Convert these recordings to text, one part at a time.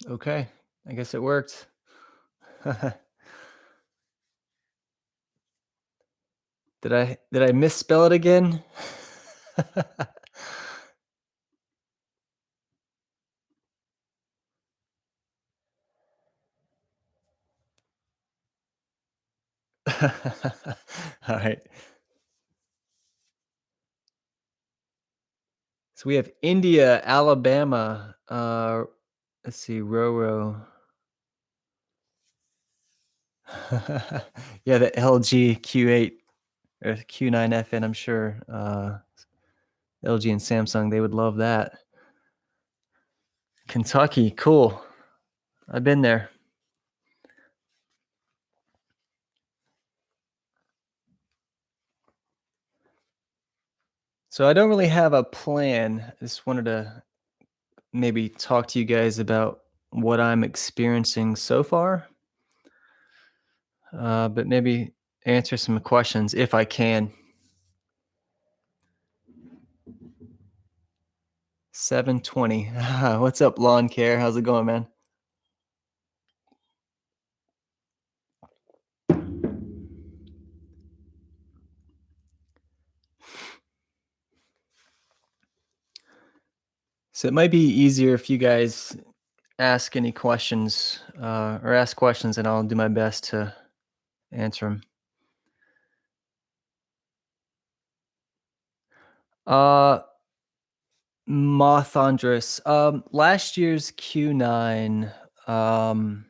Okay, I guess it worked. Did I misspell it again? All right. So we have India, Alabama. Let's see, Roro. Yeah, the LG Q8 or Q9FN. I'm sure LG and Samsung they would love that. Kentucky, cool. I've been there. So I don't really have a plan. I just wanted to maybe talk to you guys about what I'm experiencing so far, but maybe answer some questions if I can. 720. What's up, lawn care? How's it going, man? So it might be easier if you guys ask any questions or ask questions, and I'll do my best to answer them. Uh, Mothondrous. Last year's Q9. Um,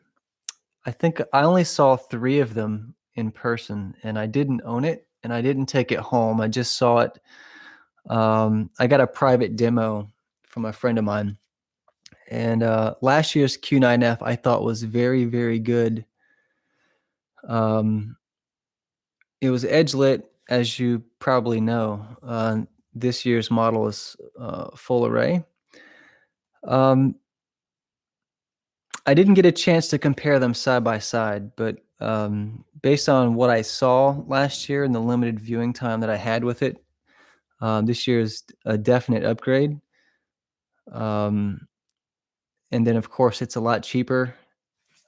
I think I only saw 3 of them in person, and I didn't own it, and I didn't take it home. I just saw it. I got a private demo from a friend of mine, and last year's Q9F I thought was very, very good. Um, it was edge lit, as you probably know. This year's model is full array. Um, I didn't get a chance to compare them side by side, but based on what I saw last year and the limited viewing time that I had with it, this year is a definite upgrade. Um, and then, of course, it's a lot cheaper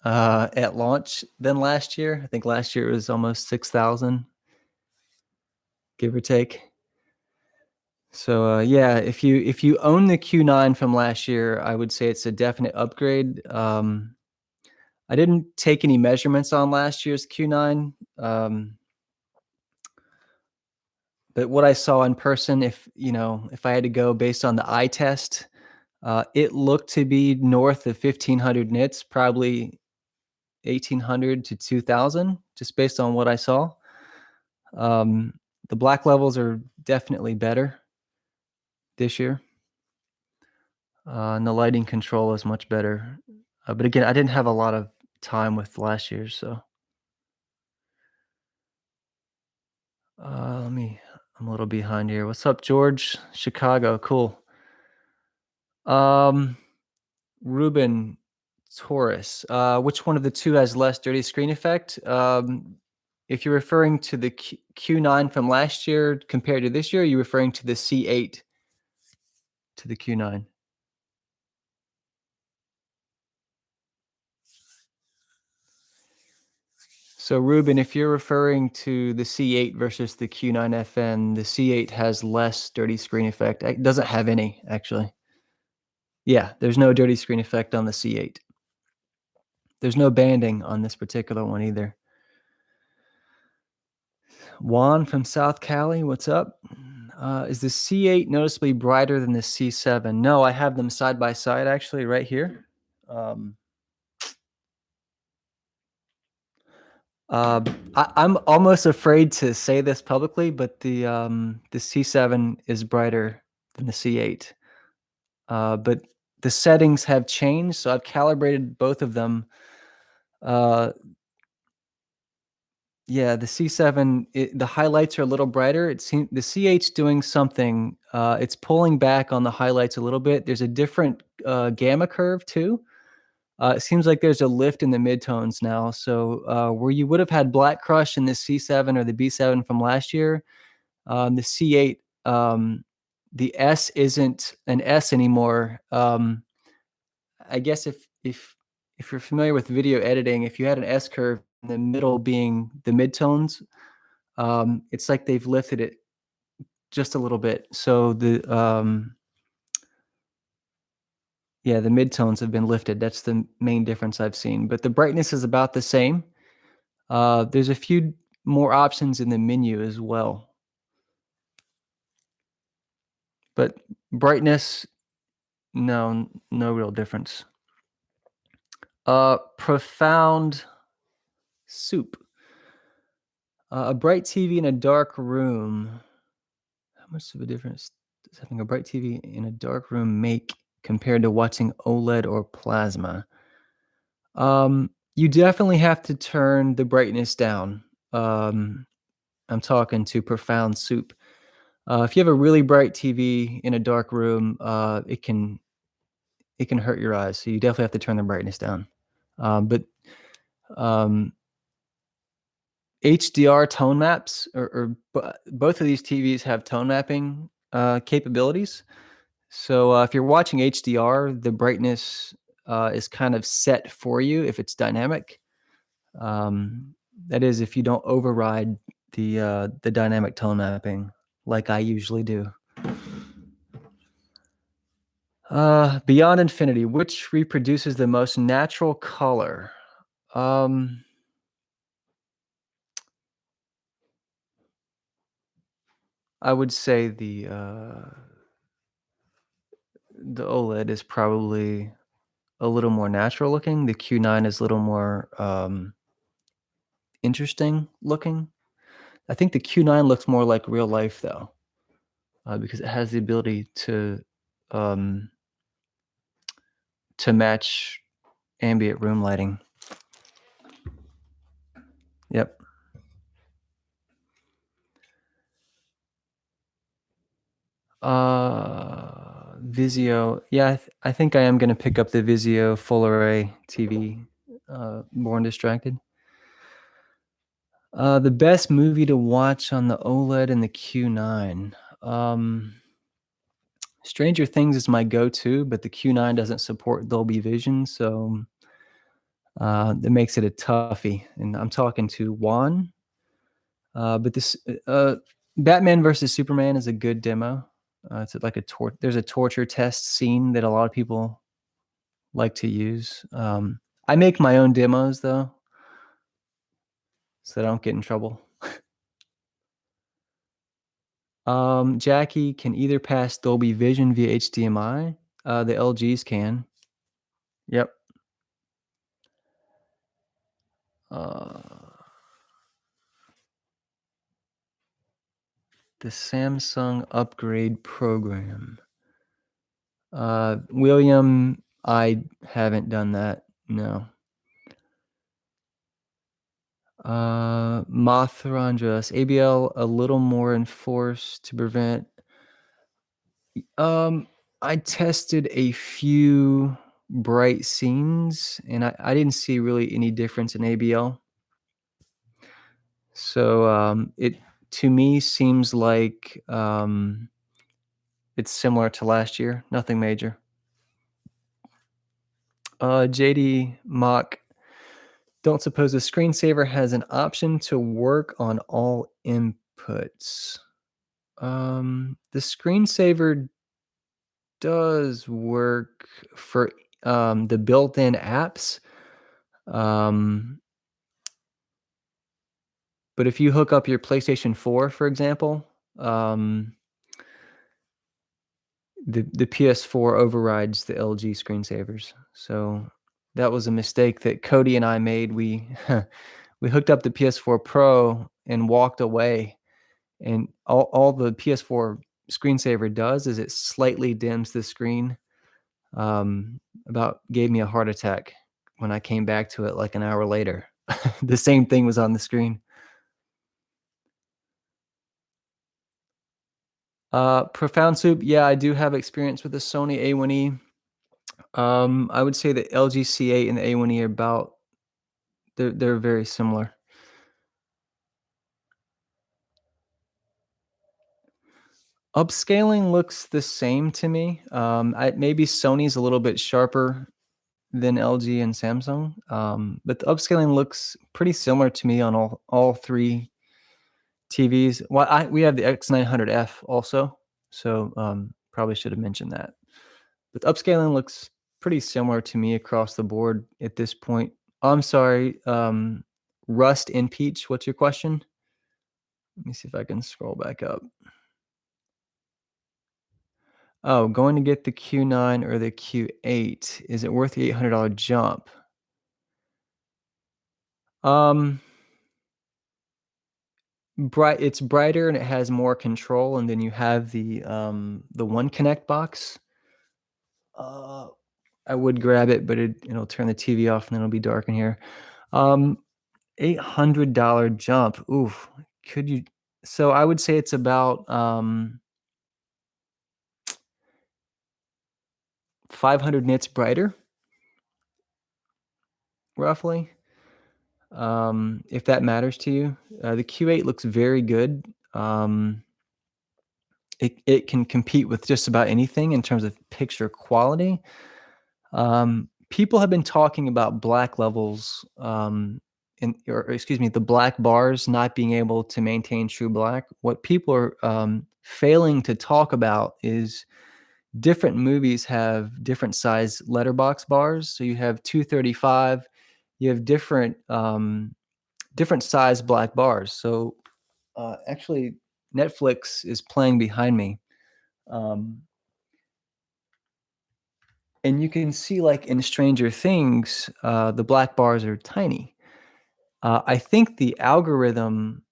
at launch than last year. I think last year it was almost 6,000, give or take. So yeah, if you own the Q9 from last year, I would say it's a definite upgrade. I didn't take any measurements on last year's Q9. But what I saw in person, if I had to go based on the eye test, it looked to be north of 1,500 nits, probably 1,800 to 2,000, just based on what I saw. Um, the black levels are definitely better this year, and the lighting control is much better. But again, I didn't have a lot of time with last year's, so I'm a little behind here. What's up, George? Chicago, cool. Um, Ruben Taurus. Which one of the two has less dirty screen effect? If you're referring to the Q9 from last year compared to this year, you're referring to the C8 to the Q9. So Ruben, if you're referring to the C8 versus the Q9FN, the C8 has less dirty screen effect. It doesn't have any, actually. Yeah, there's no dirty screen effect on the C8. There's no banding on this particular one either. Juan from South Cali, what's up? Is the C8 noticeably brighter than the C7? No, I have them side by side actually right here. Um, I'm almost afraid to say this publicly, but the C7 is brighter than the C8. But the settings have changed, so I've calibrated both of them. Uh, Yeah, the C7, the highlights are a little brighter. It seems the C8's doing something. It's pulling back on the highlights a little bit. There's a different gamma curve too. It seems like there's a lift in the midtones now. So where you would have had Black Crush in the C7 or the B7 from last year, the C8, the S isn't an S anymore. I guess if if you're familiar with video editing, if you had an S curve in the middle being the midtones, it's like they've lifted it just a little bit. So yeah, the midtones have been lifted. That's the main difference I've seen. But the brightness is about the same. There's a few more options in the menu as well. But brightness, no real difference. Profound soup. A bright TV in a dark room. How much of a difference does having a bright TV in a dark room make compared to watching OLED or plasma? You definitely have to turn the brightness down. Um, I'm talking to profound soup. If you have a really bright TV in a dark room, it can hurt your eyes. So you definitely have to turn the brightness down. But um, HDR tone maps, both of these TVs have tone mapping capabilities. So if you're watching HDR, the brightness is kind of set for you if it's dynamic. Um, that is, if you don't override the dynamic tone mapping like I usually do. Beyond Infinity, which reproduces the most natural color? Um, I would say the OLED is probably a little more natural looking. The Q9 is a little more interesting looking. I think the Q9 looks more like real life though, because it has the ability um, to match ambient room lighting. Yep. Vizio. Yeah, I think I am gonna pick up the Vizio full array TV. Born Distracted. The best movie to watch on the OLED and the Q9. Stranger Things is my go-to, but the Q9 doesn't support Dolby Vision, so that makes it a toughie. And I'm talking to Juan. But this Batman versus Superman is a good demo. It's like there's a torture test scene that a lot of people like to use. I make my own demos though, so I don't get in trouble. Jackie can either pass Dolby Vision via HDMI. The LGs can. Yep. Uh, the Samsung upgrade program. William, I haven't done that. No. Mothrandra's ABL a little more enforced to prevent. Um, I tested a few bright scenes and I didn't see really any difference in ABL. So it to me seems like it's similar to last year, nothing major. JD Mock, don't suppose the screensaver has an option to work on all inputs. The screensaver does work for the built-in apps. Um, but if you hook up your PlayStation 4, for example, um, the PS4 overrides the LG screensavers. So that was a mistake that Cody and I made. We we hooked up the PS4 Pro and walked away, and all the PS4 screensaver does is it slightly dims the screen. About gave me a heart attack when I came back to it like an hour later. The same thing was on the screen. Profound Soup, yeah, I do have experience with the Sony A1E. I would say the LG C8 and the A1E are about they're very similar. Upscaling looks the same to me. Maybe Sony's a little bit sharper than LG and Samsung, but the upscaling looks pretty similar to me on all 3 TVs. Well, we have the X900F also, so, probably should have mentioned that. But the upscaling looks pretty similar to me across the board at this point. I'm sorry, Rust and Peach, what's your question? Let me see if I can scroll back up. Oh, going to get the Q9 or the Q8, is it worth the $800 jump? Um, it's brighter and it has more control, and then you have the One Connect box. Uh, I would grab it, but it'll turn the TV off and then it'll be dark in here. Um, $800 jump. Oof. Could you so I would say it's about 500 nits brighter, roughly. If that matters to you. The Q8 looks very good. It can compete with just about anything in terms of picture quality. People have been talking about black levels, or excuse me, the black bars not being able to maintain true black. What people are failing to talk about is different movies have different size letterbox bars. So you have 235, you have different size black bars. So actually, Netflix is playing behind me. Um, and you can see, like in Stranger Things, the black bars are tiny. I think the algorithm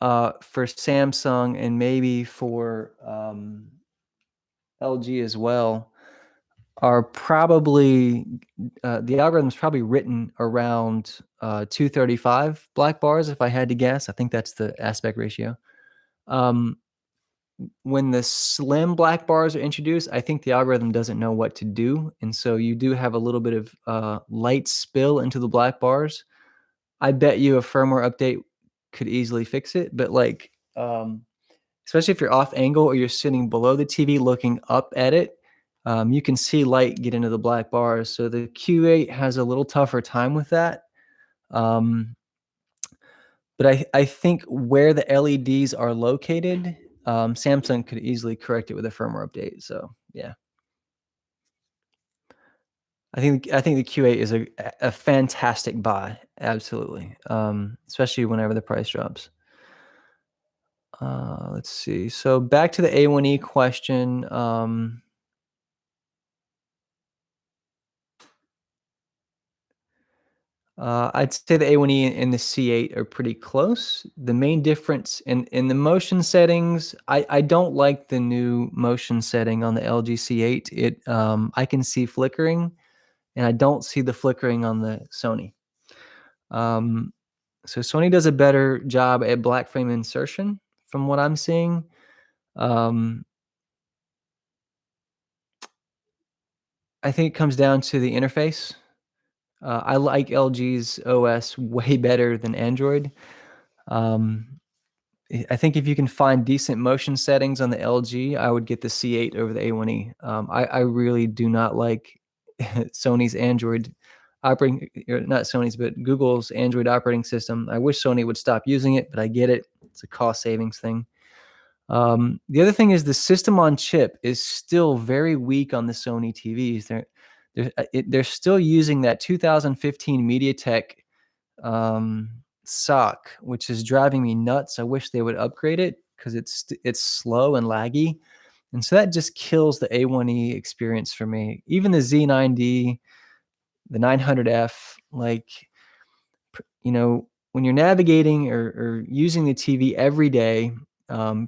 for Samsung and maybe for LG as well are probably the algorithm's probably written around 235 black bars. If I had to guess, I think that's the aspect ratio. Um, when the slim black bars are introduced, I think the algorithm doesn't know what to do, and so you do have a little bit of light spill into the black bars. I bet you a firmware update could easily fix it, but like, especially if you're off angle or you're sitting below the TV looking up at it, you can see light get into the black bars. So the Q8 has a little tougher time with that. Um, but I think where the LEDs are located, Samsung could easily correct it with a firmware update. So yeah, I think the Q8 is a fantastic buy. Absolutely, especially whenever the price drops. Let's see. So back to the A1E question. I'd say the A1E and the C8 are pretty close. The main difference in the motion settings, I don't like the new motion setting on the LG C8. I can see flickering, and I don't see the flickering on the Sony. Um, so Sony does a better job at black frame insertion from what I'm seeing. Um, I think it comes down to the interface. I like LG's OS way better than Android. Um, I think if you can find decent motion settings on the LG, I would get the C8 over the A1E. I really do not like Sony's Android operating, or not Sony's, but Google's Android operating system. I wish Sony would stop using it, but I get it. It's a cost savings thing. The other thing is the system on chip is still very weak on the Sony TVs. They're still using that 2015 MediaTek sock, which is driving me nuts. I wish they would upgrade it because it's slow and laggy, and so that just kills the A1E experience for me. Even the Z90, the 900F, like when you're navigating or using the TV every day,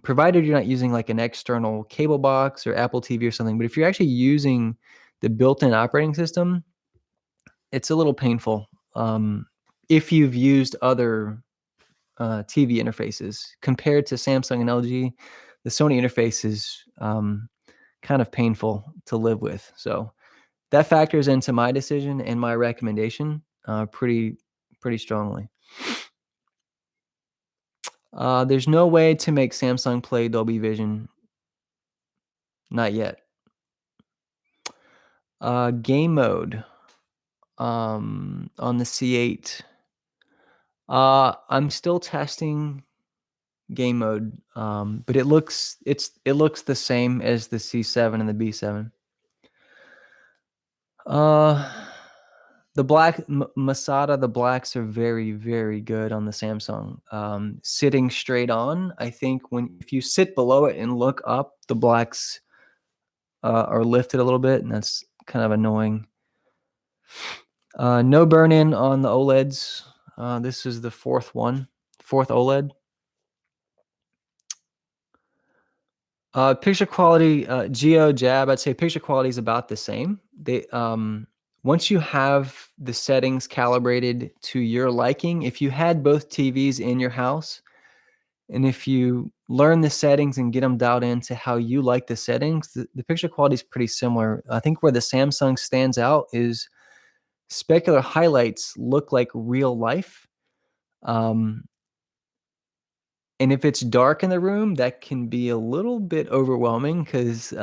provided you're not using like an external cable box or Apple TV or something, but if you're actually using the built-in operating system, it's a little painful. If you've used other TV interfaces compared to Samsung and LG, the Sony interface is kind of painful to live with. So that factors into my decision and my recommendation pretty strongly. There's no way to make Samsung play Dolby Vision, not yet. Game mode on the C8. I'm still testing game mode, but it looks the same as the C7 and the B7. The black Masada, the blacks are very, very good on the Samsung. Sitting straight on, I think if you sit below it and look up, the blacks are lifted a little bit, and that's kind of annoying. No burn-in on the OLEDs. This is the fourth OLED. Picture quality, Geo, Jab, I'd say picture quality is about the same. Once you have the settings calibrated to your liking, if you had both TVs in your house, and if you learn the settings and get them dialed into how you like the settings, the picture quality is pretty similar. I think where the Samsung stands out is specular highlights look like real life. And if it's dark in the room, that can be a little bit overwhelming because,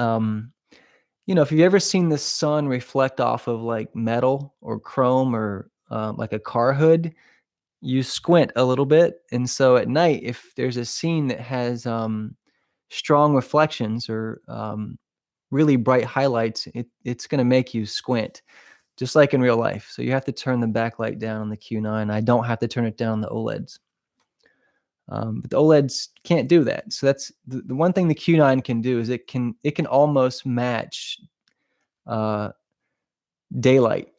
if you've ever seen the sun reflect off of like metal or chrome or like a car hood, you squint a little bit. And so at night, if there's a scene that has strong reflections or really bright highlights, it's going to make you squint, just like in real life. So you have to turn the backlight down on the Q9. I don't have to turn it down on the OLEDs. But the OLEDs can't do that. So that's the one thing the Q9 can do is it can almost match daylight.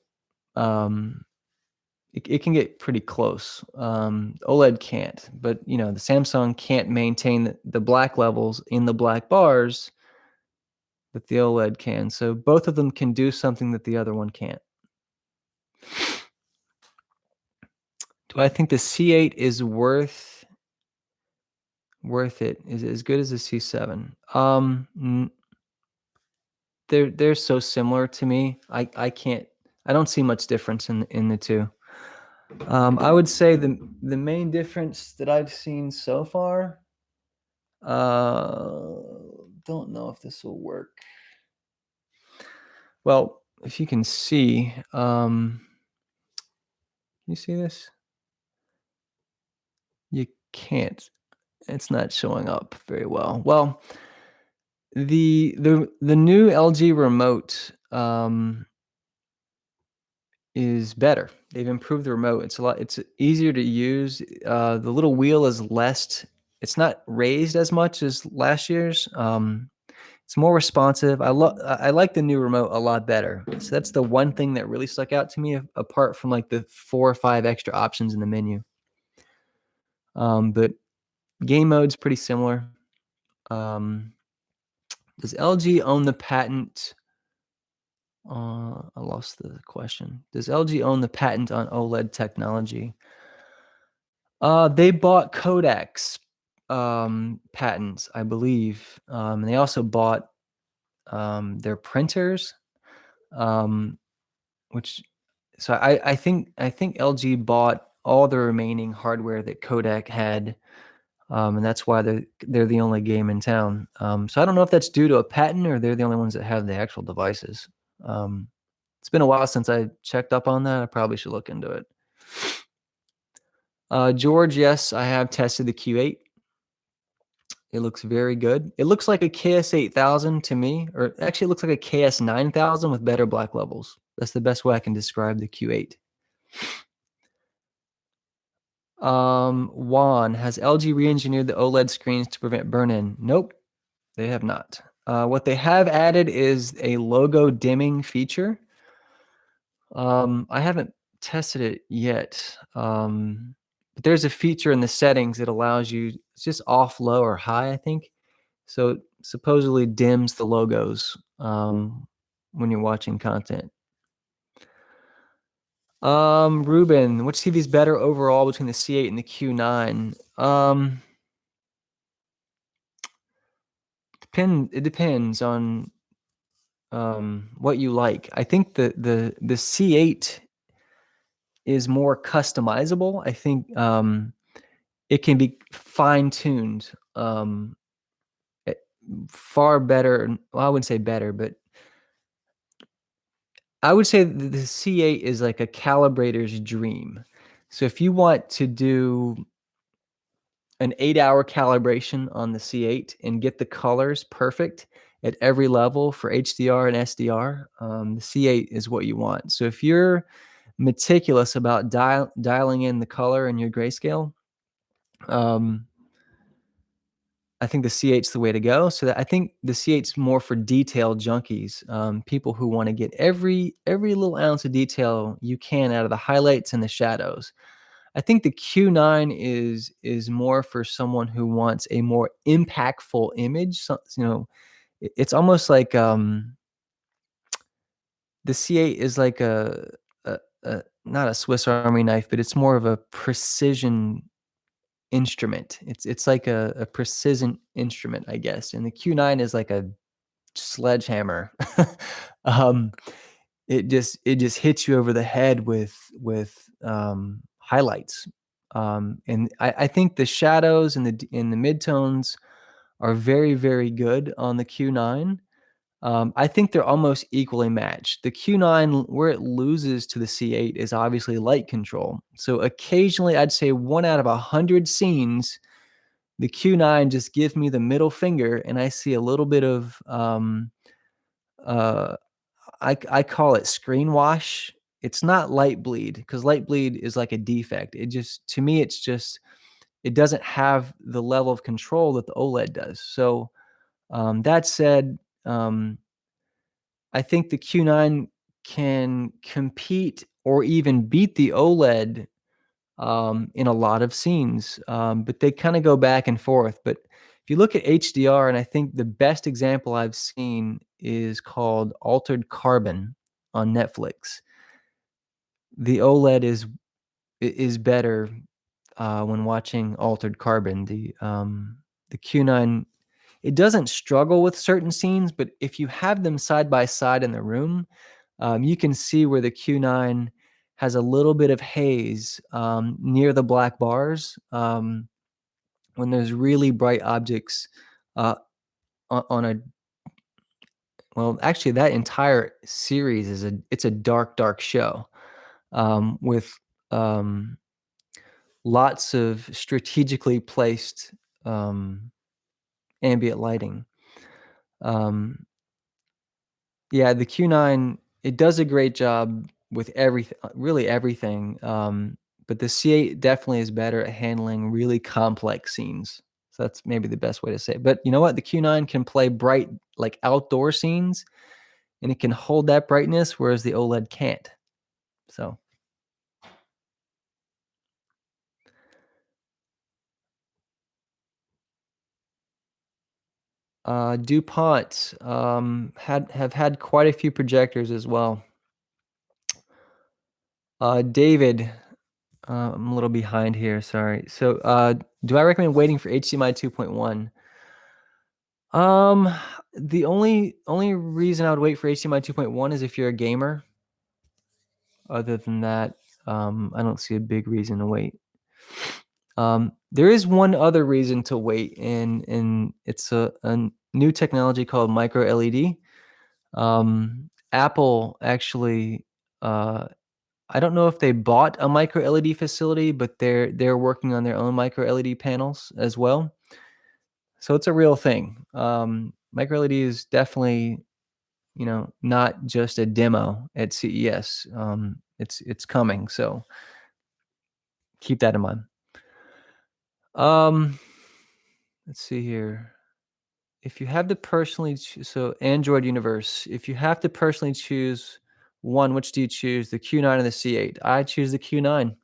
It can get pretty close. OLED can't, but the Samsung can't maintain the black levels in the black bars that the OLED can. So both of them can do something that the other one can't. Do I think the C8 is worth it? Is it as good as the C7? They're so similar to me. I don't see much difference in the two. I would say the main difference that I've seen so far, don't know if this will work. Well, if you can see, you see this? You can't. It's not showing up very well. Well, the new LG remote is better. They've improved the remote. It's easier to use. The little wheel is less. It's not raised as much as last year's. It's more responsive. I like the new remote a lot better. So that's the one thing that really stuck out to me, apart from like the 4 or 5 extra options in the menu. But game mode's pretty similar. Does LG own the patent? I lost the question. Does LG own the patent on OLED technology? They bought Kodak's patents, I believe. And they also bought their printers, which so I think LG bought all the remaining hardware that Kodak had, and that's why they're the only game in town. So I don't know if that's due to a patent or they're the only ones that have the actual devices. It's been a while since I checked up on that. I probably should look into it. George, yes, I have tested the Q8. It looks very good. It looks like a KS8000 to me, or actually it looks like a KS9000 with better black levels. That's the best way I can describe the Q8. Juan, has LG re-engineered the OLED screens to prevent burn-in? Nope, they have not. What they have added is a logo dimming feature. I haven't tested it yet. But there's a feature in the settings that allows you, it's just off, low, or high, I think. So it supposedly dims the logos when you're watching content. Ruben, which TV is better overall between the C8 and the Q9? It depends on what you like. I think the C8 is more customizable. I think it can be fine-tuned far better. Well, I wouldn't say better, but I would say the C8 is like a calibrator's dream. So if you want to do an 8-hour calibration on the C8 and get the colors perfect at every level for HDR and SDR, the C8 is what you want. So if you're meticulous about dialing in the color in your grayscale, um, I think the C8's the way to go. So that I think the C8's more for detail junkies, people who want to get every little ounce of detail you can out of the highlights and the shadows. I think the Q9 is more for someone who wants a more impactful image. So, it's almost like the C8 is like a not a Swiss Army knife, but it's more of a precision instrument. It's like a precision instrument, I guess. And the Q9 is like a sledgehammer. um, it just hits you over the head with highlights. And I think the shadows and the midtones are very, very good on the Q9. I think they're almost equally matched. The Q9, where it loses to the C8, is obviously light control. So occasionally, I'd say 1 out of 100 scenes, the Q9 just gives me the middle finger, and I see a little bit of uh, I call it screen wash. It's not light bleed because light bleed is like a defect. It just to me, it's just it doesn't have the level of control that the OLED does. So that said, I think the Q9 can compete or even beat the OLED in a lot of scenes, but they kind of go back and forth. But if you look at HDR, and I think the best example I've seen is called Altered Carbon on Netflix. The OLED is better when watching Altered Carbon. The Q9, it doesn't struggle with certain scenes, but if you have them side by side in the room, you can see where the Q9 has a little bit of haze near the black bars when there's really bright objects uh, on a well, actually, that entire series it's a dark, dark show with um, lots of strategically placed um, ambient lighting. Um, Yeah, the Q9, it does a great job with everything, really everything. But the C8 definitely is better at handling really complex scenes. So that's maybe the best way to say it. But you know what? The Q9 can play bright, like outdoor scenes, and it can hold that brightness, whereas the OLED can't. So DuPont have had quite a few projectors as well. David, I'm a little behind here. Sorry. So, do I recommend waiting for HDMI 2.1? Um, the only reason I would wait for HDMI 2.1 is if you're a gamer. Other than that, I don't see a big reason to wait. There is one other reason to wait, and it's a new technology called micro LED. Apple actually, I don't know if they bought a micro LED facility, but they're working on their own micro LED panels as well. So it's a real thing. Micro LED is definitely, not just a demo at CES. It's coming, so keep that in mind. Um, let's see here. If you have to personally so Android universe, if you have to personally choose one, which do you choose? The Q9 or the C8? I choose the Q9.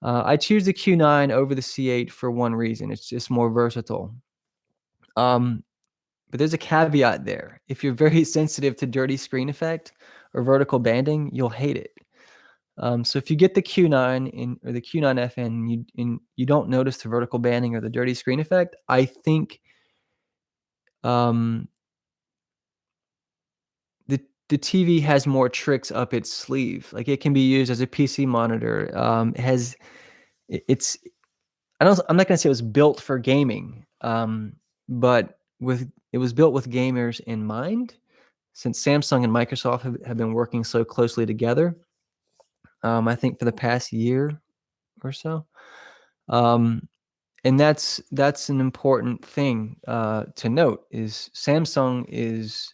I choose the Q9 over the C8 for one reason. It's just more versatile. Um, but there's a caveat there. If you're very sensitive to dirty screen effect or vertical banding, you'll hate it. So if you get the Q9 or the Q9FN and you don't notice the vertical banding or the dirty screen effect, I think um, the TV has more tricks up its sleeve. Like it can be used as a PC monitor. It's I'm not gonna say it was built for gaming, but it was built with gamers in mind. since Samsung and Microsoft have been working so closely together, I think for the past year or so. Um, and that's an important thing to note is Samsung is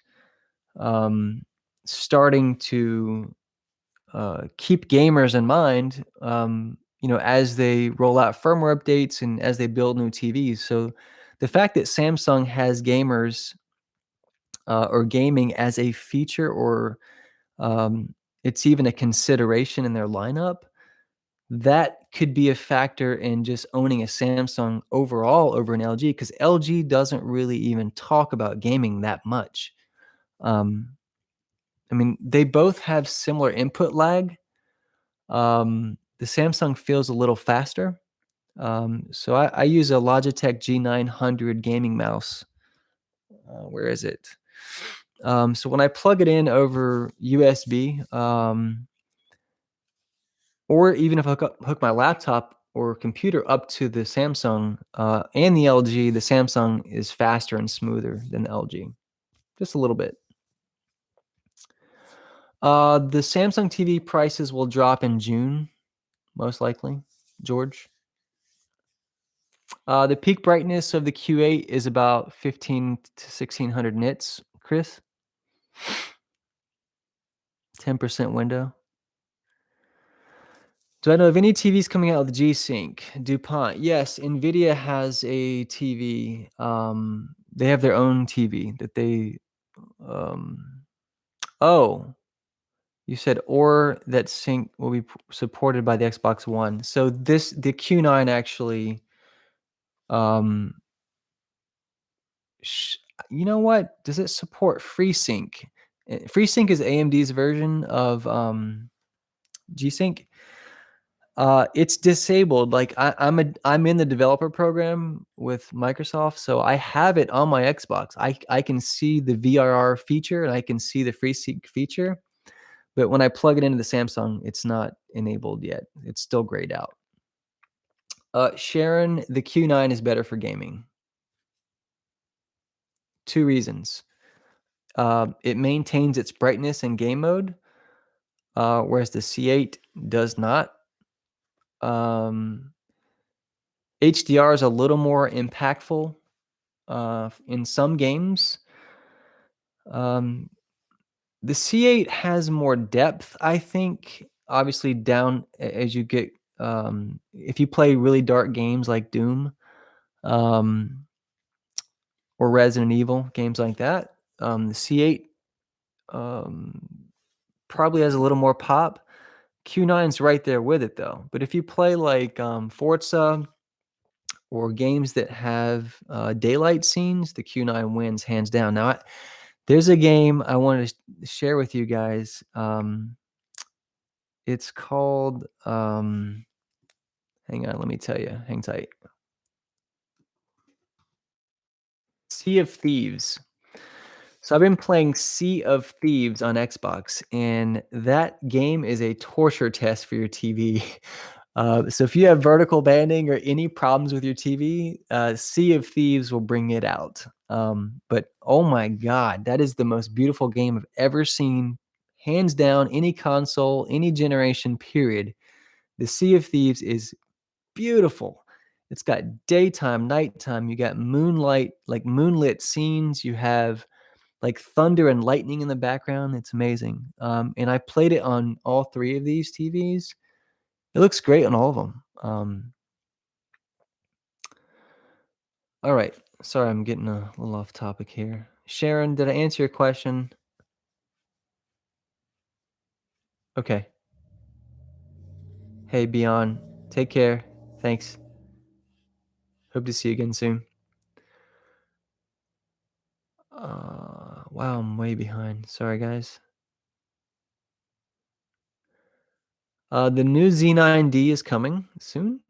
um, starting to keep gamers in mind, as they roll out firmware updates and as they build new TVs. So the fact that Samsung has gamers or gaming as a feature or um, it's even a consideration in their lineup, that could be a factor in just owning a Samsung overall over an LG because LG doesn't really even talk about gaming that much. Um, I mean, they both have similar input lag. The Samsung feels a little faster. So I use a Logitech G900 gaming mouse. Where is it? So when I plug it in over USB, or even if I hook my laptop or computer up to the Samsung and the LG, the Samsung is faster and smoother than the LG, just a little bit. The Samsung TV prices will drop in June, most likely, George. The peak brightness of the Q8 is about 15 to 1600 nits, Chris. 10% window. Do I know of any TVs coming out with G-Sync? DuPont. Yes, NVIDIA has a TV. They have their own TV that they. Um, oh, you said or that sync will be supported by the Xbox One. So the Q9 actually. Um, sh- you know what? Does it support FreeSync? FreeSync is AMD's version of G-Sync. It's disabled. Like I'm in the developer program with Microsoft, so I have it on my Xbox. I can see the VRR feature and I can see the FreeSync feature, but when I plug it into the Samsung, it's not enabled yet. It's still grayed out. Sharon, the Q9 is better for gaming. Two reasons. It maintains its brightness in game mode, whereas the C8 does not. Um, HDR is a little more impactful in some games. Um, the C8 has more depth, I think. Obviously, down as you get, if you play really dark games like Doom um, or Resident Evil, games like that, the C8 um, probably has a little more pop. Q9's right there with it, though. But if you play like Forza or games that have daylight scenes, the Q9 wins hands down. Now, there's a game I wanted to share with you guys. It's called, hang on, let me tell you. Hang tight. Sea of Thieves. So I've been playing Sea of Thieves on Xbox, and that game is a torture test for your TV. So if you have vertical banding or any problems with your TV, Sea of Thieves will bring it out. But oh my God, that is the most beautiful game I've ever seen, hands down, any console, any generation, period. The Sea of Thieves is beautiful. It's got daytime, nighttime, you got moonlight, like moonlit scenes, you have like thunder and lightning in the background. It's amazing. And I played it on all three of these TVs. It looks great on all of them. All right. Sorry, I'm getting a little off topic here. Sharon, did I answer your question? Okay. Hey, Beyond. Take care. Thanks. Hope to see you again soon. Wow, I'm way behind. Sorry, guys. The new Z9D is coming soon.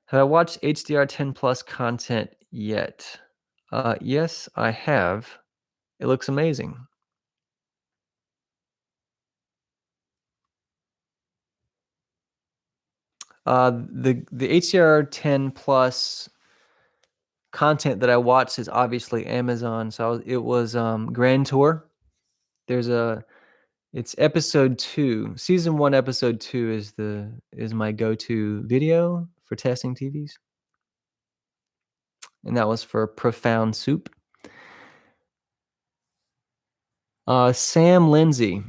Have I watched HDR10 Plus content yet? Yes, I have. It looks amazing. The HDR10 Plus content that I watched is obviously Amazon. So it was Grand Tour. It's episode 2. Season 1, episode 2 is my go-to video for testing TVs. And that was for Profound Soup. Sam Lindsay.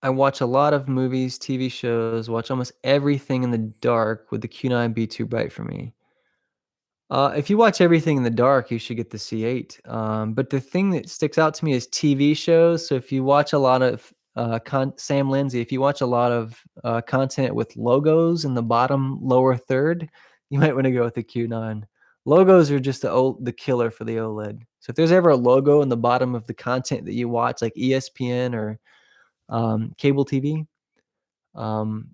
I watch a lot of movies, TV shows, watch almost everything in the dark. Would the Q9 be too bright for me? If you watch everything in the dark, you should get the C8. But the thing that sticks out to me is TV shows. So if you watch a lot of Sam Lindsay, if you watch a lot of content with logos in the bottom lower third, you might want to go with the Q9. Logos are just the killer for the OLED. So if there's ever a logo in the bottom of the content that you watch, like ESPN or cable TV,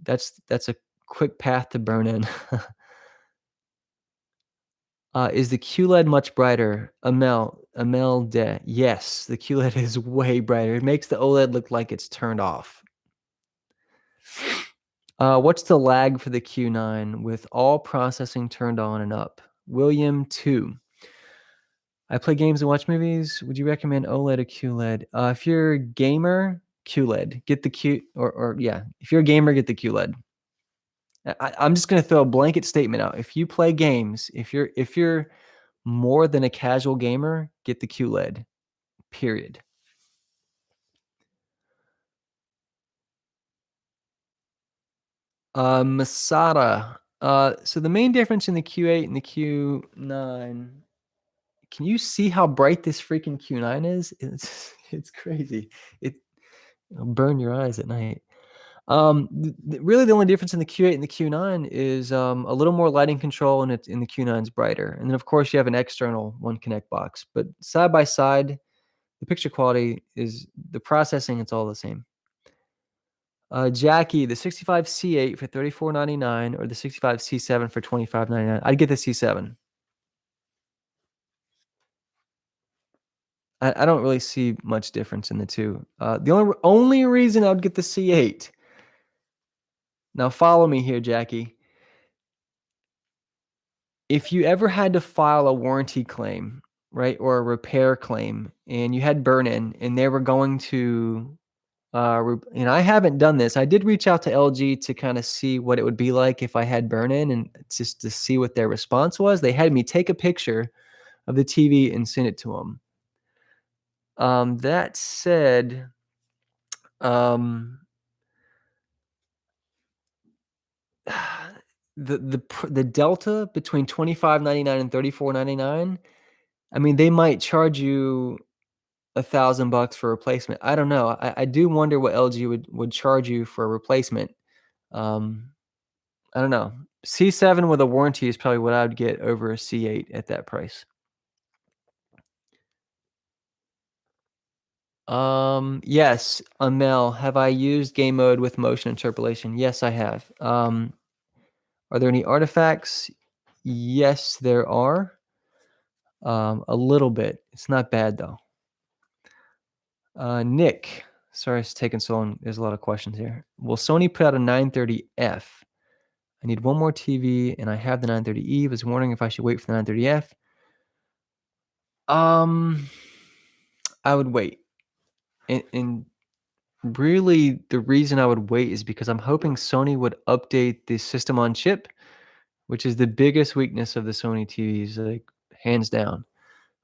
that's a quick path to burn in. Is the QLED much brighter? Amel de. Yes, the QLED is way brighter. It makes the OLED look like it's turned off. What's the lag for the Q9 with all processing turned on and up? William 2. I play games and watch movies. Would you recommend OLED or QLED? If you're a gamer, QLED. Get the if you're a gamer, get the QLED. I'm just gonna throw a blanket statement out. If you play games, if you're more than a casual gamer, get the QLED. Period. Masada. So the main difference in the Q8 and the Q9. Can you see how bright this freaking Q9 is? It's crazy. It'll burn your eyes at night. Really, the only difference in the Q8 and the Q9 is a little more lighting control, and it's in the Q9's brighter. And then, of course, you have an external One Connect box. But side by side, the picture quality is the processing. It's all the same. Jackie, the 65C8 for $34.99 or the 65C7 for $25.99. I'd get the C7. I don't really see much difference in the two. The only reason I would get the C8. Now follow me here, Jackie. If you ever had to file a warranty claim, right, or a repair claim, and you had burn-in, and they were going to, and I haven't done this. I did reach out to LG to kind of see what it would be like if I had burn-in, and just to see what their response was. They had me take a picture of the TV and send it to them. That said, the delta between $25.99 and $34.99, I mean, they might charge you $1,000 for a replacement. I don't know. I do wonder what LG would charge you for a replacement. I don't know. C7 with a warranty is probably what I would get over a C8 at that price. Yes, Amel, have I used game mode with motion interpolation? Yes, I have. Are there any artifacts? Yes, there are. A little bit. It's not bad though. Nick, sorry it's taking so long. There's a lot of questions here. Will Sony put out a 930F? I need one more TV, and I have the 930E. Was wondering if I should wait for the 930F. I would wait, and really the reason I would wait is because I'm hoping Sony would update the system on chip, which is the biggest weakness of the Sony TVs, like hands down.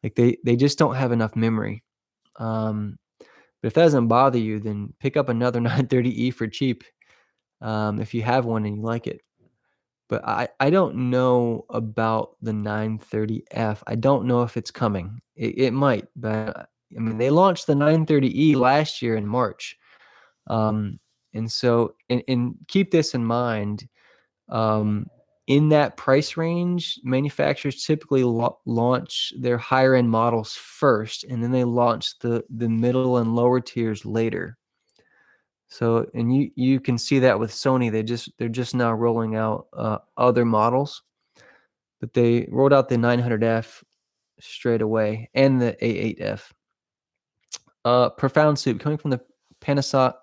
Like they just don't have enough memory. But if that doesn't bother you, then pick up another 930E for cheap, if you have one and you like it. But I don't know about the 930F. I don't know if it's coming. It might, but I mean, they launched the 930E last year in March. And so, and keep this in mind, in that price range, manufacturers typically launch their higher end models first, and then they launch the middle and lower tiers later. So, and you can see that with Sony, they're just now rolling out other models, but they rolled out the 900F straight away and the A8F. Profound Soup, coming from the Panasonic,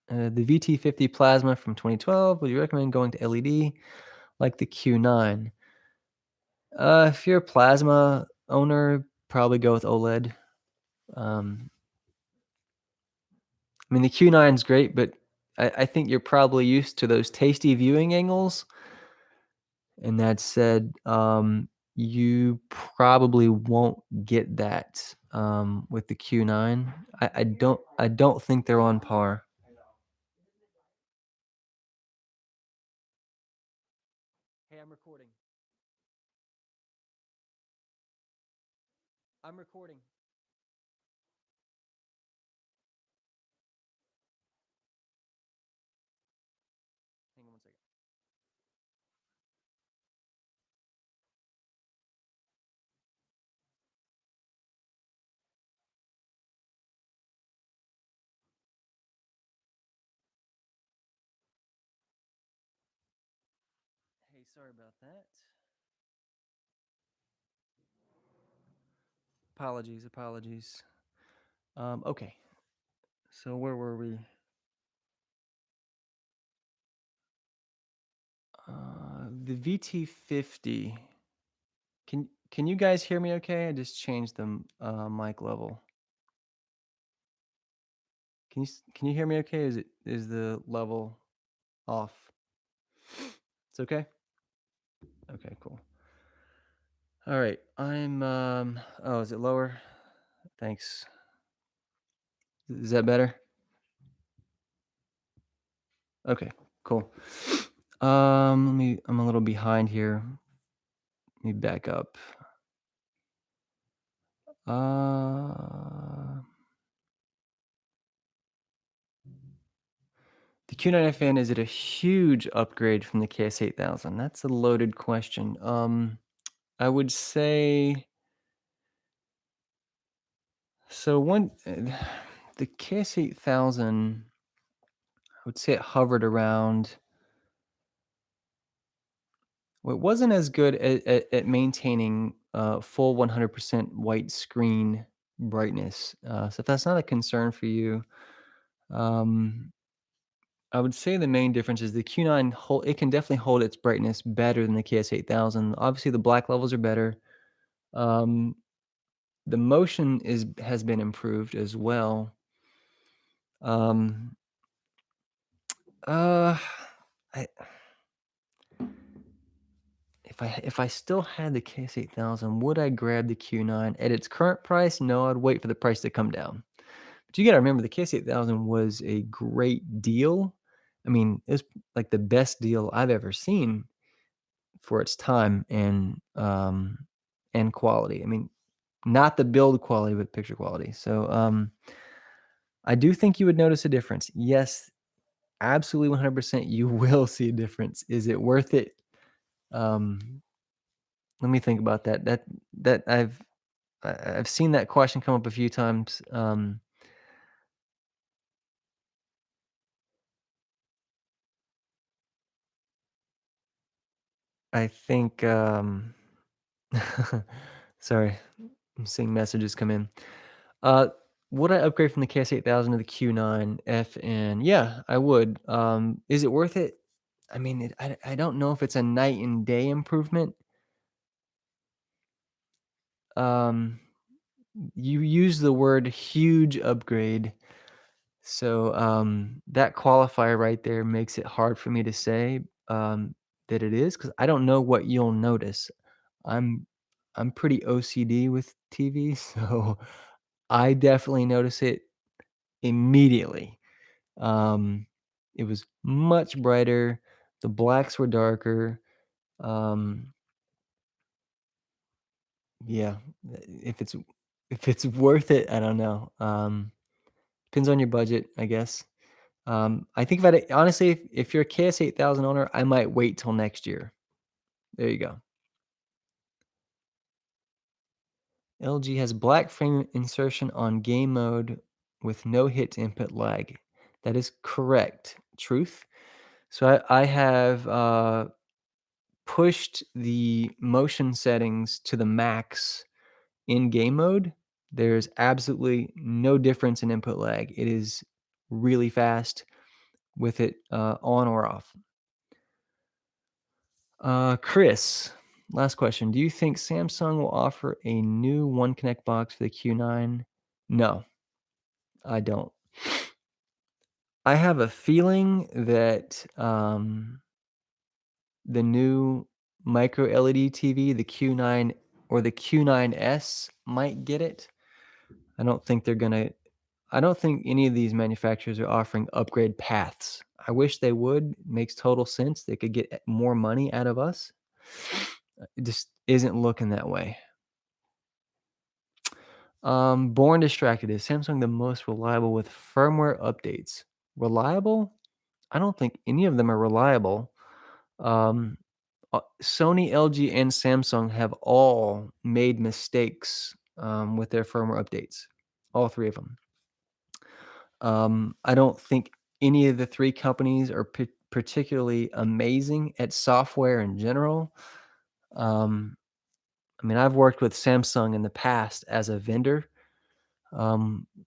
the VT50 Plasma from 2012. Would you recommend going to LED like the Q9? If you're a plasma owner, probably go with OLED. Um, I mean, the Q9 is great, but I think you're probably used to those tasty viewing angles. And that said, you probably won't get that with the Q9. I don't think they're on par. Hey, I'm recording. I'm recording. Hang on one second. Hey, sorry about that. Apologies, apologies. Okay. So where were we? The VT50. Can you guys hear me okay? I just changed the mic level. Can you hear me okay? Is the level off? It's okay? Okay, cool. All right. Oh, is it lower? Thanks. Is that better? Okay, cool. I'm a little behind here. Let me back up. Uh The Q9FN, is it a huge upgrade from the KS8000? That's a loaded question. I would say so. The KS8000, I would say it hovered around. Well, it wasn't as good at maintaining full 100% white screen brightness. So if that's not a concern for you, um, I would say the main difference is the Q9 it can definitely hold its brightness better than the KS8000. Obviously, the black levels are better. Um, the motion has been improved as well. Um, uh, I, if I still had the KS8000, would I grab the Q9 at its current price? No, I'd wait for the price to come down. But you got to remember, the KS8000 was a great deal. I mean, it was like the best deal I've ever seen for its time and quality. I mean, not the build quality, but picture quality. So I do think you would notice a difference. Yes, absolutely 100% you will see a difference. Is it worth it? Um, Let me think about that. That I've seen that question come up a few times. I think sorry, I'm seeing messages come in. Uh, would I upgrade from the KS8000 to the Q9FN? Yeah, I would. Is it worth it? I mean, I don't know if it's a night and day improvement. Um, you use the word huge upgrade. So that qualifier right there makes it hard for me to say that it is, because I don't know what you'll notice. I'm I'm pretty OCD with TV, so I definitely notice it immediately. Um, it was much brighter. The blacks were darker. Um, yeah, if it's worth it, I don't know. Depends on your budget, I guess. I think about it honestly, if you're a KS8000 owner, I might wait till next year. There you go. LG has black frame insertion on game mode with no hit to input lag. That is correct. Truth. So I have pushed the motion settings to the max in game mode. There's absolutely no difference in input lag. It is really fast with it on or off. Chris. Last question. Do you think Samsung will offer a new One Connect box for the Q9? No, I don't. I have a feeling that the new micro LED TV, the Q9 or the Q9S might get it. I don't think they're gonna I don't think any of these manufacturers are offering upgrade paths. I wish they would. Makes total sense. They could get more money out of us. It just isn't looking that way. Born Distracted, is Samsung the most reliable with firmware updates? Reliable? I don't think any of them are reliable. Um, Sony, LG, and Samsung have all made mistakes with their firmware updates. All three of them. I don't think any of the three companies are particularly amazing at software in general. Um, I mean, I've worked with Samsung in the past as a vendor.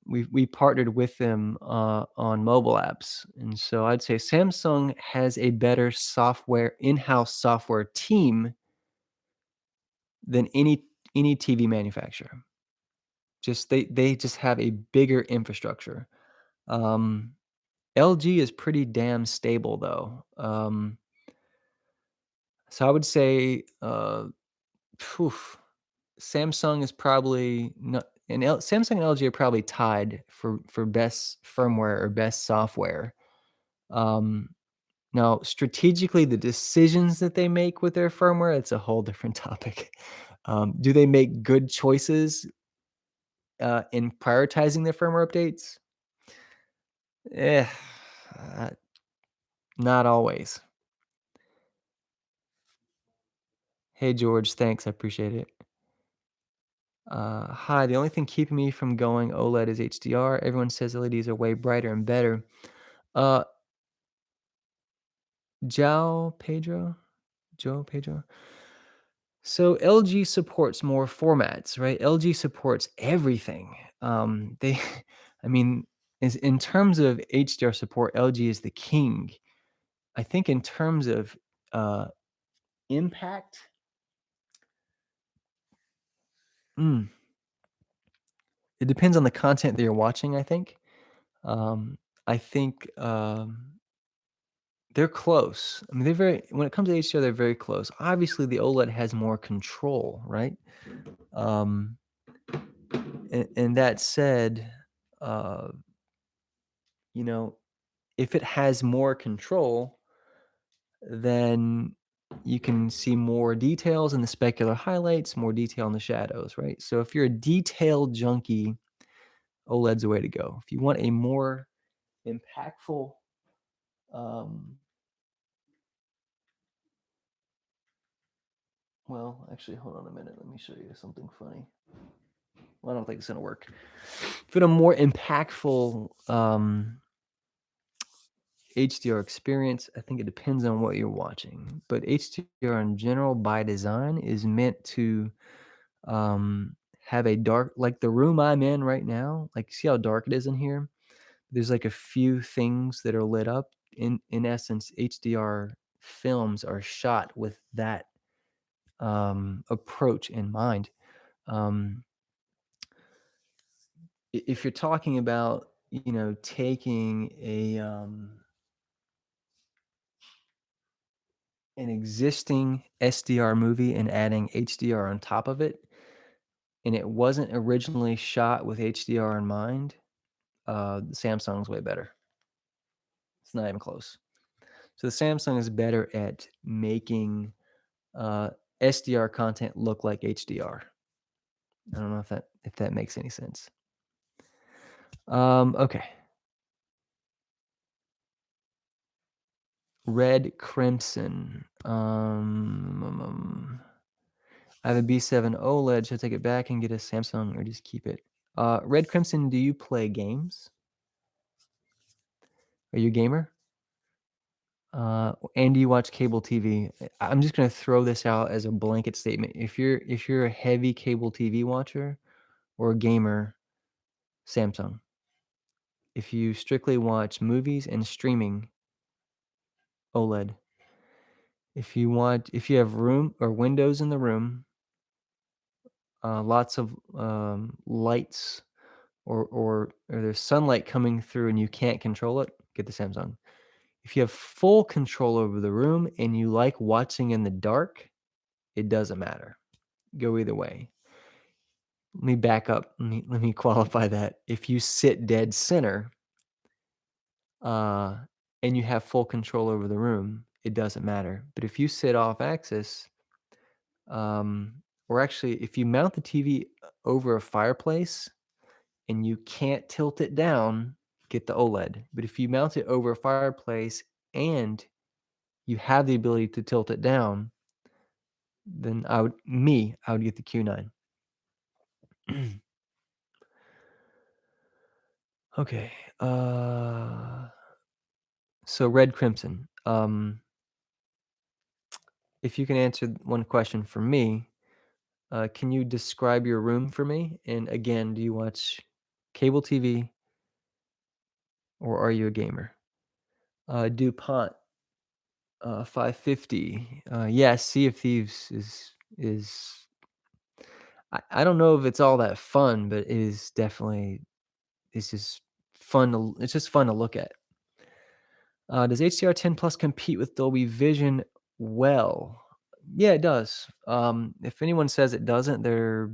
We partnered with them on mobile apps, and so I'd say Samsung has a better software in-house software team than any TV manufacturer. Just they just have a bigger infrastructure. Um, LG is pretty damn stable though. So I would say, phew, Samsung is probably not, and Samsung and LG are probably tied for best firmware or best software. Um, Now, strategically, the decisions that they make with their firmware, it's a whole different topic. Do they make good choices in prioritizing their firmware updates? Eh, uh, not always. Hey, George, thanks. I appreciate it. Hi, the only thing keeping me from going OLED is HDR. Everyone says LEDs are way brighter and better. Uh, Joe Pedro? Joe Pedro? So LG supports more formats, right? LG supports everything. They, I mean, is in terms of HDR support, LG is the king. I think in terms of uh, impact, mm, it depends on the content that you're watching. Um, I think they're close. I mean, they're very. When it comes to HDR, they're very close. Obviously, the OLED has more control, right? Um, and that said, uh, you know, if it has more control, then you can see more details in the specular highlights, more detail in the shadows, right? So if you're a detail junkie, OLED's the way to go. If you want a more impactful, um, well, actually, hold on a minute. Let me show you something funny. Well, I don't think it's gonna work. If you want a more impactful HDR experience, I think it depends on what you're watching. But HDR in general, by design, is meant to have a dark, like the room I'm in right now. Like, see how dark it is in here? There's like a few things that are lit up. In essence, HDR films are shot with that approach in mind. Um, if you're talking about, taking an existing SDR movie and adding HDR on top of it, and it wasn't originally shot with HDR in mind, Samsung's way better. It's not even close. So the Samsung is better at making SDR content look like HDR. I don't know if that makes any sense. Okay. Red Crimson. I have a B7 OLED. Should I take it back and get a Samsung or just keep it? Red Crimson, do you play games? Are you a gamer? And do you watch cable TV? I'm just gonna throw this out as a blanket statement. If you're a heavy cable TV watcher or a gamer, Samsung. If you strictly watch movies and streaming, OLED. If you have room or windows in the room, lots of, lights or there's sunlight coming through and you can't control it, get the Samsung. If you have full control over the room and you like watching in the dark, it doesn't matter. Go either way. Let me back up. Let me qualify that. If you sit dead center, uh, and you have full control over the room, it doesn't matter. But if you sit off axis, um, or actually, if you mount the TV over a fireplace and you can't tilt it down, get the OLED. But if you mount it over a fireplace and you have the ability to tilt it down, then I would get the Q9. Okay. So Red Crimson. If you can answer one question for me, can you describe your room for me? And again, do you watch cable TV or are you a gamer? DuPont 550. Yeah, Sea of Thieves is I don't know if it's all that fun, but it is definitely it's just it's just fun to look at. Does HDR10 Plus compete with Dolby Vision well? Yeah, it does. If anyone says it doesn't, maybe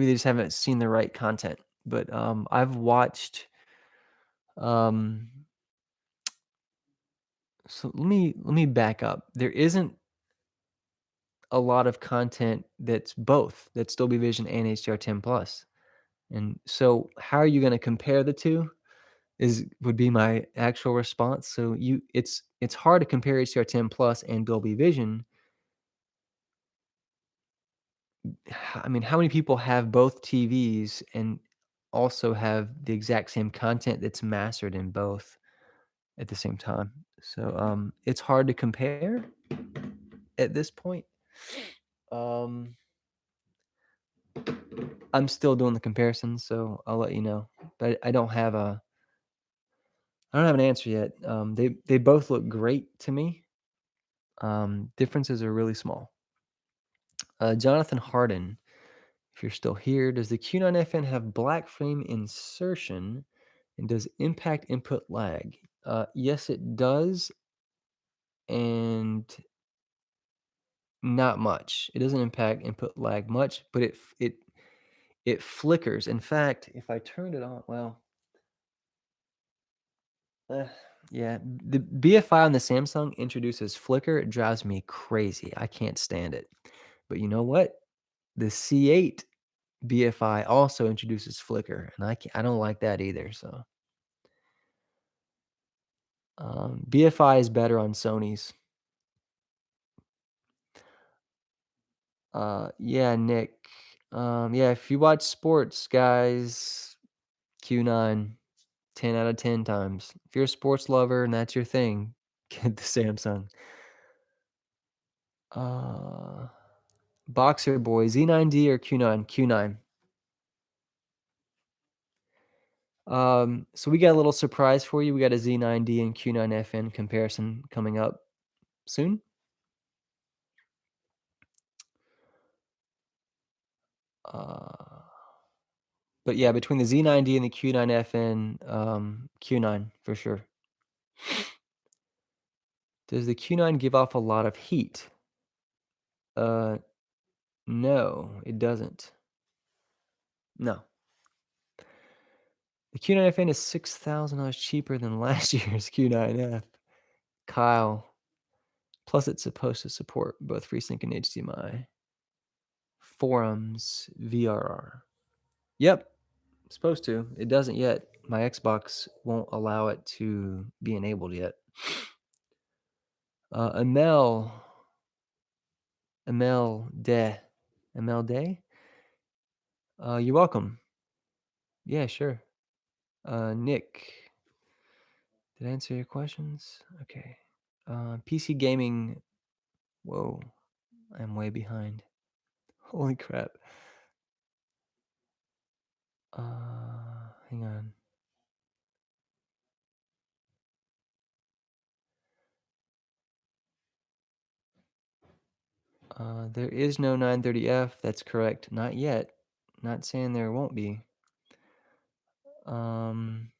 they just haven't seen the right content. But I've watched. Um, so let me back up. There isn't a lot of content that's both that's Dolby Vision and HDR10 Plus. And so, how are you going to compare the two? Would be my actual response. So it's hard to compare HDR10 Plus and Dolby Vision. I mean, how many people have both TVs and also have the exact same content that's mastered in both at the same time? So it's hard to compare at this point. Um, I'm still doing the comparison, so I'll let you know. But I don't have an answer yet. They both look great to me. Differences are really small. Jonathan Harden, if you're still here, does the Q9FN have black frame insertion and does impact input lag? Yes, it does, and not much. It doesn't impact input lag much, but it flickers. In fact, if I turned it on, well, uh, yeah, the BFI on the Samsung introduces flicker. It drives me crazy. I can't stand it. But you know what? The C8 BFI also introduces flicker, and I don't like that either. So BFI is better on Sony's. Yeah, Nick. Yeah, if you watch sports, guys, Q9, 10 out of 10 times. If you're a sports lover and that's your thing, get the Samsung. Uh, Boxer Boy, Z9D or Q9? Q9. So we got a little surprise for you. We got a Z9D and Q9FN comparison coming up soon. Uh, but yeah, between the Z9D and the Q9FN, Q9 for sure. Does the Q9 give off a lot of heat? Uh, no, it doesn't. No. The Q9FN is $6,000 cheaper than last year's Q9F. Kyle. Plus, it's supposed to support both FreeSync and HDMI. Forums, VRR. Yep, supposed to. It doesn't yet. My Xbox won't allow it to be enabled yet. Amel De. Amel Day? You're welcome. Yeah, sure. Nick, did I answer your questions? Okay. PC gaming. Whoa, I'm way behind. Holy crap. Hang on. There is no 930F, that's correct, not yet. Not saying there won't be. Um,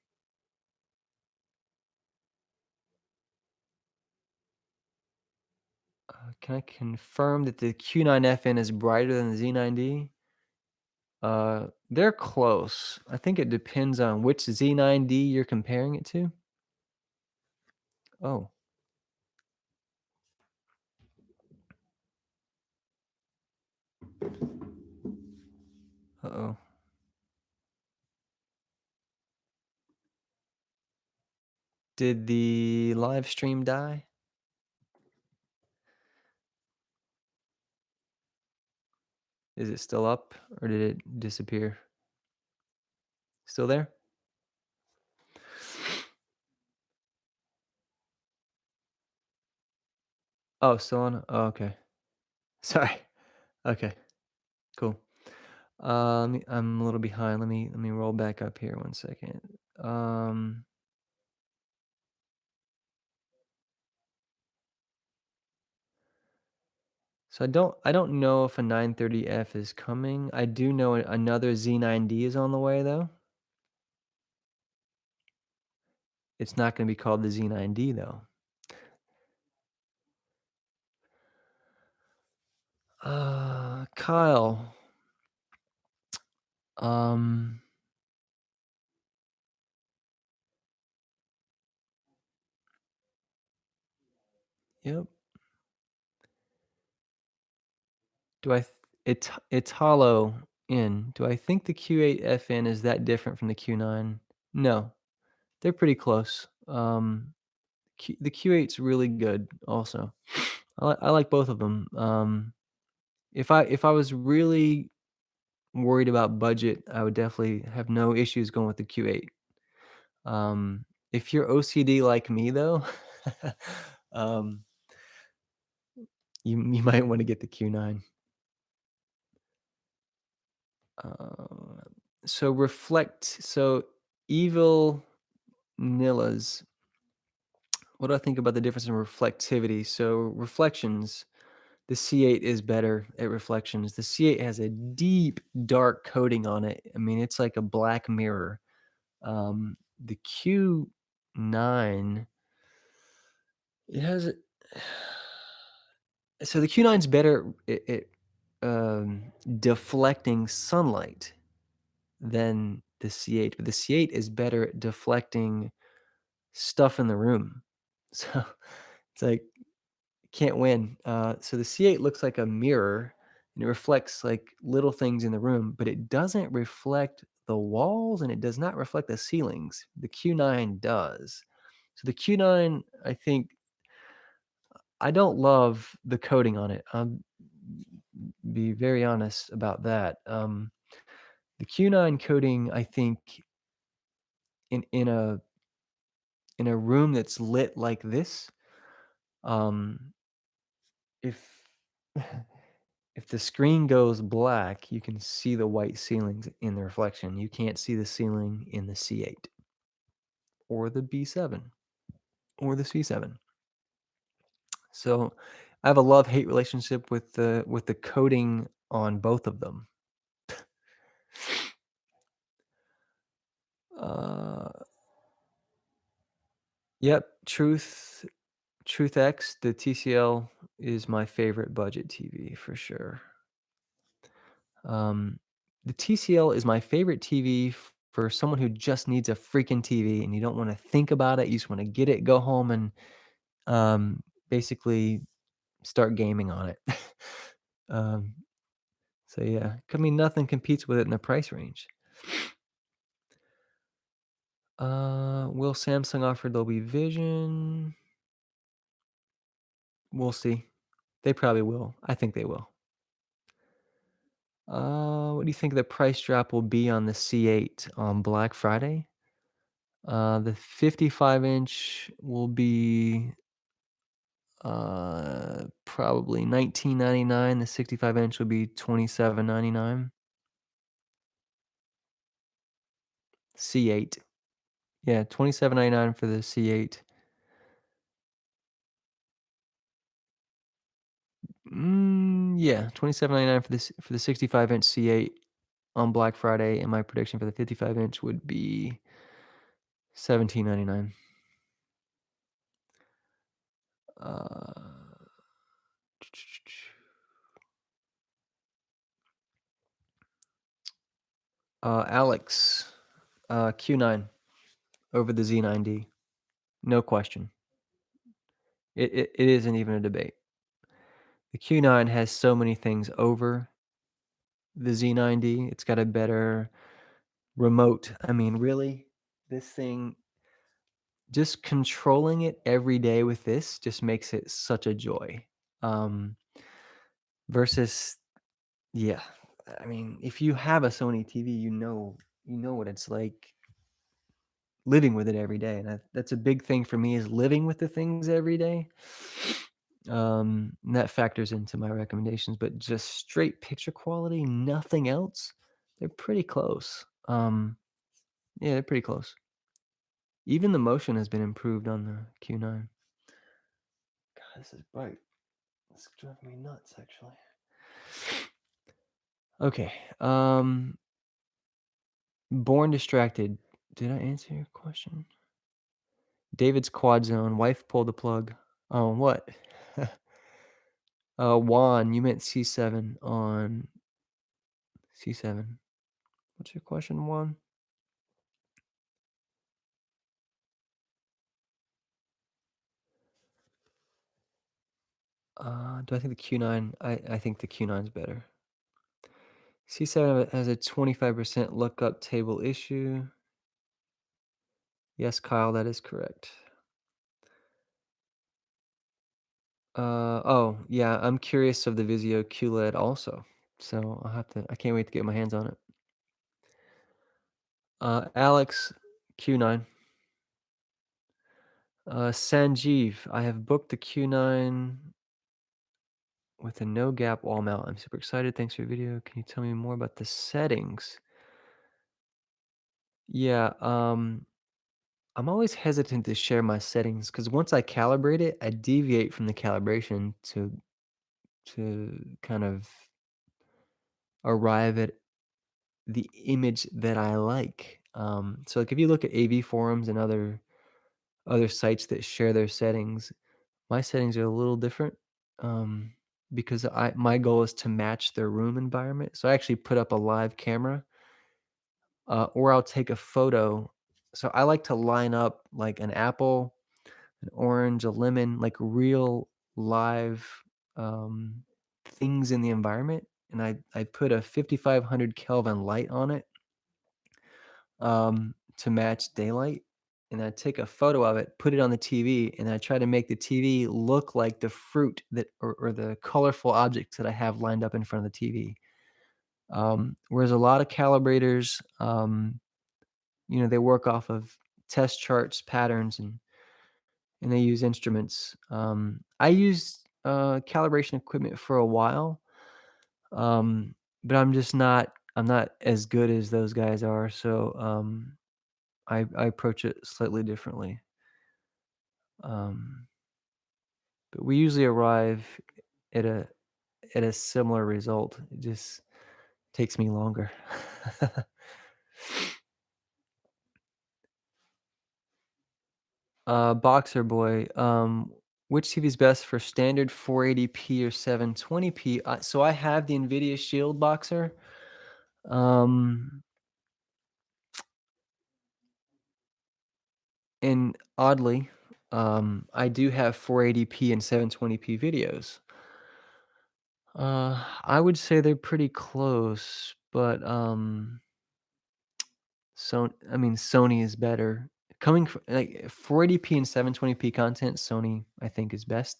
can I confirm that the Q9FN is brighter than the Z9D? They're close. I think it depends on which Z9D you're comparing it to. Oh, uh-oh. Did the live stream die? Is it still up or did it disappear? Still there? Oh, still on? Oh, okay. Sorry. Okay, cool. I'm a little behind. Let me roll back up here one second. Um, so I don't know if a 930F is coming. I do know another Z9D is on the way though. It's not going to be called the Z9D though. Kyle. Um, yep. Do I th it's hollow in. Do I think the Q8FN is that different from the Q9? No, they're pretty close. The Q8's really good also. I like both of them. If I was really worried about budget, I would definitely have no issues going with the Q8. If you're OCD like me though, um, you might wanna get the Q9. Uh, so Evil Nilla's what do I think about the difference in reflectivity? So reflections, the C8 is better at reflections. The C8 has a deep dark coating on it. I mean, it's like a black mirror. The Q9, it has a so the Q9's better at deflecting sunlight than the C8, but the C8 is better at deflecting stuff in the room. So it's like can't win. So the C8 looks like a mirror and it reflects like little things in the room, but it doesn't reflect the walls and it does not reflect the ceilings. The Q9 does. So the Q9, I think, I don't love the coating on it. Be very honest about that. The Q9 coating, I think, in a room that's lit like this, um, if if the screen goes black, you can see the white ceilings in the reflection. You can't see the ceiling in the C8 or the B7 or the C7. So I have a love-hate relationship with the coating on both of them. Uh, yep, Truth X, the TCL is my favorite budget TV for sure. Um, the TCL is my favorite TV for someone who just needs a freaking TV and you don't want to think about it. You just want to get it, go home, and basically start gaming on it. um, so yeah, I mean, nothing competes with it in the price range. Will Samsung offer Dolby Vision? We'll see. They probably will. I think they will. What do you think the price drop will be on the C8 on Black Friday? The 55-inch will be probably 19.99. The 65-inch will be 27.99. C8. Yeah, 27.99 for the C8. Yeah, 27.99 for the 65-inch C8 on Black Friday, and my prediction for the 55-inch would be 17.99. Uh, Alex, Q9 over the Z9D, no question. It isn't even a debate. The Q9 has so many things over the Z9D. It's got a better remote. I mean, really, this thing, just controlling it every day with this just makes it such a joy. Um, versus, yeah, I mean, if you have a Sony TV, you know what it's like living with it every day, and that's a big thing for me is living with the things every day. And that factors into my recommendations, but just straight picture quality, nothing else, they're pretty close. Yeah, they're pretty close. Even the motion has been improved on the Q9. God, this is bright. It's driving me nuts, actually. Okay. Born distracted. Did I answer your question? David's quad zone. Wife pulled the plug. Oh, what? Juan, you meant C7 on C7. What's your question, Juan? Do I think the Q9? I think the Q9 is better. C7 has a 25% lookup table issue. Yes, Kyle, that is correct. Oh, yeah, I'm curious of the Vizio QLED also. So I can't wait to get my hands on it. Alex, Q9. Sanjeev, I have booked the Q9 with a no gap wall mount. I'm super excited. Thanks for your video. Can you tell me more about the settings? Yeah, I'm always hesitant to share my settings because once I calibrate it, I deviate from the calibration to kind of arrive at the image that I like. So like if you look at AV forums and other sites that share their settings, my settings are a little different, because my goal is to match their room environment. So I actually put up a live camera, or I'll take a photo. So I like to line up like an apple, an orange, a lemon, like real live um, things in the environment, and I put a 5500 Kelvin light on it, to match daylight. And I take a photo of it, put it on the TV, and I try to make the TV look like the fruit that or the colorful objects that I have lined up in front of the TV. Whereas a lot of calibrators, they work off of test charts, patterns, and they use instruments. I used calibration equipment for a while, um, but I'm not as good as those guys are. So I approach it slightly differently. Um, but we usually arrive at a similar result. It just takes me longer. Boxer boy, which TV is best for standard 480p or 720p? So I have the NVIDIA Shield Boxer. Um, and oddly, I do have 480p and 720p videos. I would say they're pretty close, but Sony is better. Coming from like 480p and 720p content, Sony I think is best.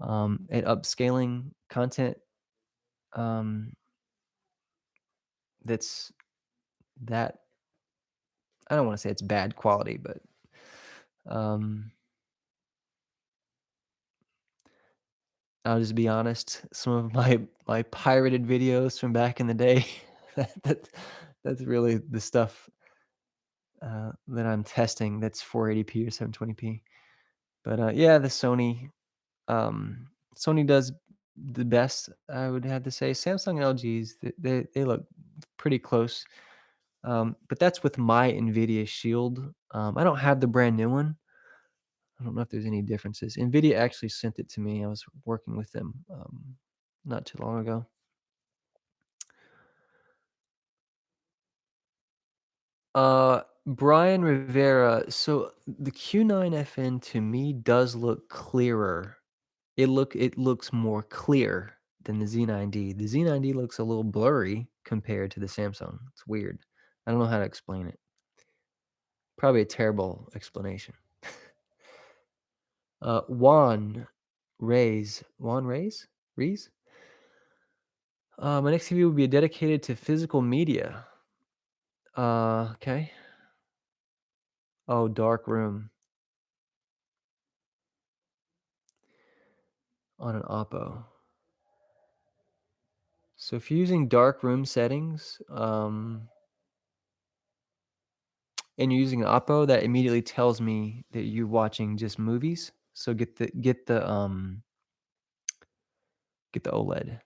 At upscaling content, um, that's that I don't want to say it's bad quality, but um, I'll just be honest. Some of my pirated videos from back in the day, that that's really the stuff that I'm testing. That's 480p or 720p. But yeah, the Sony does the best, I would have to say. Samsung and LGs, they look pretty close, but that's with my NVIDIA Shield. I don't have the brand new one. I don't know if there's any differences. NVIDIA actually sent it to me. I was working with them, not too long ago. Brian Rivera. So the Q9FN to me does look clearer. It looks more clear than the Z9D. The Z9D looks a little blurry compared to the Samsung. It's weird. I don't know how to explain it. Probably a terrible explanation. Juan Reyes? My next TV will be dedicated to physical media. Okay. Oh, dark room on an Oppo. So if you're using dark room settings, and you're using an Oppo, that immediately tells me that you're watching just movies. So get the OLED.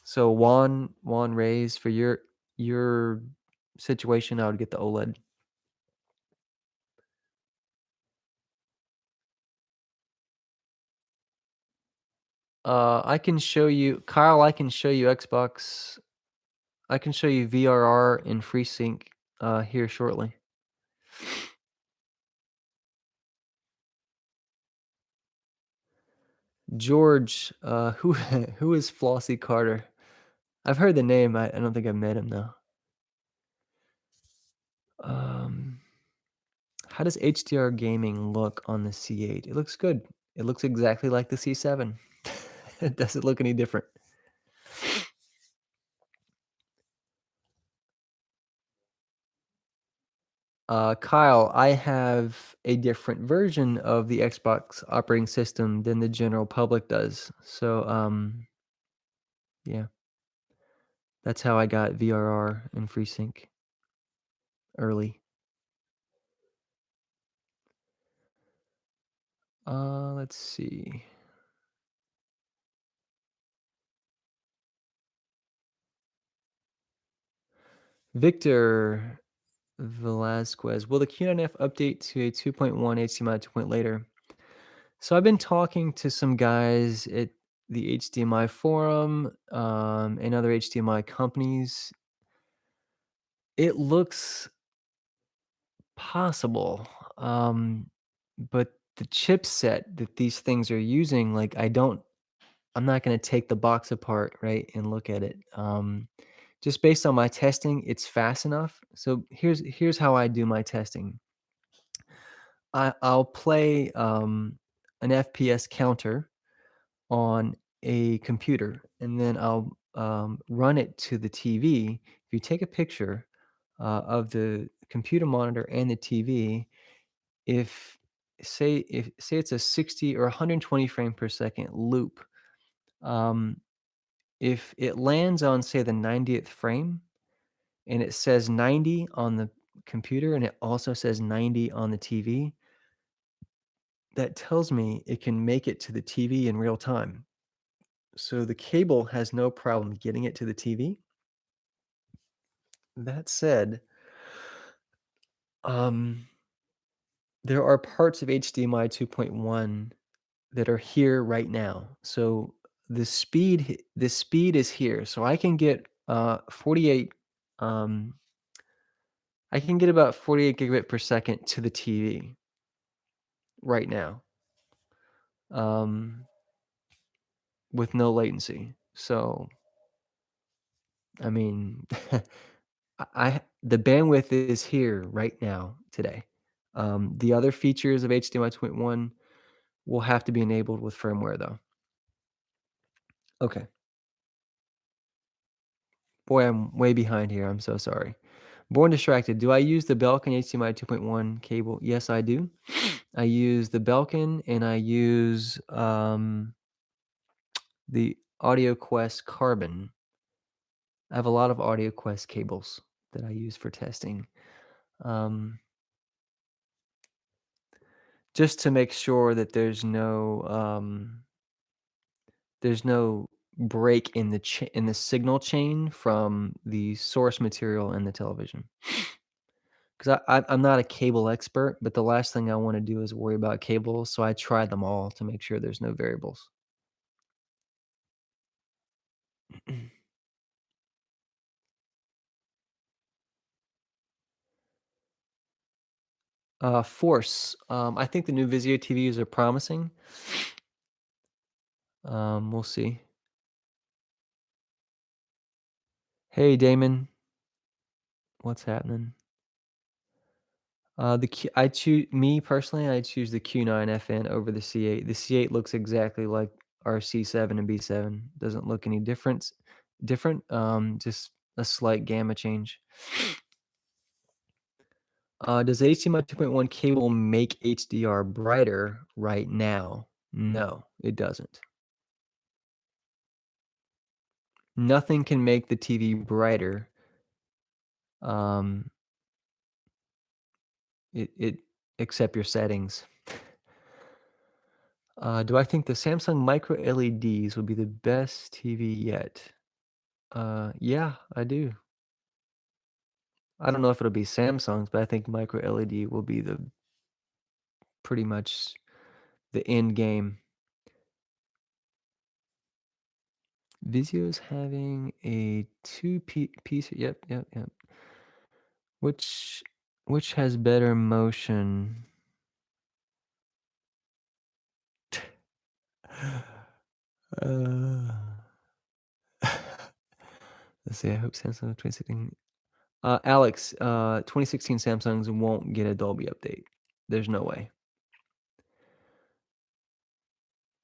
So Juan Reyes, for your situation, I would get the OLED. I can show you, Kyle. I can show you Xbox. I can show you VRR in FreeSync here shortly. George, who who is Flossie Carter? I've heard the name. I don't think I've met him though. Um, how does HDR gaming look on the C8? It looks good. It looks exactly like the C7. It doesn't look any different. Kyle, I have a different version of the Xbox operating system than the general public does. So, yeah, that's how I got VRR and FreeSync early. Let's see. Victor Velasquez. Will the Q9F update to a 2.1 HDMI 2 later? So I've been talking to some guys at the HDMI forum, and other HDMI companies. It looks possible, but the chipset that these things are using, like, I'm not gonna take the box apart, right, and look at it. Just based on my testing, it's fast enough. So here's how I do my testing. I'll play, an FPS counter on a computer, and then I'll, run it to the TV. If you take a picture, of the computer monitor and the TV, if say it's a 60 or 120 frame per second loop, um, if it lands on, say, the 90th frame, and it says 90 on the computer, and it also says 90 on the TV, that tells me it can make it to the TV in real time. So the cable has no problem getting it to the TV. That said, um, there are parts of HDMI 2.1 that are here right now. So the speed is here. So I can get 48 um I can get about 48 gigabit per second to the TV right now. Um with no latency. So I mean I the bandwidth is here right now today. The other features of HDMI 2.1 will have to be enabled with firmware though. Okay. Boy, I'm way behind here. I'm so sorry. Born distracted. Do I use the Belkin HDMI 2.1 cable? Yes, I do. I use the Belkin and I use the AudioQuest Carbon. I have a lot of AudioQuest cables that I use for testing. Um, just to make sure that there's no break in the signal chain from the source material and the television. 'Cause I'm not a cable expert, but the last thing I wanna do is worry about cables, so I try them all to make sure there's no variables. Force, I think the new Vizio TVs are promising. We'll see. Hey, Damon, what's happening? The Q I choose me personally, I choose the Q9FN over the C8. The C8 looks exactly like our C7 and B7. Doesn't look any different, just a slight gamma change. Does HDMI 2.1 cable make HDR brighter right now? No, it doesn't. Nothing can make the TV brighter. Um, it except your settings. Do I think the Samsung micro LEDs will be the best TV yet? Yeah, I do. I don't know if it'll be Samsung's, but I think micro LED will be the pretty much the end game. Vizio's having a piece. Yep, yep, yep. Which which has better motion? Uh, let's see. I hope Samsung 2016. Alex, 2016 Samsungs won't get a Dolby update. There's no way.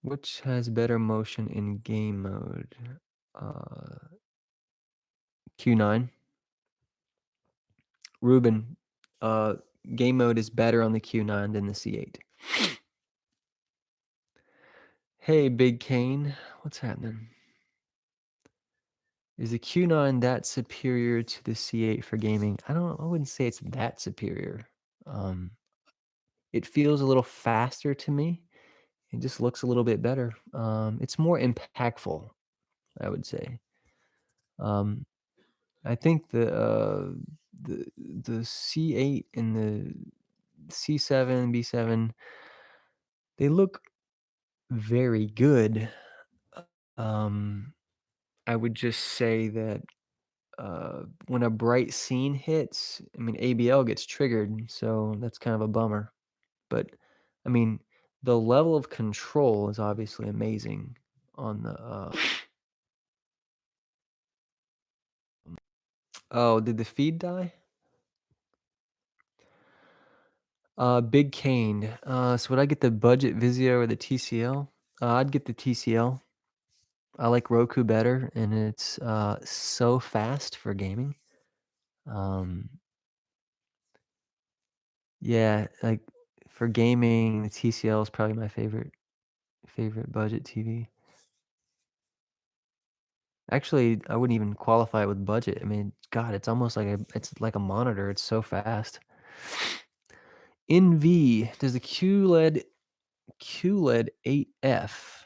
Which has better motion in game mode? Uh, Q9. Ruben, uh, game mode is better on the Q9 than the C8. Hey, Big Kane, what's happening? Is the Q9 that superior to the C8 for gaming? I wouldn't say it's that superior. Um, it feels a little faster to me. It just looks a little bit better. It's more impactful, I would say. Um, I think the C8 and the C7, B7, they look very good. Um, I would just say that when a bright scene hits, I mean, ABL gets triggered, so that's kind of a bummer. But I mean, the level of control is obviously amazing on the. Oh, did the feed die? Big Cane. So would I get the budget Vizio or the TCL? I'd get the TCL. I like Roku better, and it's so fast for gaming. Um, yeah, like for gaming, the TCL is probably my favorite budget TV. Actually, I wouldn't even qualify it with budget. I mean, God, it's like a monitor. It's so fast. NV, does the QLED 8F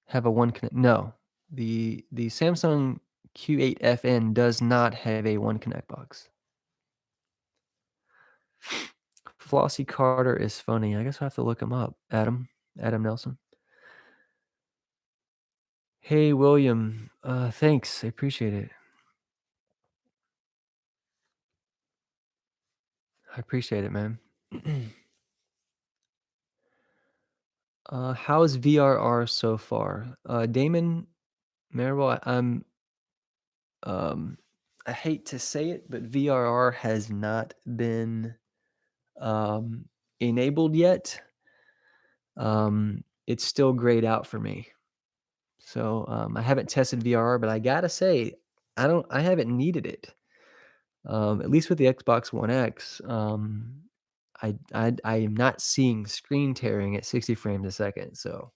have a one connect? No, the Samsung Q8FN does not have a one connect box. Flossie Carter is funny. I guess I have to look him up. Adam Nelson. Hey, William. Thanks. I appreciate it. I appreciate it, man. How's VRR so far? Damon Marable, um, I hate to say it, but VRR has not been um, enabled yet. It's still grayed out for me. So I haven't tested VRR, but I gotta say, I haven't needed it. At least with the Xbox One X, I am not seeing screen tearing at 60 frames a second. So,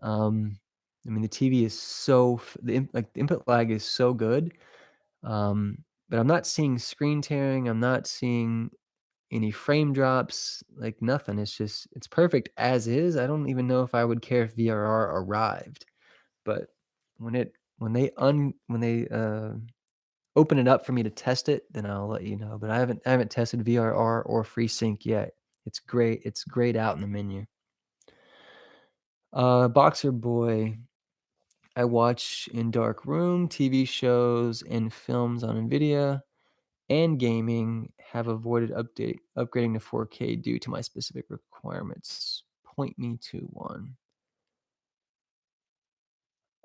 I mean, the TV is the input lag is so good, but I'm not seeing screen tearing. I'm not seeing any frame drops, like nothing. It's perfect as is. I don't even know if I would care if VRR arrived, but when they open it up for me to test it, then I'll let you know. But I haven't tested VRR or FreeSync yet. It's great. It's grayed out in the menu. Boxer Boy. I watch in dark room, TV shows, and films on NVIDIA, and gaming have avoided upgrading to 4K due to my specific requirements. Point me to one.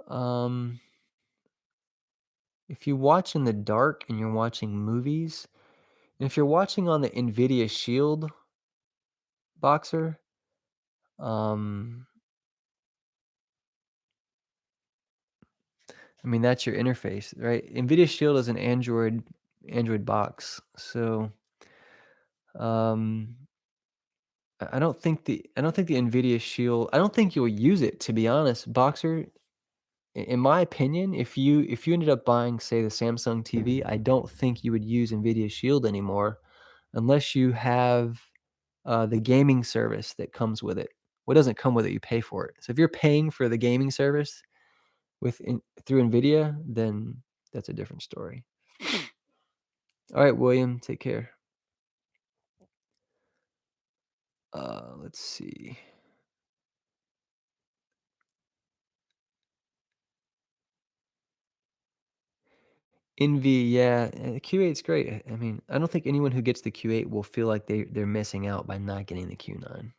Um, if you watch in the dark and you're watching movies, and if you're watching on the NVIDIA Shield Boxer, um, I mean that's your interface, right? NVIDIA Shield is an Android box, so um, I don't think the NVIDIA Shield. I don't think you'll use it, to be honest. Boxer, in my opinion, if you ended up buying, say, the Samsung TV, I don't think you would use NVIDIA Shield anymore unless you have the gaming service that comes with it. What doesn't come with it, you pay for it. So if you're paying for the gaming service through NVIDIA, then that's a different story. All right, William, take care. Let's see. Envy, yeah, Q8's great. I mean, I don't think anyone who gets the Q8 will feel like they're missing out by not getting the Q9.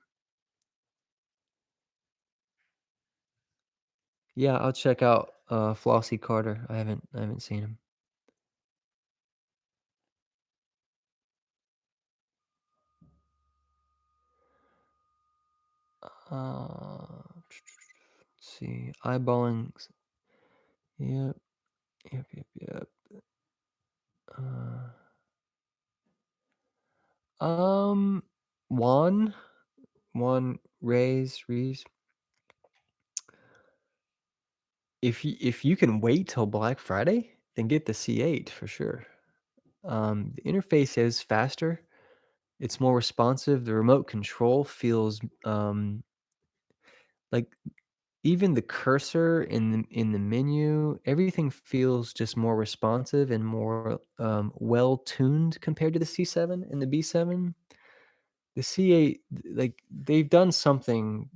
Yeah, I'll check out, Flossie Carter. I haven't seen him. Let's see, eyeballing yep, yep. Uh, um, Juan Juan Rees. If you can wait till Black Friday, then get the C8 for sure. The interface is faster, it's more responsive, the remote control feels, like, even the cursor in the menu, everything feels just more responsive and more, well-tuned compared to the C7 and the B7. The C8, like, they've done something,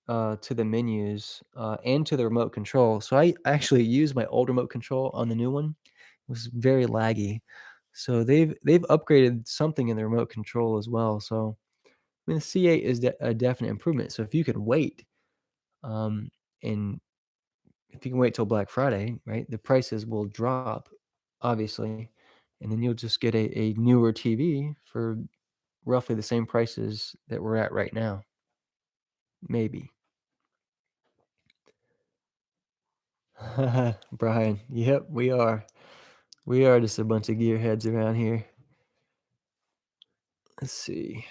to the menus, and to the remote control. So I actually use my old remote control on the new one. It was very laggy. So they've upgraded something in the remote control as well. So, I mean, the C8 is a definite improvement. So if you can wait, um, and if you can wait till Black Friday, right, the prices will drop, obviously, and then you'll just get a newer TV for roughly the same prices that we're at right now, maybe. Brian, yep, we are. We are just a bunch of gearheads around here. Let's see.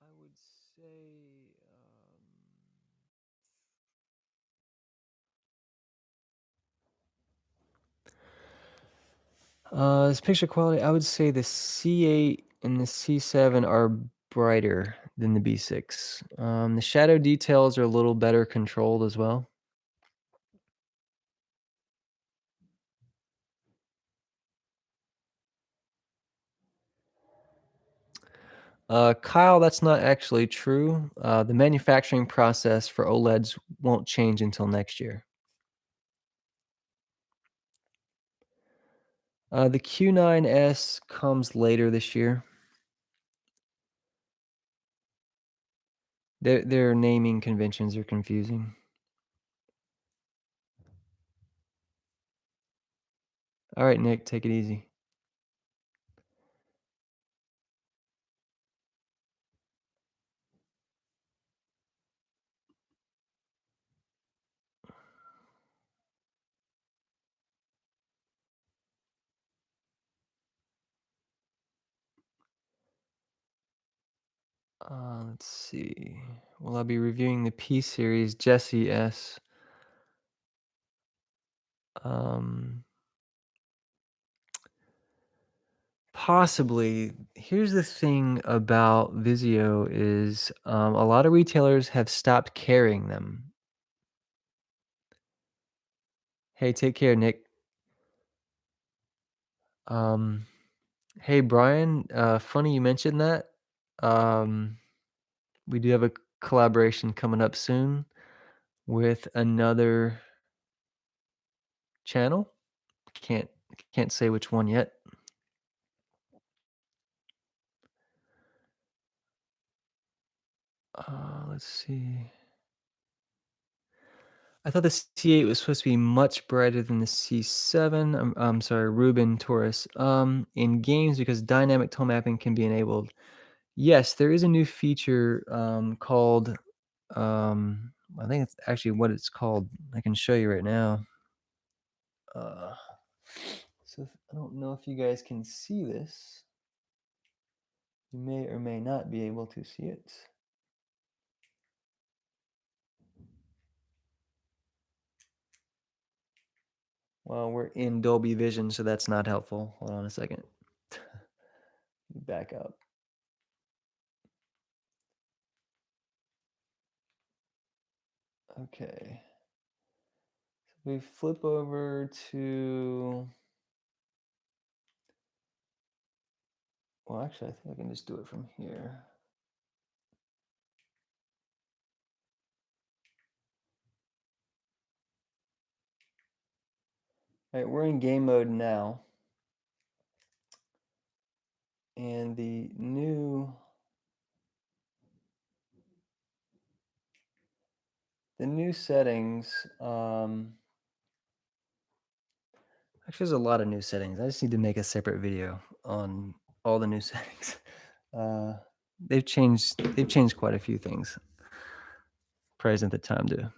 I would say, this picture quality, I would say the C8 and the C7 are brighter than the B6. The shadow details are a little better controlled as well. Kyle, that's not actually true. The manufacturing process for OLEDs won't change until next year. The Q9S comes later this year. Their naming conventions are confusing. All right, Nick, take it easy. Let's see. Well, I'll be reviewing the P series Jesse S. Um, Possibly. Here's the thing about Vizio is a lot of retailers have stopped carrying them. Hey, take care, Nick. Um, hey, Brian. Funny you mentioned that. Um, we do have a collaboration coming up soon with another channel. Can't can't say which one yet. Let's see. I thought the C8 was supposed to be much brighter than the C7. I'm sorry, Ruben Taurus. In games because dynamic tone mapping can be enabled. Yes, there is a new feature called. I think it's actually what it's called. I can show you right now. Uh, I don't know if you guys can see this. You may or may not be able to see it. Well, we're in Dolby Vision, so that's not helpful. Hold on a second. Back up. Okay. We flip over to. Well, actually, I think I can just do it from here. All right, we're in game mode now. And the new settings, actually there's a lot of new settings. I just need to make a separate video on all the new settings. Uh, they've changed quite a few things. Probably isn't the time to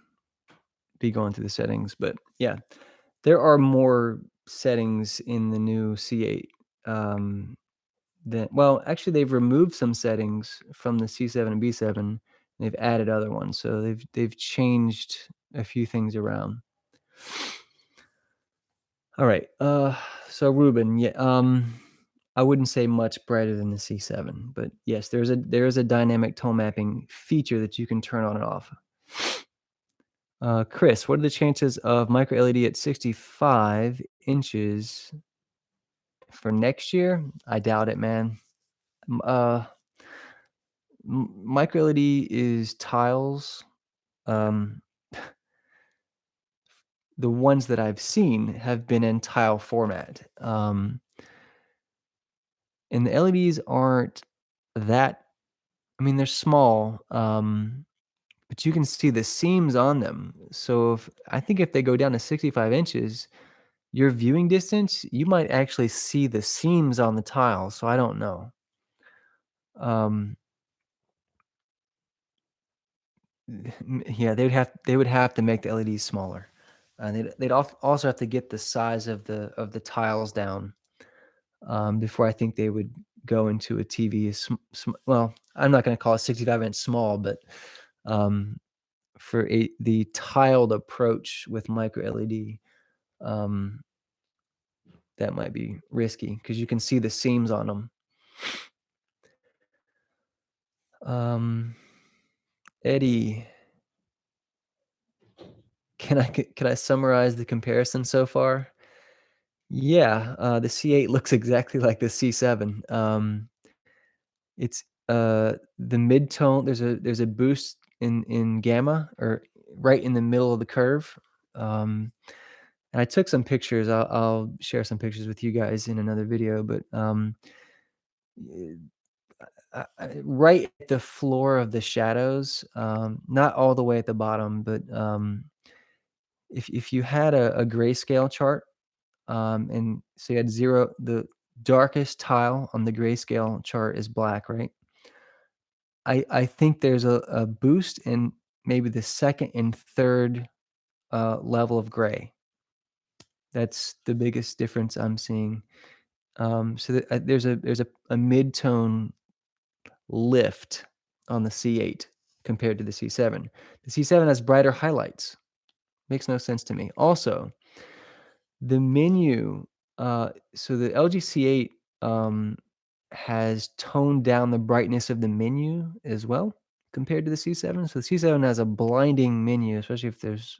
be going through the settings, but yeah, there are more settings in the new C8 well, actually, they've removed some settings from the C7 and B7. They've added other ones, so they've changed a few things around. All right, so Ruben, yeah, I wouldn't say much brighter than the C7, but yes, there is a dynamic tone mapping feature that you can turn on and off. Chris, what are the chances of micro LED at 65 inches for next year? I doubt it, man. M- Uh, Micro LED is tiles. Um, the ones that I've seen have been in tile format. And the LEDs aren't that, I mean, they're small, but you can see the seams on them. So I think if they go down to 65 inches, your viewing distance, you might actually see the seams on the tile. So I don't know. Um, yeah, they would have to make the LEDs smaller, and they'd also have to get the size of the tiles down before I think they would go into a TV. Well, I'm not going to call it 65-inch small, but um, for the tiled approach with micro LED, um, that might be risky because you can see the seams on them. Eddie, can I summarize the comparison so far? Yeah, the C8 looks exactly like the C7. It's the mid-tone. There's a boost in gamma or right in the middle of the curve. And I took some pictures. I'll share some pictures with you guys in another video. But y- right at the floor of the shadows, not all the way at the bottom, but if you had a grayscale chart, and so you had zero, the darkest tile on the grayscale chart is black, right? I think there's a boost in maybe the second and third level of gray. That's the biggest difference I'm seeing. So there's a mid-tone lift on the C8 compared to the C7. The C7 has brighter highlights. Makes no sense to me. Also, the menu, so the LG C8 has toned down the brightness of the menu as well compared to the C7. So the C7 has a blinding menu, especially if there's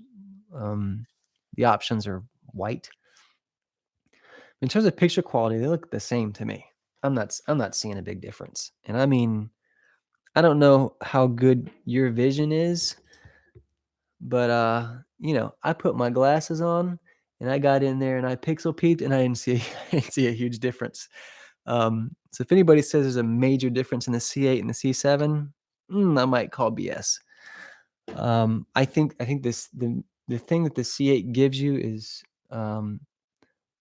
the options are white. In terms of picture quality, they look the same to me. I'm not seeing a big difference. And I mean, I don't know how good your vision is, but I put my glasses on and I got in there and I pixel peeped and I didn't see I didn't see a huge difference. So if anybody says there's a major difference in the C8 and the C7, I might call BS. I think the thing that the C8 gives you is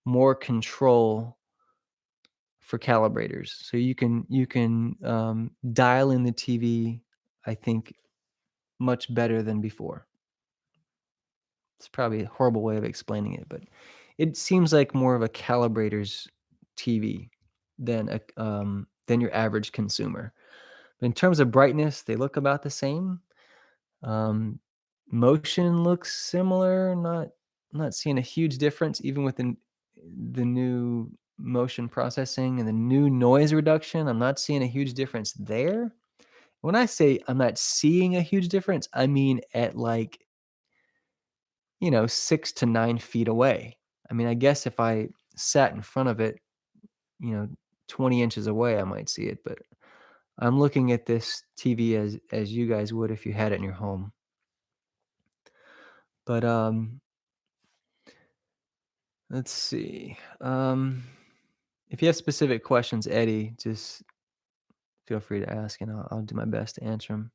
more control for calibrators. So you can dial in the TV, I think, much better than before. It's probably a horrible way of explaining it, but it seems like more of a calibrator's TV than your average consumer. But in terms of brightness, they look about the same. Um, Motion looks similar. Not seeing a huge difference, even with the new motion processing and the new noise reduction. I'm not seeing a huge difference there. When I say I'm not seeing a huge difference, I mean at like 6 to 9 feet away. I mean, I guess if I sat in front of it, you know, 20 inches away, I might see it. But I'm looking at this TV as you guys would if you had it in your home. But let's see. If you have specific questions, Eddie, just feel free to ask, and I'll do my best to answer them.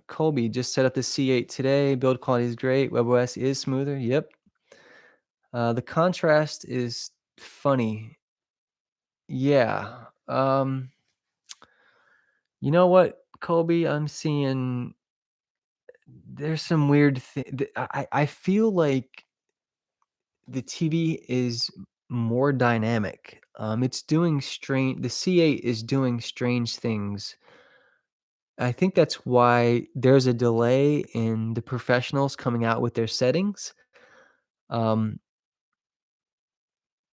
Colby just set up the C8 today. Build quality is great. WebOS is smoother. Yep. The contrast is funny. Yeah. You know what, Colby? I'm seeing there's some weird thing. I feel like the TV is more dynamic. It's doing strange. The C8 is doing strange things. I think that's why there's a delay in the professionals coming out with their settings. Um,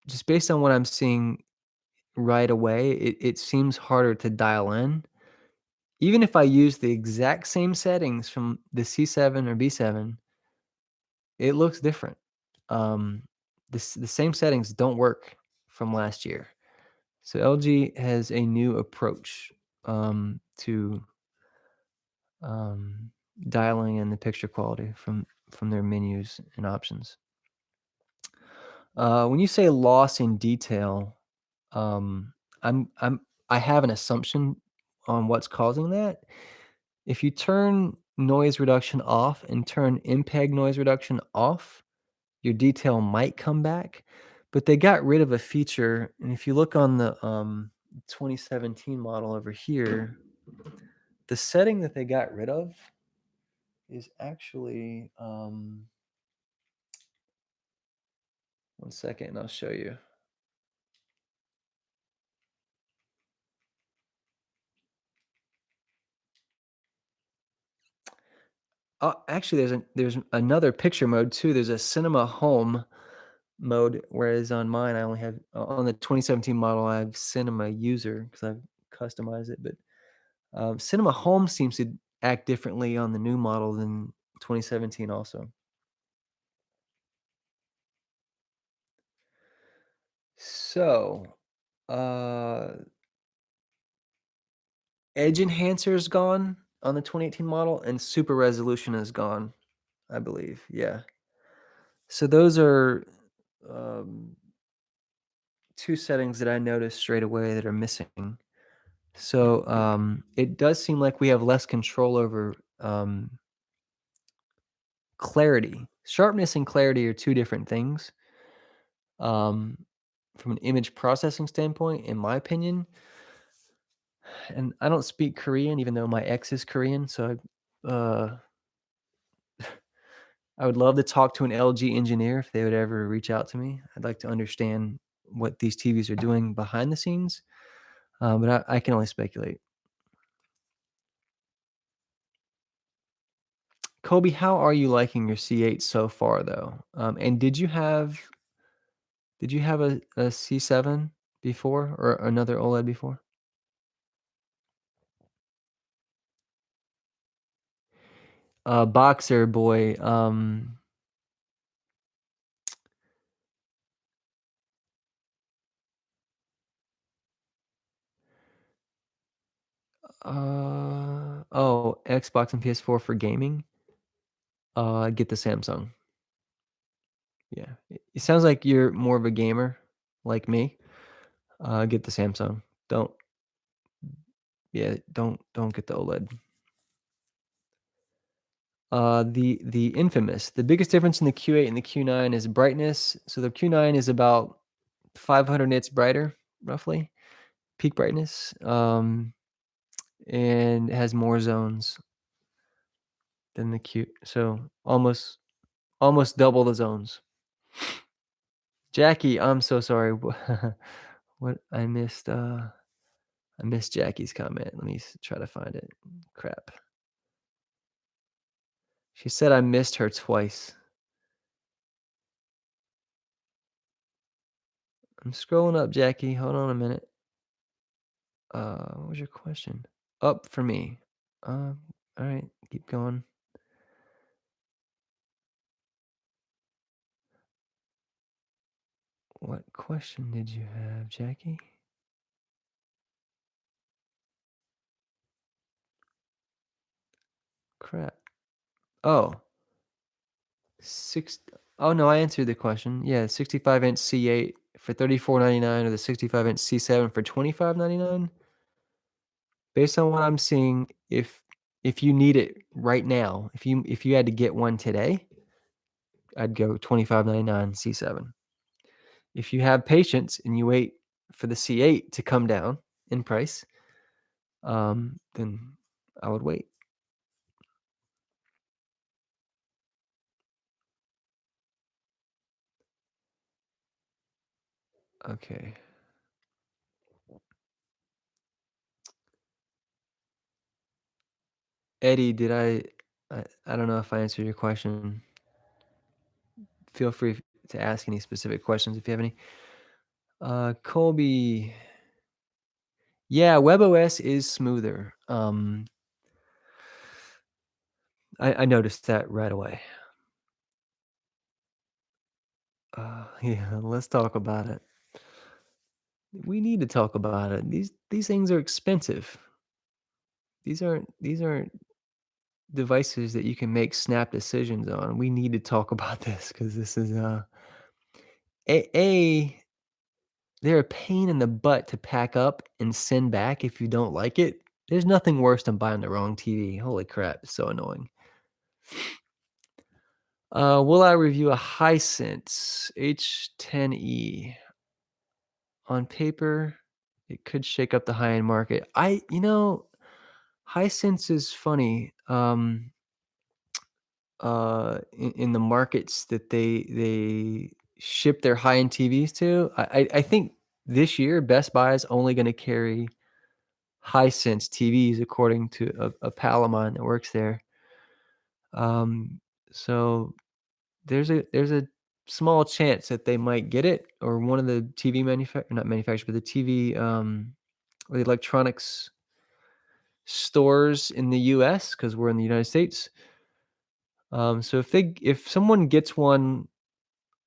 just based on what I'm seeing right away, it seems harder to dial in. Even if I use the exact same settings from the C7 or B7, it looks different. Um, the same settings don't work from last year. So LG has a new approach to um, dialing in the picture quality from their menus and options. When you say loss in detail, um, I have an assumption on what's causing that. If you turn noise reduction off and turn MPEG noise reduction off, your detail might come back. But they got rid of a feature, and if you look on the 2017 model over here, the setting that they got rid of is actually one second, and I'll show you. Actually, there's another picture mode too. There's a cinema home mode, whereas on mine I only have on the 2017 model I have cinema user because I've customized it. But cinema home seems to act differently on the new model than 2017 also. So, uh, edge enhancer is gone on the 2018 model, and super resolution is gone, I believe. Yeah. So those are um, two settings that I noticed straight away that are missing. So it does seem like we have less control over clarity. Sharpness and clarity are two different things. Um, from an image processing standpoint, in my opinion, and I don't speak Korean, even though my ex is Korean. So I would love to talk to an LG engineer if they would ever reach out to me. I'd like to understand what these TVs are doing behind the scenes. but I can only speculate. Kobe, how are you liking your C8 so far, though? And did you have a C7 before or another OLED before? Boxer boy, Xbox and PS4 for gaming? Get the Samsung. Yeah. It sounds like you're more of a gamer like me. Get the Samsung. Don't yeah, don't get the OLED. The infamous. The biggest difference in the Q8 and the Q9 is brightness. So the Q9 is about 500 nits brighter, roughly, peak brightness, and it has more zones than the Q. So almost double the zones. Jackie, I'm so sorry. What I missed Jackie's comment. Let me try to find it. Crap. She said I missed her twice. I'm scrolling up, Jackie. Hold on a minute. What was your question? Up for me. All right, keep going. What question did you have, Jackie? Crap. Oh, six. Oh no, I answered the question. Yeah, 65-inch C8 for $34.99 or the 65-inch C7 for $25.99. Based on what I'm seeing, if you need it right now, if you had to get one today, I'd go $25.99 C7. If you have patience and you wait for the C8 to come down in price, then I would wait. Okay. Eddie, did I don't know if I answered your question. Feel free to ask any specific questions if you have any. Colby, yeah, WebOS is smoother. I noticed that right away. Yeah, let's talk about it. We need to talk about it. These things are expensive. These aren't devices that you can make snap decisions on. We need to talk about this because this is a they're a pain in the butt to pack up and send back if you don't like it. There's nothing worse than buying the wrong TV. Holy crap, it's so annoying. Will I review a Hisense H10e? On paper, it could shake up the high-end market. Hisense is funny. In the markets that they ship their high-end TVs to, I think this year Best Buy is only going to carry Hisense TVs, according to a pal of mine that works there. Um, so there's a small chance that they might get it, or one of the TV not manufacturers, but the TV or the electronics stores in the US, because we're in the United States. So if someone gets one,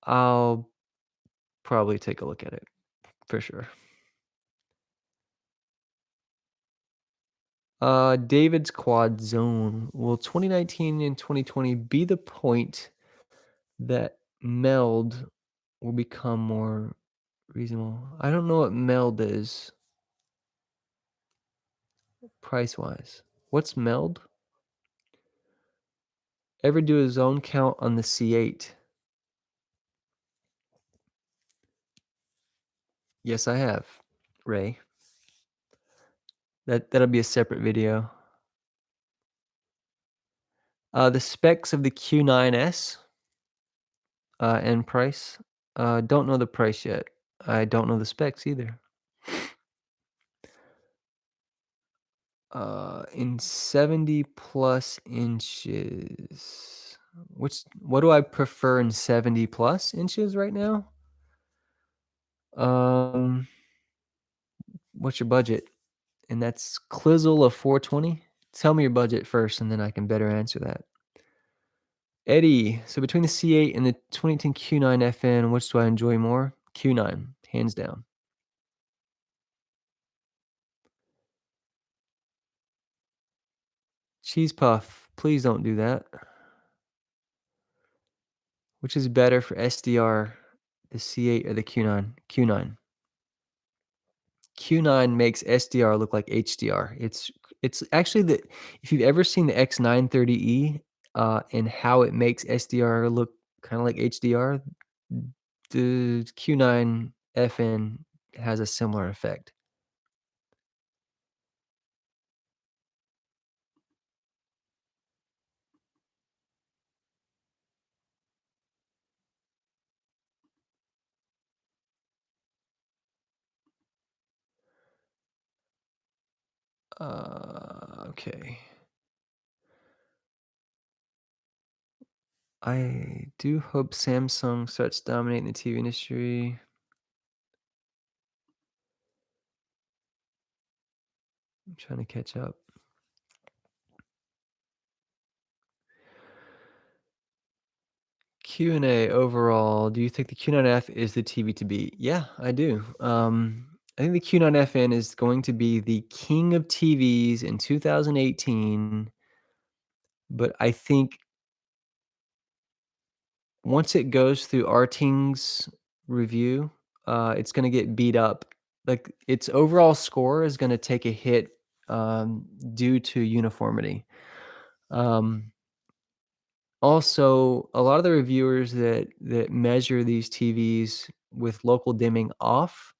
I'll probably take a look at it for sure. David's Quad Zone. Will 2019 and 2020 be the point that meld will become more reasonable? I don't know what meld is price wise. What's meld? Ever do a zone count on the C8? Yes, I have, Ray. That'll be a separate video. The specs of the Q9S and price. Don't know the price yet. I don't know the specs either. In 70 plus inches. What do I prefer in 70 plus inches right now? Um, what's your budget? And that's Clizzle of 420? Tell me your budget first, and then I can better answer that. Eddie, so between the C8 and the 2010 Q9FN, which do I enjoy more? Q9, hands down. Cheese puff, please don't do that. Which is better for SDR, the C8 or the Q9? Q9. Q9 makes SDR look like HDR. It's actually the if you've ever seen the X930E, and how it makes SDR look kinda like HDR, the Q9FN has a similar effect. Okay. I do hope Samsung starts dominating the TV industry. I'm trying to catch up. Q&A overall, do you think the Q9F is the TV to beat? Yeah, I do. I think the Q9FN is going to be the king of TVs in 2018, but I think once it goes through Arting's review, it's gonna get beat up. Like, its overall score is gonna take a hit, due to uniformity. Um, Also, a lot of the reviewers that measure these TVs with local dimming off,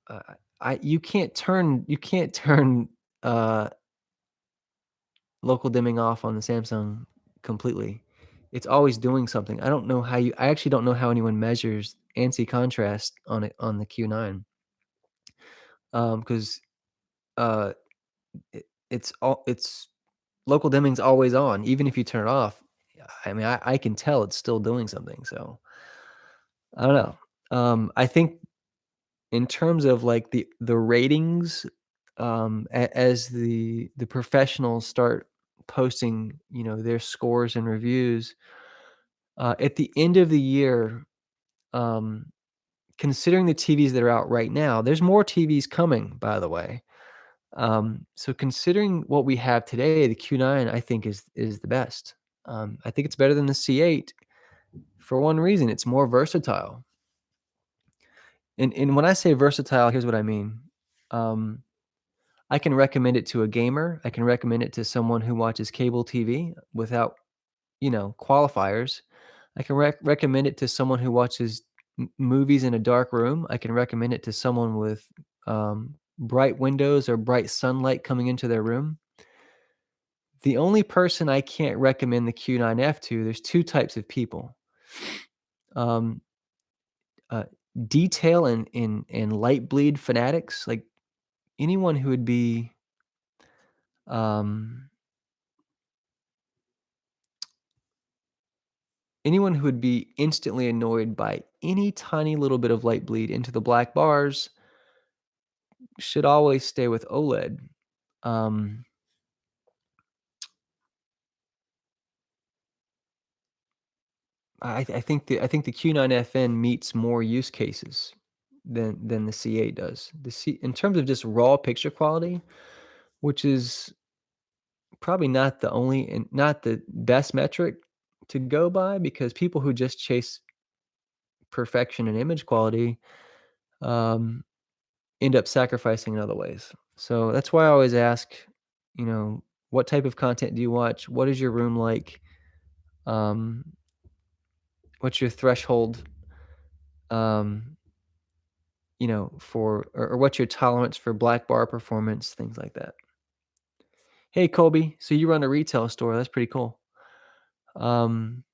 uh, I you can't turn, uh, local dimming off on the Samsung completely. It's always doing something. I actually don't know how anyone measures ANSI contrast on it on the Q9, 'cause, uh, it's local dimming's always on, even if you turn it off. I mean, I can tell it's still doing something, so I don't know. I think in terms of, like, the ratings, as the professionals start posting, their scores and reviews, at the end of the year, um, considering the TVs that are out right now, there's more TVs coming, by the way. So considering what we have today, the Q9, I think, is the best. I think it's better than the C8 for one reason, it's more versatile. And when I say versatile, here's what I mean. Um, I can recommend it to a gamer. I can recommend it to someone who watches cable TV without, qualifiers. I can recommend it to someone who watches movies in a dark room. I can recommend it to someone with bright windows or bright sunlight coming into their room. The only person I can't recommend the Q9F to, there's two types of people. Um, uh, Detail and light bleed fanatics, like anyone who would be um, anyone who would be instantly annoyed by any tiny little bit of light bleed into the black bars should always stay with OLED. Um, I think the Q9FN meets more use cases than the C8 does. The C In terms of just raw picture quality, which is probably not the only and not the best metric to go by, because people who just chase perfection and image quality, um, end up sacrificing in other ways. So that's why I always ask, you know, what type of content do you watch? What is your room like? Um, what's your threshold? Um, or what's your tolerance for black bar performance, things like that. Hey, Colby, so you run a retail store. That's pretty cool. Um,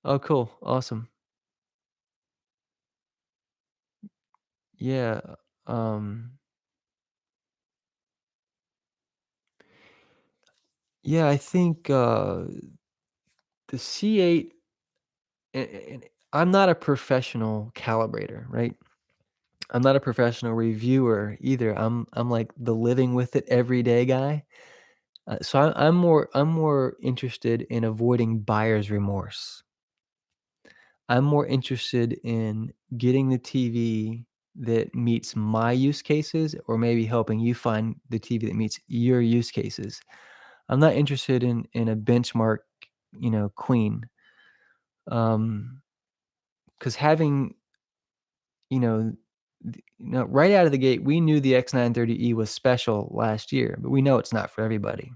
oh, cool. Awesome. Yeah, um, yeah, I think, the C8 and I'm not a professional calibrator, right? I'm not a professional reviewer either. I'm like the living with it every day guy. So I'm more interested in avoiding buyer's remorse. I'm more interested in getting the TV that meets my use cases or maybe helping you find the TV that meets your use cases. I'm not interested in a benchmark, queen. Um, because having, right out of the gate, we knew the X930E was special last year, but we know it's not for everybody.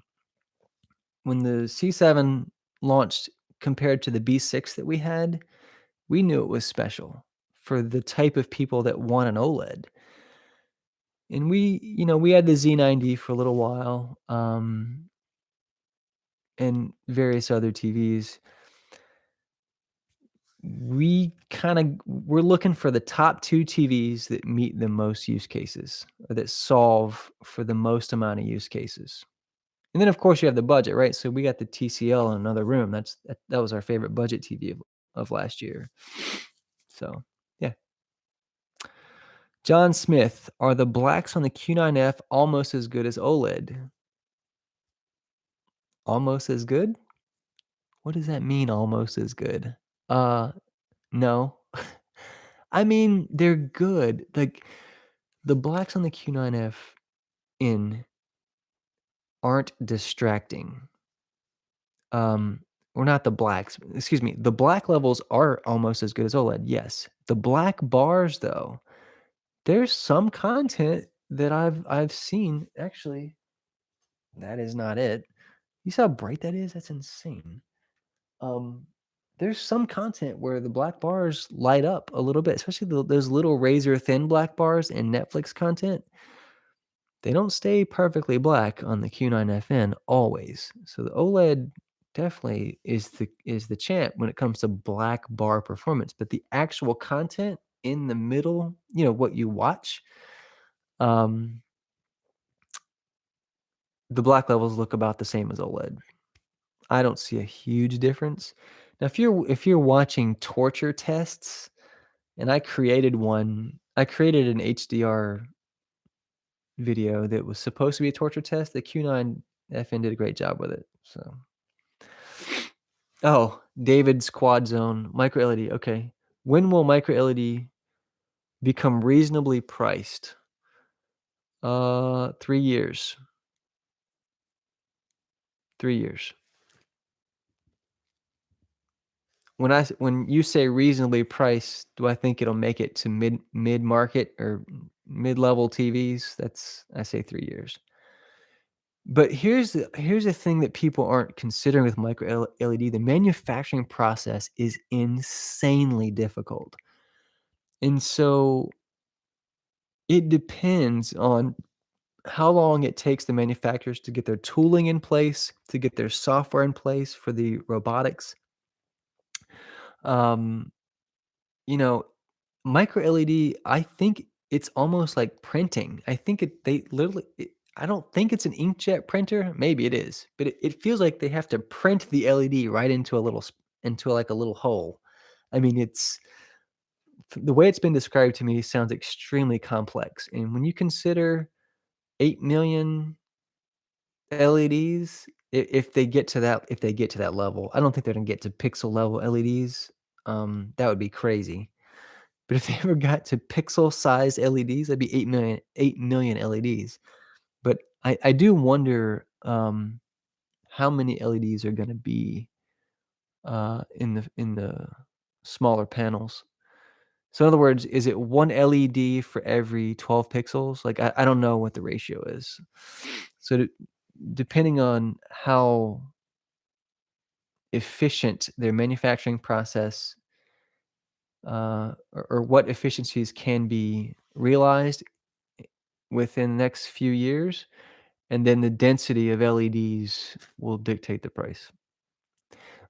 When the C7 launched compared to the B6 that we had, we knew it was special for the type of people that want an OLED. And we had the Z90 for a little while, and various other TVs. We're looking for the top 2 TVs that meet the most use cases or that solve for the most amount of use cases. And then, of course, you have the budget, right? So we got the TCL in another room. That was our favorite budget TV of last year. So, yeah. John Smith, are the blacks on the Q9F almost as good as OLED? Almost as good? What does that mean, almost as good? Uh, no. I mean, they're good. Like, the blacks on the Q9F in aren't distracting. Or not the blacks, excuse me. The black levels are almost as good as OLED, yes. The black bars, though, there's some content that I've seen actually, that is not it. You see how bright that is? That's insane. Um, there's some content where the black bars light up a little bit, especially those little razor thin black bars in Netflix content. They don't stay perfectly black on the Q9FN always. So the OLED definitely is the champ when it comes to black bar performance, but the actual content in the middle, what you watch, um, the black levels look about the same as OLED. I don't see a huge difference. Now, if you're watching torture tests, and I created an HDR video that was supposed to be a torture test. The Q9FN did a great job with it. So, oh, David's Quad Zone micro LED. Okay, when will micro LED become reasonably priced? 3 years. 3 years. When you say reasonably priced, do I think it'll make it to mid market or mid level TVs? I say 3 years. But here's the thing that people aren't considering with micro LED. The manufacturing process is insanely difficult. And so it depends on how long it takes the manufacturers to get their tooling in place, to get their software in place for the robotics. Um, you know, Micro LED, I think it's almost like printing. I think they literally I don't think it's an inkjet printer. Maybe it is, but it feels like they have to print the LED right into like a little hole. I mean, the way it's been described to me sounds extremely complex. And when you consider 8 million LEDs, if they get to that level, I don't think they're gonna get to pixel level LEDs. That would be crazy. But if they ever got to pixel size LEDs, that'd be 8 million LEDs. But I do wonder, how many LEDs are gonna be, in the smaller panels. So in other words, is it 1 LED for every 12 pixels? Like, I don't know what the ratio is. So depending on how efficient their manufacturing process, or what efficiencies can be realized within the next few years, and then the density of LEDs will dictate the price.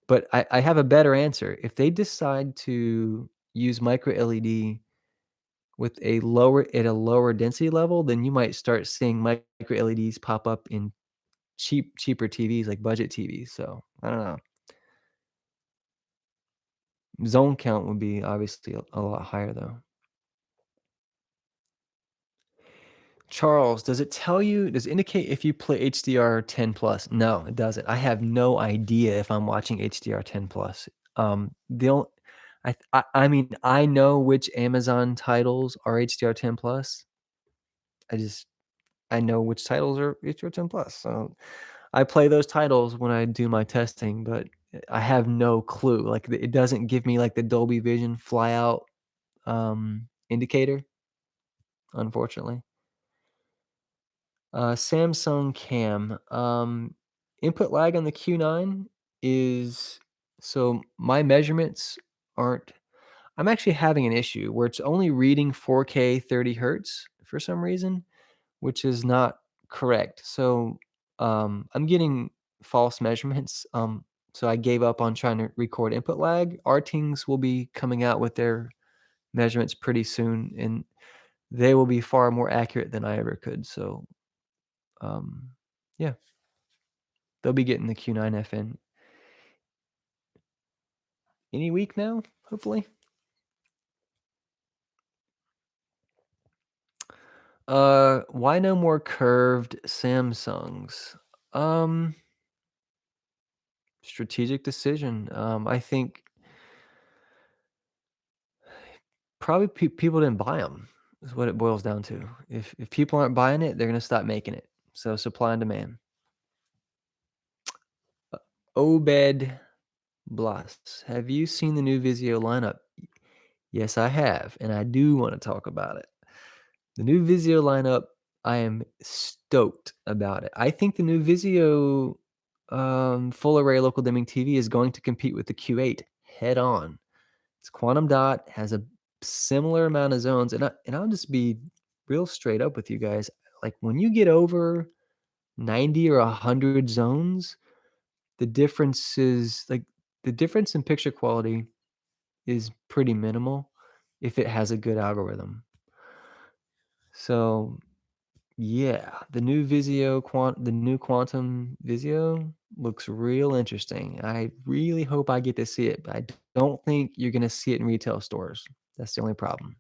But I have a better answer. If they decide to use micro LED with a lower density level, then you might start seeing micro LEDs pop up in cheaper TVs, like budget TVs, so I don't know. Zone count would be obviously a lot higher, though. Charles, does it indicate if you play HDR10 plus? No, it doesn't. I have no idea if I'm watching HDR10 plus. The only I mean, I know which Amazon titles are HDR10 plus. I just I know which titles are HDR10 plus. So I play those titles when I do my testing, but I have no clue. Like it doesn't give me like the Dolby Vision fly out indicator, unfortunately. Samsung Cam. Input lag on the Q9 is so my measurements aren't. I'm actually having an issue where it's only reading 4K 30 hertz for some reason, which is not correct. So I'm getting false measurements. So I gave up on trying to record input lag. Artings will be coming out with their measurements pretty soon, and they will be far more accurate than I ever could. So um, yeah, they'll be getting the Q9FN any week now, hopefully. Why no more curved Samsungs? Um, Strategic decision. I think probably people didn't buy them. Is what it boils down to. If people aren't buying it, they're gonna stop making it. So supply and demand. Obed Blas, have you seen the new Vizio lineup? Yes, I have, and I do want to talk about it. The new Vizio lineup, I am stoked about it. I think the new Vizio full array local dimming TV is going to compete with the Q8 head on. It's quantum dot, has a similar amount of zones, and I'll just be real straight up with you guys. Like when you get over 90 or 100 zones, the difference is like the difference in picture quality is pretty minimal if it has a good algorithm. So yeah, the new Quantum Vizio looks real interesting. I really hope I get to see it, but I don't think you're gonna see it in retail stores. That's the only problem.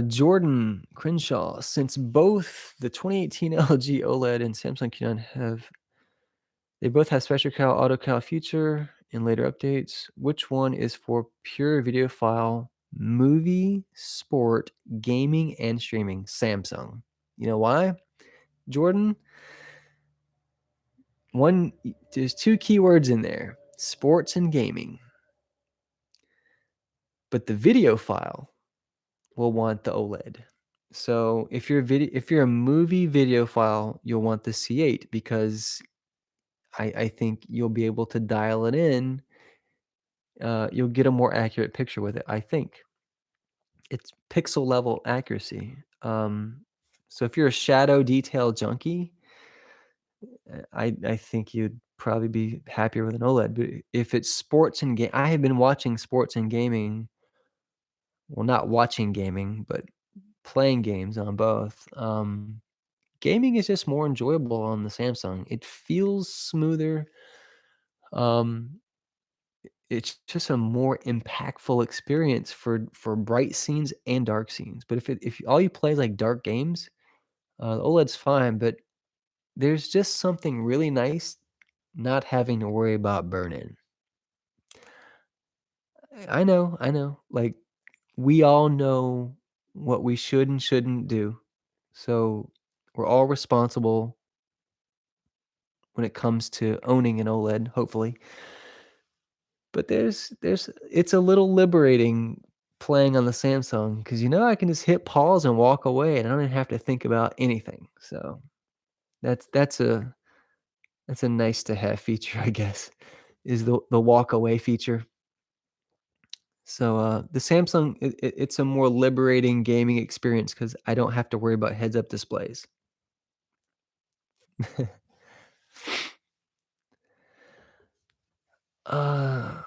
Jordan Crenshaw, since both the 2018 LG OLED and Samsung Q9 they both have Spectral Cal, Auto Cal Future in later updates. Which one is for pure video file, movie, sport, gaming, and streaming? Samsung. You know why? Jordan, there's two keywords in there, sports and gaming. But the video file will want the OLED. So if you're a movie video file, you'll want the C8 because I think you'll be able to dial it in. You'll get a more accurate picture with it. I think it's pixel level accuracy. So if you're a shadow detail junkie, I think you'd probably be happier with an OLED. But if it's sports and game, I have been watching sports and gaming. Well, not watching gaming, but playing games on both. Gaming is just more enjoyable on the Samsung. It feels smoother. Um, it's just a more impactful experience for bright scenes and dark scenes. But if all you play is like dark games, the OLED's fine. But there's just something really nice not having to worry about burn-in. I know. Like we all know what we should and shouldn't do. So we're all responsible when it comes to owning an OLED, hopefully. But there's it's a little liberating playing on the Samsung because I can just hit pause and walk away, and I don't even have to think about anything. So that's that's a that's a nice to have feature, I guess, is the walk away feature. So the Samsung, it's a more liberating gaming experience because I don't have to worry about heads up displays. uh,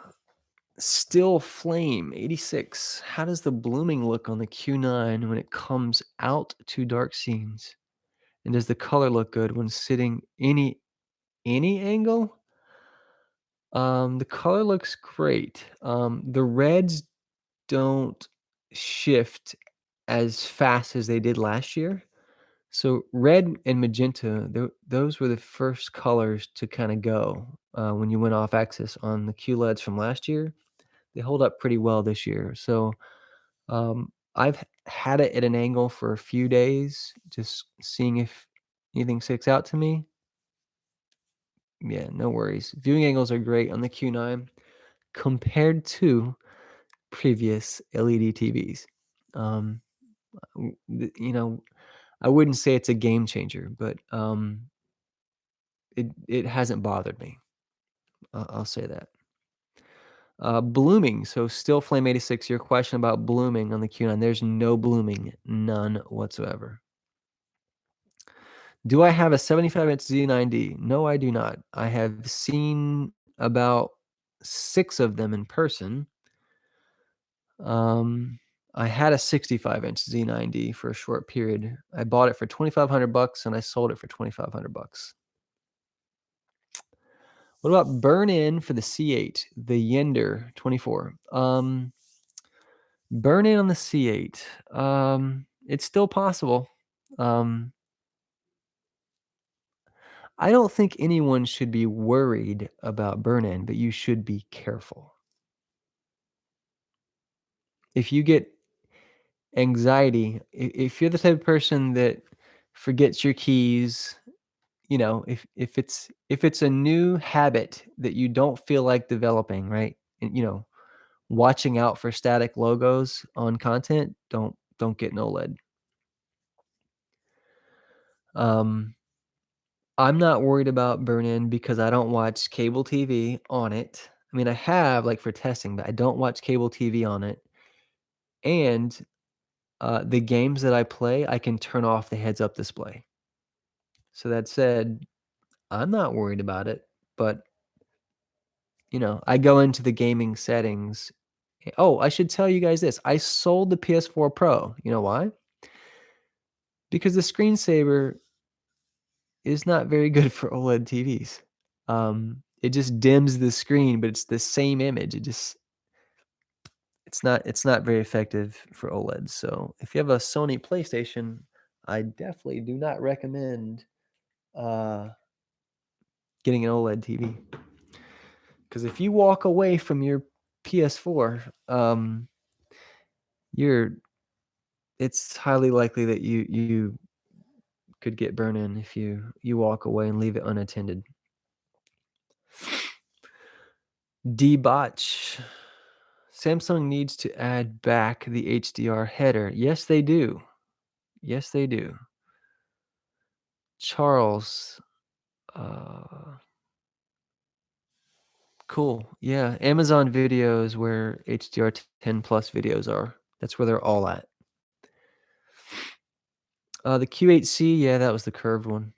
Still Flame 86. How does the blooming look on the Q9 when it comes out to dark scenes? And does the color look good when sitting any angle? The color looks great. The reds don't shift as fast as they did last year. So red and magenta, those were the first colors to kind of go when you went off axis on the QLEDs from last year. They hold up pretty well this year. So I've had it at an angle for a few days, just seeing if anything sticks out to me. Yeah, no worries. Viewing angles are great on the Q9 compared to previous LED TVs. Um, you know, I wouldn't say it's a game changer, but it hasn't bothered me. I'll say that. Blooming. So still Flame 86. Your question about blooming on the Q9. There's no blooming, none whatsoever. Do I have a 75-inch Z9D? No, I do not. I have seen about 6 of them in person. I had a 65-inch Z9D for a short period. I bought it for $2,500 and I sold it for $2,500. What about burn-in for the C8, the Yender 24? Burn-in on the C8. It's still possible. I don't think anyone should be worried about burn-in, but you should be careful. If you get anxiety, if you're the type of person that forgets your keys, you know, if it's a new habit that you don't feel like developing, right? And, you know, watching out for static logos on content, don't get an OLED. Um, I'm not worried about burn-in because I don't watch cable TV on it. I mean, I have, like, for testing, but I don't watch cable TV on it, and, the games that I play, I can turn off the heads-up display. So that said, I'm not worried about it, but, you know, I go into the gaming settings. Oh, I should tell you guys this, I sold the PS4 Pro. You know why? Because the screensaver is not very good for OLED TVs. It just dims the screen, but it's the same image. It's not very effective for OLEDs. So if you have a Sony PlayStation, I definitely do not recommend uh, getting an OLED TV. Because if you walk away from your PS4, you're it's highly likely that you could get burn-in if you walk away and leave it unattended. Debotch. Samsung needs to add back the HDR header. Yes, they do. Yes, they do. Charles. Uh, cool. Yeah, Amazon Video is where HDR10 plus videos are. That's where they're all at. The Q8C, yeah, that was the curved one.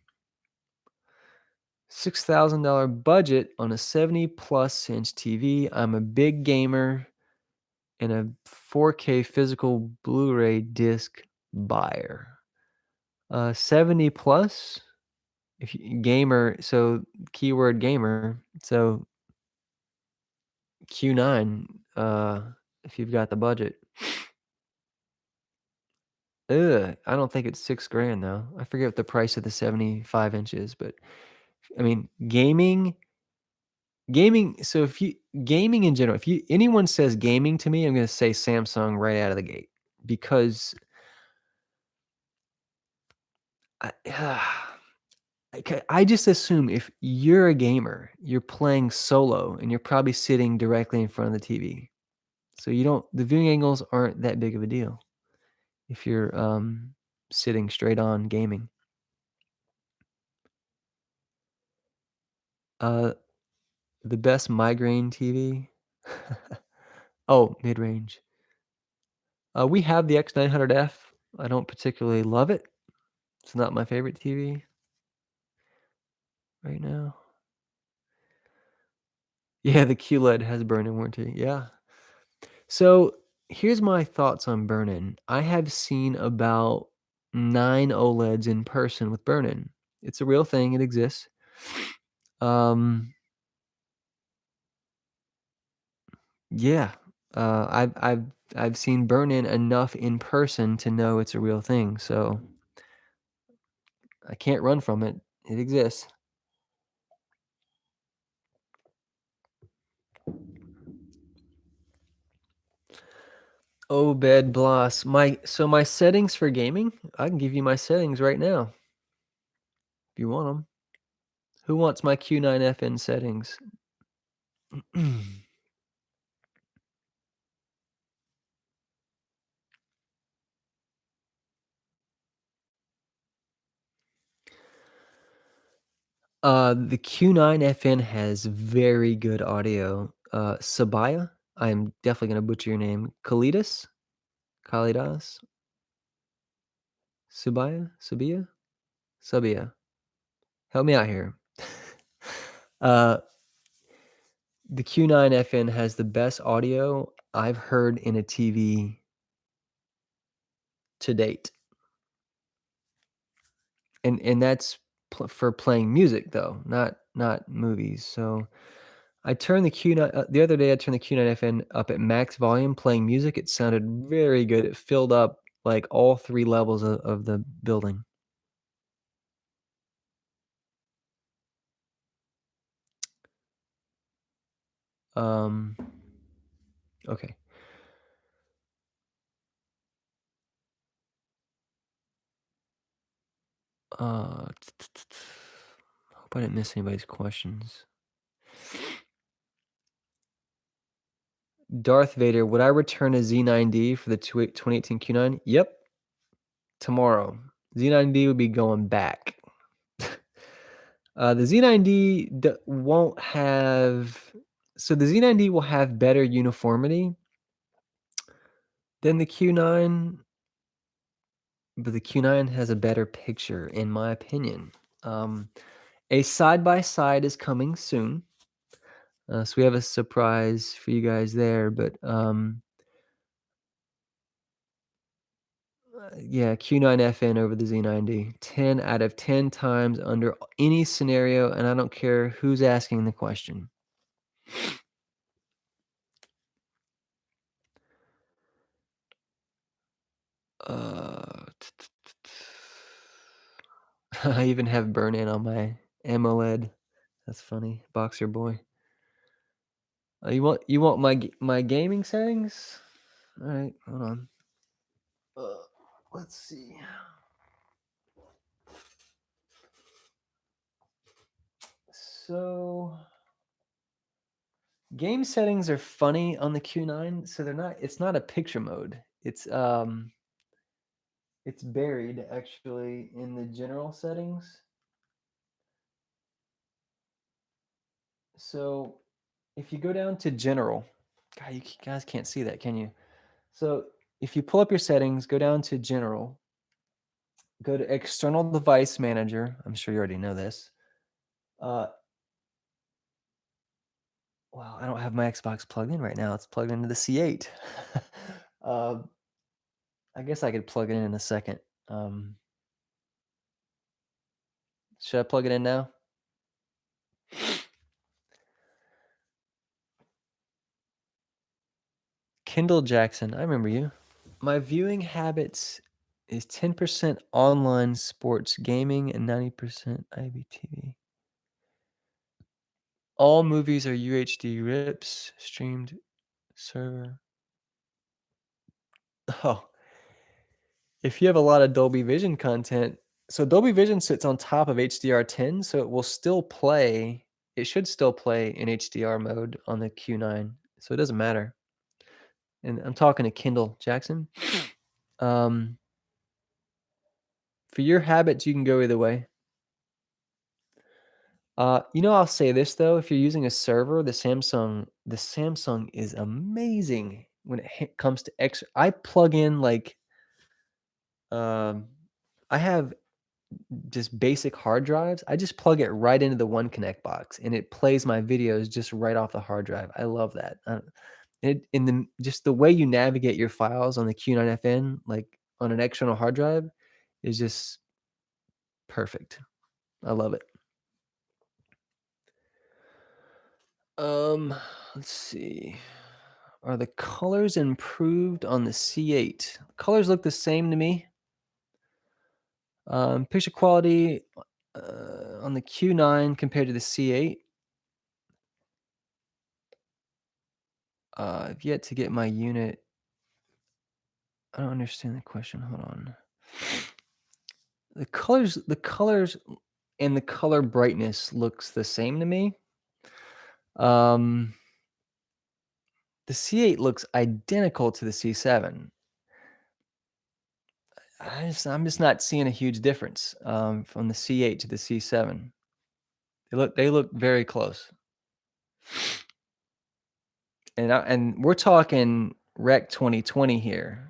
$6,000 budget on a 70 plus inch TV. I'm a big gamer and a 4K physical Blu-ray disc buyer. 70 plus, if you, gamer, so keyword gamer, so Q9, if you've got the budget. I don't think it's 6 grand though. I forget what the price of the 75 inches, but I mean, gaming. So if you gaming in general, if you anyone says gaming to me, I'm going to say Samsung right out of the gate because I, I just assume if you're a gamer, you're playing solo and you're probably sitting directly in front of the TV. So the viewing angles aren't that big of a deal if you're sitting straight on gaming. Uh, the best migraine TV. Oh, mid-range. We have the X900F. I don't particularly love it. It's not my favorite TV right now. Yeah, the QLED has burn-in warranty. Yeah. So here's my thoughts on burn-in. I have seen about 9 OLEDs in person with burn-in. It's a real thing, it exists. Um, yeah, I've seen burn-in enough in person to know it's a real thing, so I can't run from it. It exists. Obed Bloss. My settings for gaming, I can give you my settings right now if you want them. Who wants my Q9FN settings? The Q9FN has very good audio. Sabaya, I'm definitely gonna butcher your name. Kalidas? Subia? Subia. Help me out here. Uh, the Q9FN has the best audio I've heard in a TV to date. And that's for playing music though, not movies. So I turned the Q9 the other day I turned the Q9FN up at max volume playing music. It sounded very good. It filled up like all 3 levels of the building. Um, okay. Hope I didn't miss anybody's questions. Darth Vader, would I return a Z9D for the 2018 Q9? Yep, tomorrow. Z9D would be going back. The Z9D won't have so the Z9D will have better uniformity than the Q9, but the Q9 has a better picture, in my opinion. A side-by-side is coming soon. So we have a surprise for you guys there, but, yeah, Q9FN over the Z9D. 10 out of 10 times under any scenario, and I don't care who's asking the question. Uh, I even have burn-in on my AMOLED. That's funny. Boxer boy. You want my gaming settings? All right, hold on. Uh, let's see. So game settings are funny on the Q9, so it's not a picture mode. It's buried actually in the general settings. So if you go down to general, God, you guys can't see that, can you? So if you pull up your settings, go down to general, go to external device manager. I'm sure you already know this. Uh, Well, I don't have my Xbox plugged in right now. It's plugged into the C8. Um, I guess I could plug it in a second. Um, should I plug it in now? Kendall Jackson, I remember you. My viewing habits is 10% online sports gaming and 90% IBTV. All movies are UHD rips, streamed server. Oh, if you have a lot of Dolby Vision content, so Dolby Vision sits on top of HDR10, so it will still play. It should still play in HDR mode on the Q9, so it doesn't matter. And I'm talking to Kendall Jackson. Um, for your habits, you can go either way. I'll say this though: if you're using a server, the Samsung is amazing when it comes to X. I plug in like, um, I have just basic hard drives. I just plug it right into the One Connect box, and it plays my videos just right off the hard drive. I love that. in the just the way you navigate your files on the Q9FN, like on an external hard drive, is just perfect. I love it. Let's see. Are the colors improved on the C8? Colors look the same to me. Picture quality on the Q9 compared to the C8. I've yet to get my unit. I don't understand the question. Hold on. The colors and the color brightness looks the same to me. Um, the C8 looks identical to the C7. I'm just not seeing a huge difference from the C8 to the C7. They look very close. And we're talking Rec 2020 here,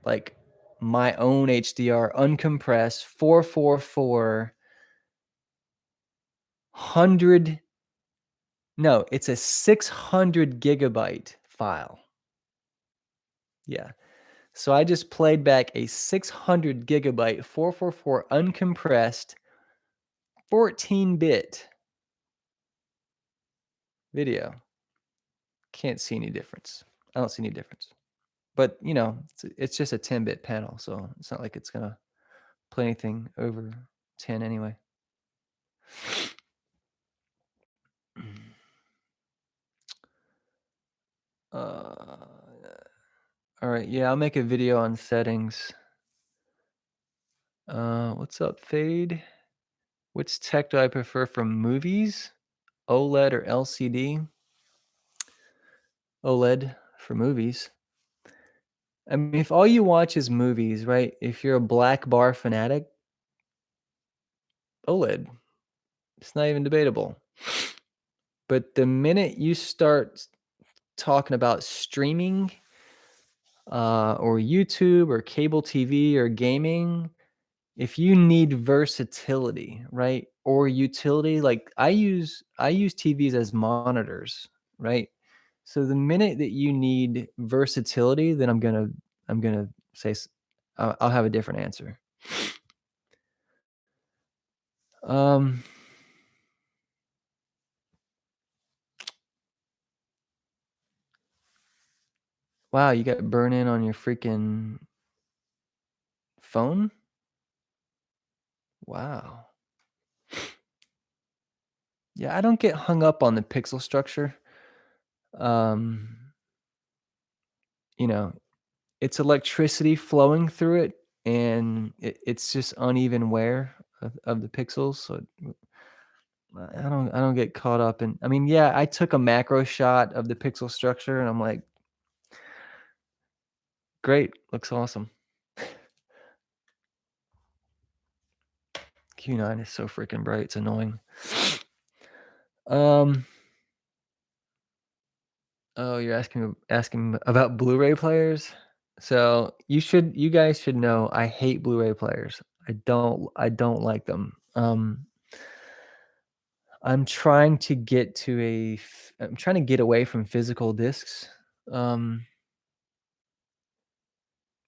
like my own HDR uncompressed 444 100. No, it's a 600 gigabyte file. Yeah. So I just played back a 600 gigabyte 444 uncompressed 14-bit video. Can't see any difference. I don't see any difference. But, you know, it's just a 10-bit panel, so it's not like it's going to play anything over 10 anyway. All right, yeah, I'll make a video on settings. What's up, Fade? Which tech do I prefer for movies? OLED or LCD? OLED for movies. I mean, if all you watch is movies, right? If you're a black bar fanatic, OLED. It's not even debatable. But the minute you start talking about streaming or YouTube or cable TV or gaming, if you need versatility, right? Or utility, like I use TVs as monitors, right? So the minute that you need versatility, then I'm gonna say I'll have a different answer. Um, wow, you got burn in on your freaking phone? Wow. Yeah, I don't get hung up on the pixel structure. Um, you know, it's electricity flowing through it, and it's just uneven wear of the pixels. So I don't get caught up in. I mean, yeah, I took a macro shot of the pixel structure, and I'm like, great, looks awesome. Q9 is so freaking bright, it's annoying. Oh, you're asking about Blu-ray players? So you guys should know I hate Blu-ray players. I don't like them. I'm trying to get I'm trying to get away from physical discs.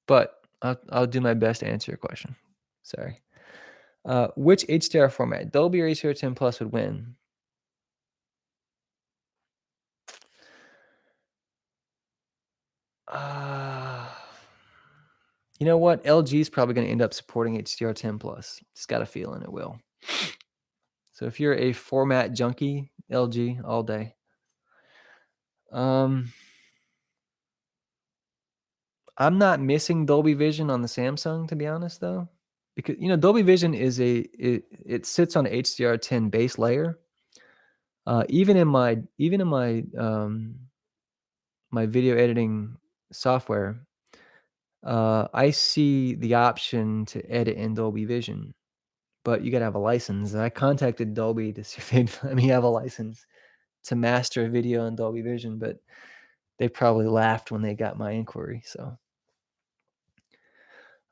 But I'll do my best to answer your question. Sorry. Which HDR format, Dolby or HDR 10 Plus would win? You know what? LG is probably going to end up supporting HDR 10 Plus. Just got a feeling it will. So if you're a format junkie, LG all day. I'm not missing Dolby Vision on the Samsung, to be honest, though, because Dolby Vision it sits on HDR 10 base layer. Even in my my video editing software, I see the option to edit in Dolby Vision, but you gotta have a license. And I contacted Dolby to see if they'd let me have a license to master a video in Dolby Vision, but they probably laughed when they got my inquiry. So,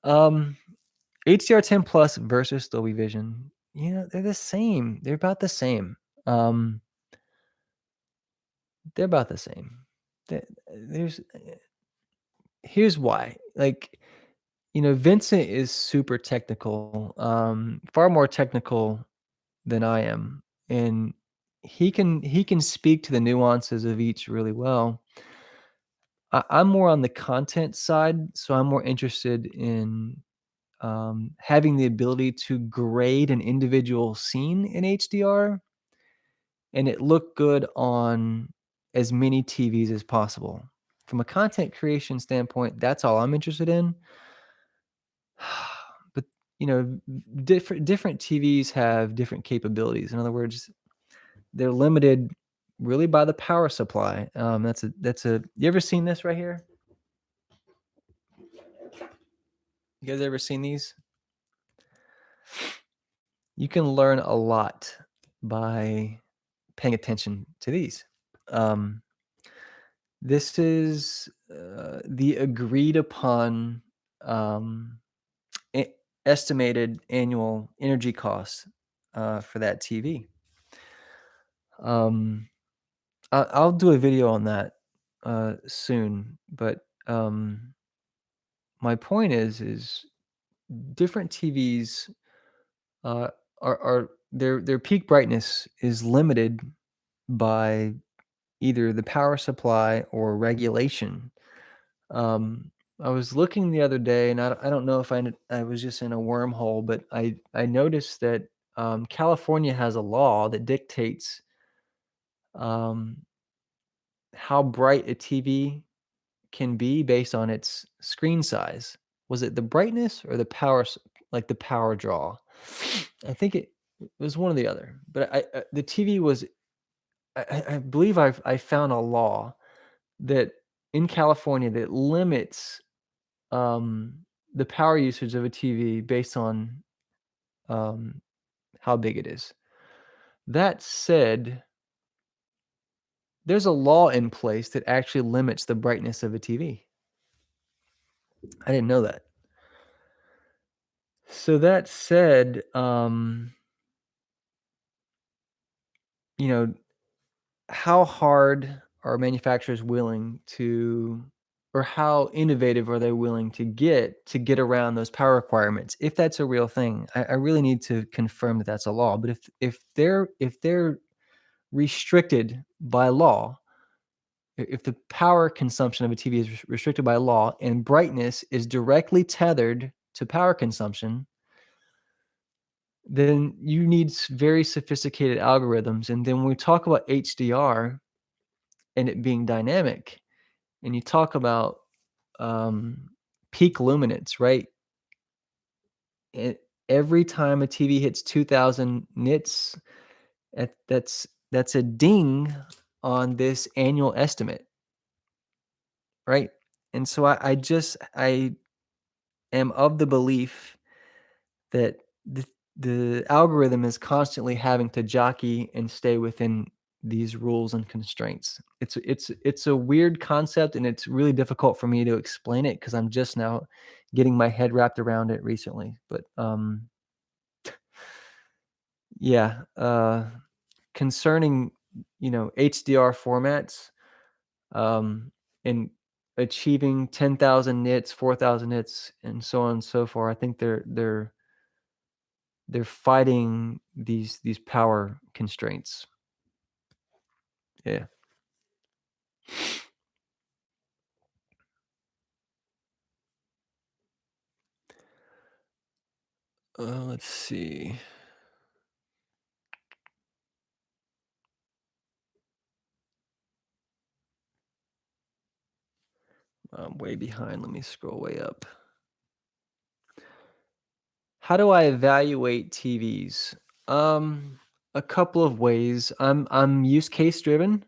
HDR 10 Plus versus Dolby Vision, they're the same. They're about the same. They're about the same. there's here's why. Like, Vincent is super technical, far more technical than I am, and he can speak to the nuances of each really well. I'm more on the content side, so I'm more interested in having the ability to grade an individual scene in HDR and it look good on as many TVs as possible. From a content creation standpoint, that's all I'm interested in. But different TVs have different capabilities. In other words, they're limited really by the power supply. That's a. You ever seen this right here? You guys ever seen these? You can learn a lot by paying attention to these. Um, this is the agreed upon um, estimated annual energy costs for that TV. Um, I'll do a video on that soon, but my point is different TVs uh, are their peak brightness is limited by either the power supply or regulation. Um, I was looking the other day, and I don't know if I was just in a wormhole, but I noticed that California has a law that dictates um, how bright a TV can be based on its screen size. Was it the brightness or the power, like the power draw? I think it was one or the other. But the TV was. I believe I found a law that in California that limits um, the power usage of a TV based on um, how big it is. That said, there's a law in place that actually limits the brightness of a TV. I didn't know that. So that said, you know, how hard are manufacturers willing to, or how innovative are they willing to get around those power requirements? If that's a real thing, I really need to confirm that that's a law. But if they're restricted by law, if the power consumption of a TV is restricted by law and brightness is directly tethered to power consumption, then you need very sophisticated algorithms. And then when we talk about HDR and it being dynamic, and you talk about um, peak luminance, right? It, every time a TV hits 2,000 nits, that's a ding on this annual estimate, right? And so I am of the belief that the algorithm is constantly having to jockey and stay within these rules and constraints. It's a weird concept, and it's really difficult for me to explain it because I'm just now getting my head wrapped around it recently. But yeah, concerning HDR formats um, and achieving 10,000 nits, 4,000 nits, and so on and so forth. I think they're fighting these power constraints. Yeah. Let's see. I'm way behind. Let me scroll way up. How do I evaluate TVs? A couple of ways. I'm use case driven.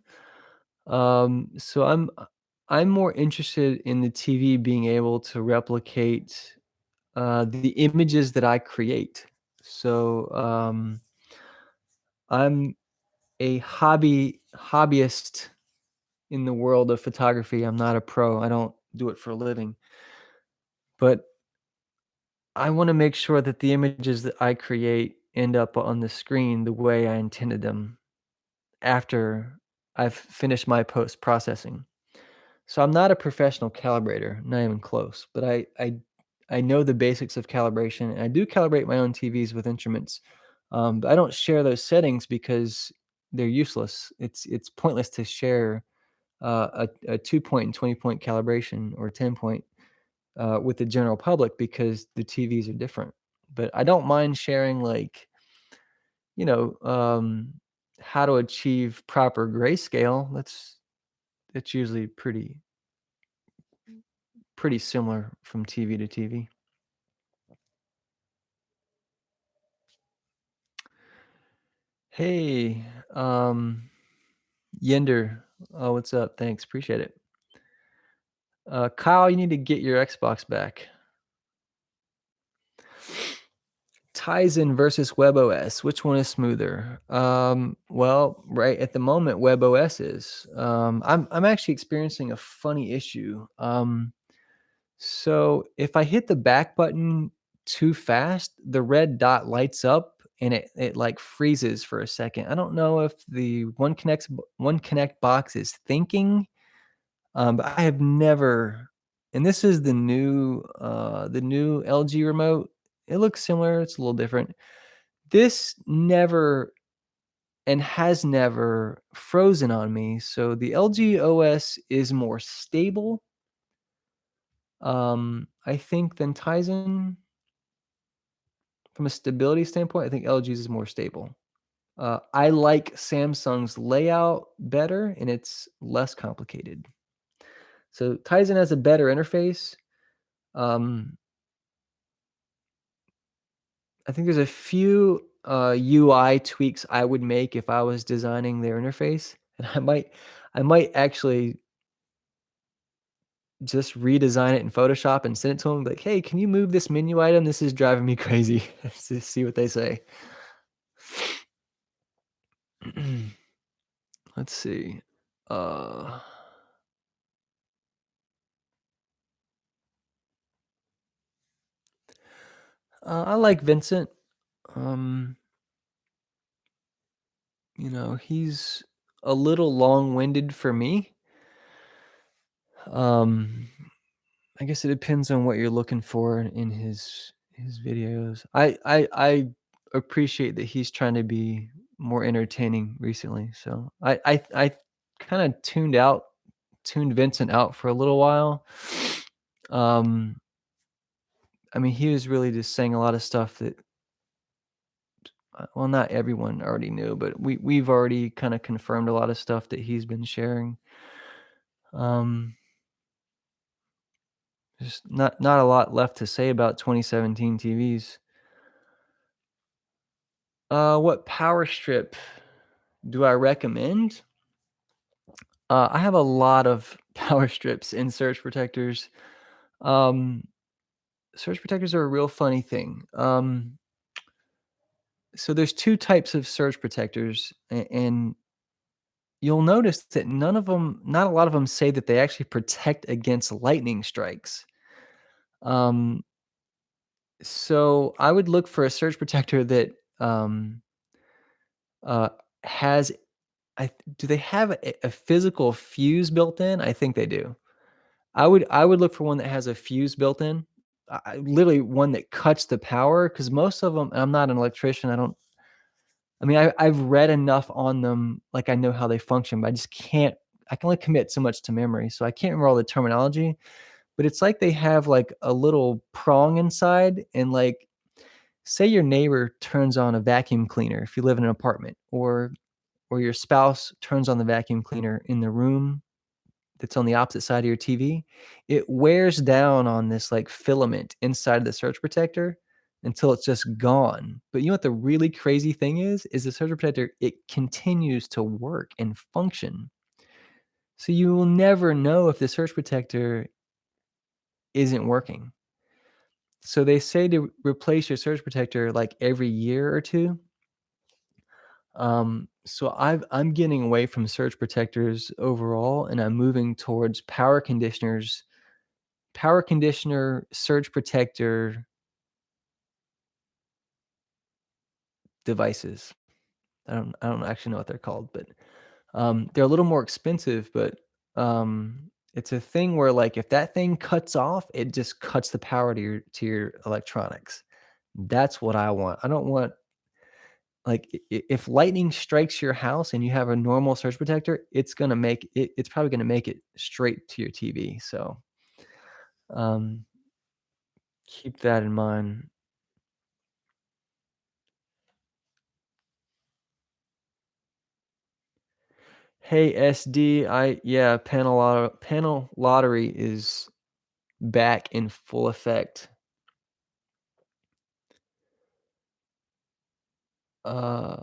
So I'm more interested in the TV being able to replicate the images that I create. So I'm a hobbyist in the world of photography. I'm not a pro. I don't do it for a living. But I wanna make sure that the images that I create end up on the screen the way I intended them after I've finished my post processing. So I'm not a professional calibrator, not even close, but I know the basics of calibration, and I do calibrate my own TVs with instruments. But I don't share those settings because they're useless. It's pointless to share a 2 point and 20 point calibration or 10 point with the general public because the TVs are different. But I don't mind sharing like you know how to achieve proper grayscale. That's usually pretty similar from TV to TV. Hey, Yender. Oh, what's up? Thanks. Appreciate it. Kyle, you need to get your Xbox back. Tizen versus WebOS. Which one is smoother? Well, right at the moment, WebOS is. I'm actually experiencing a funny issue. So if I hit the back button too fast, the red dot lights up and it like freezes for a second. I don't know if the one connect box is thinking, but I have never. And this is the new LG remote. It looks similar. It's a little different. This never and has never frozen on me. So the LG OS is more stable, I think, than Tizen. From a stability standpoint, I think LG's is more stable. I like Samsung's layout better, and it's less complicated. So Tizen has a better interface. Um, I think there's a few UI tweaks I would make if I was designing their interface, and I might actually just redesign it in Photoshop and send it to them. Like, hey, can you move this menu item? This is driving me crazy. Let's see what they say. Let's see. Uh, I like Vincent. Um, he's a little long-winded for me. Um, I guess it depends on what you're looking for in his videos. I appreciate that he's trying to be more entertaining recently. So I kind of tuned Vincent out for a little while. Um, I mean, he was really just saying a lot of stuff that, well, not everyone already knew, but we've already kind of confirmed a lot of stuff that he's been sharing. Um, There's not a lot left to say about 2017 TVs. What power strip do I recommend? I have a lot of power strips and surge protectors. Um, Surge protectors are a real funny thing. So there's two types of surge protectors, and you'll notice that not a lot of them say that they actually protect against lightning strikes. Um, so I would look for a surge protector that um, uh, has do they have a physical fuse built in? I think they do. I would look for one that has a fuse built in. Literally one that cuts the power, because most of them. I'm not an electrician. I mean, I've read enough on them, like I know how they function, but I just can't. I can only commit so much to memory, so I can't remember all the terminology. But it's like they have like a little prong inside, and like say your neighbor turns on a vacuum cleaner if you live in an apartment, or your spouse turns on the vacuum cleaner in the room that's on the opposite side of your TV, it wears down on this like filament inside of the surge protector until it's just gone. But you know what the really crazy thing is the surge protector, it continues to work and function. So you will never know if the surge protector isn't working. So they say to replace your surge protector like every year or two. So I'm getting away from surge protectors overall, and I'm moving towards power conditioner, surge protector devices. I don't actually know what they're called, but they're a little more expensive, but It's a thing where, like, if that thing cuts off, it just cuts the power to your electronics. That's what I want. I don't want like, if lightning strikes your house and you have a normal surge protector, it's probably gonna make it straight to your TV, so, um, keep that in mind. Hey, SD, panel lottery is back in full effect. Uh,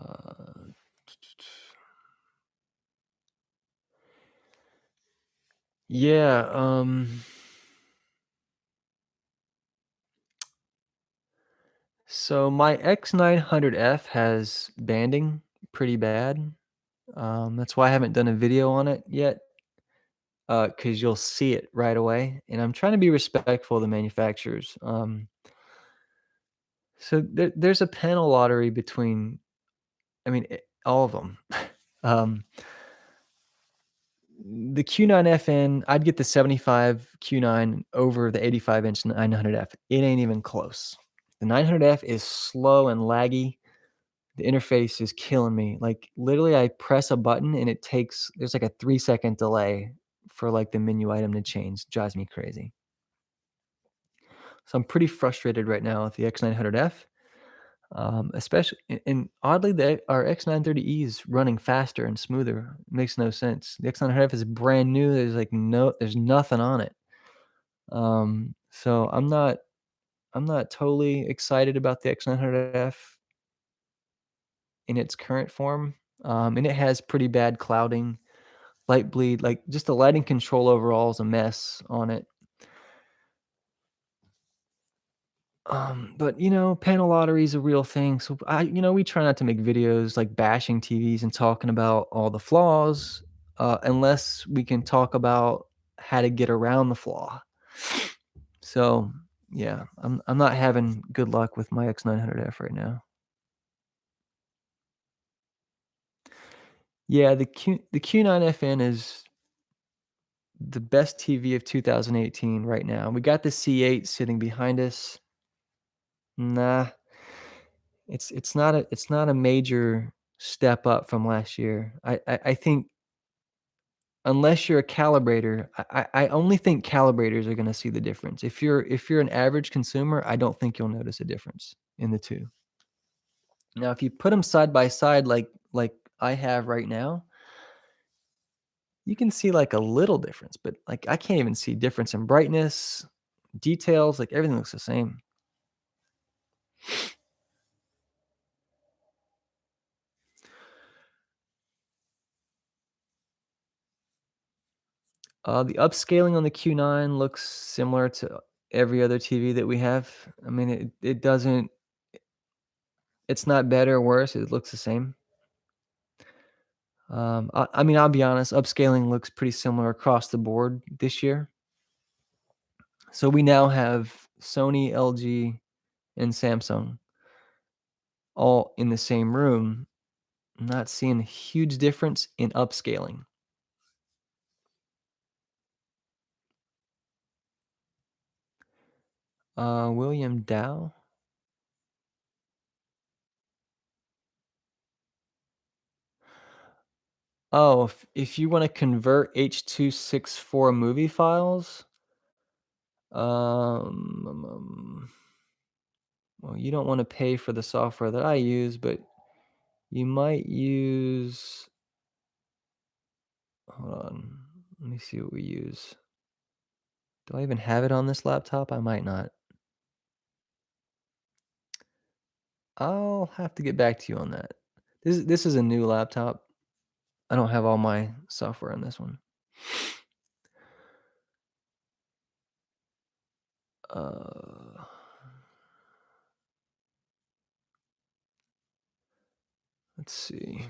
yeah, so my X900F has banding pretty bad. That's why I haven't done a video on it yet, because 'cause you'll see it right away, and I'm trying to be respectful of the manufacturers. So there's a panel lottery between I mean, all of them. Um, the Q9FN, I'd get the 75 Q9 over the 85-inch 900F. It ain't even close. The 900F is slow and laggy. The interface is killing me. Like, literally, I press a button and there's like a 3-second delay for, like, the menu item to change. Drives me crazy. So I'm pretty frustrated right now with the X900F, especially and oddly, our X930E is running faster and smoother. Makes no sense. The X900F is brand new. There's nothing on it. So I'm not totally excited about the X900F in its current form, and it has pretty bad clouding, light bleed, like, just the lighting control overall is a mess on it. But, panel lottery is a real thing, so we try not to make videos, like, bashing TVs and talking about all the flaws, unless we can talk about how to get around the flaw. So, yeah, I'm not having good luck with my X900F right now. Yeah, the Q9FN is the best TV of 2018 right now. We got the C8 sitting behind us. Nah, it's not a major step up from last year. I think unless you're a calibrator, I only think calibrators are gonna see the difference. If you're an average consumer, I don't think you'll notice a difference in the 2. Now, if you put them side by side like I have right now, you can see, like, a little difference, but, like, I can't even see difference in brightness, details, like, everything looks the same. The upscaling on the Q9 looks similar to every other TV that we have. I mean, it doesn't it's not better or worse, it looks the same. I mean, I'll be honest, upscaling looks pretty similar across the board this year. So we now have Sony, LG, and Samsung all in the same room. I'm not seeing a huge difference in upscaling. William Dow? Oh, if you wanna convert H.264 movie files, um, well, you don't wanna pay for the software that I use, but you might use hold on, let me see what we use. Do I even have it on this laptop? I might not. I'll have to get back to you on that. This is a new laptop. I don't have all my software on this one. Uh, let's see.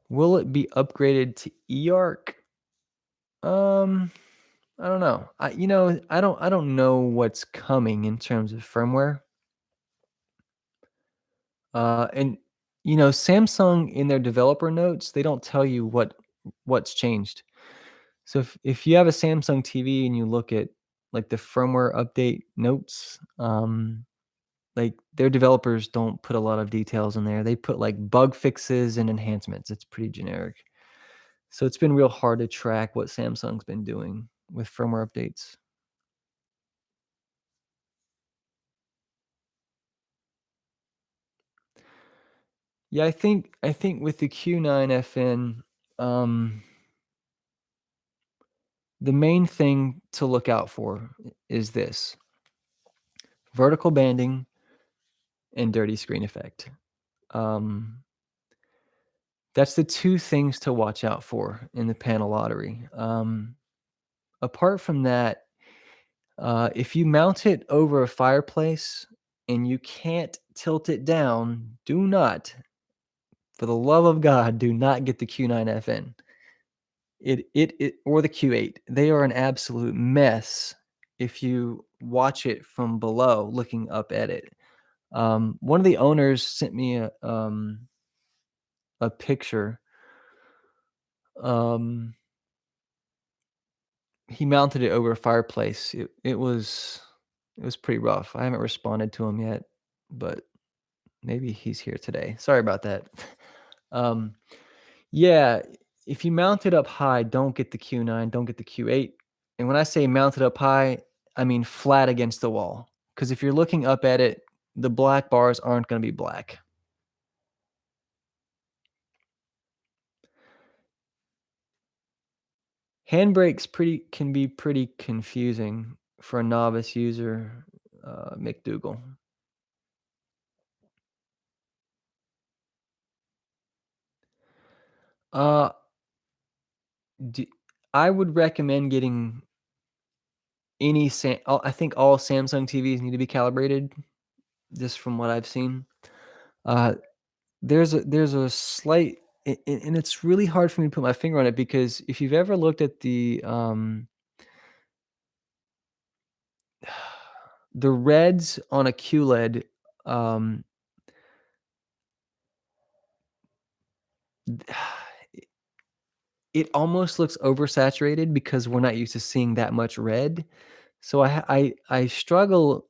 Will it be upgraded to eARC? Um, I don't know. I don't know what's coming in terms of firmware. And Samsung in their developer notes, they don't tell you what's changed. So if you have a Samsung TV and you look at like the firmware update notes, like their developers don't put a lot of details in there. They put like bug fixes and enhancements. It's pretty generic. So it's been real hard to track what Samsung's been doing with firmware updates. Yeah, I think with the Q9FN, the main thing to look out for is this: vertical banding and dirty screen effect. Um, that's the two things to watch out for in the panel lottery. Apart from that, if you mount it over a fireplace and you can't tilt it down, do not, for the love of God, do not get the Q9FN. It or the Q8. They are an absolute mess if you watch it from below, looking up at it. One of the owners sent me a picture. Um, he mounted it over a fireplace. It was pretty rough. I haven't responded to him yet, but maybe he's here today. Sorry about that. Um, yeah, if you mount it up high, don't get the Q9, don't get the Q8. And when I say mount it up high, I mean flat against the wall. Because if you're looking up at it, the black bars aren't going to be black. Handbrakes can be pretty confusing for a novice user, McDougal. Uh, d I would recommend getting I think all Samsung TVs need to be calibrated, just from what I've seen. Uh, there's a slight and it's really hard for me to put my finger on it because if you've ever looked at the reds on a QLED, um, it almost looks oversaturated because we're not used to seeing that much red. So I struggle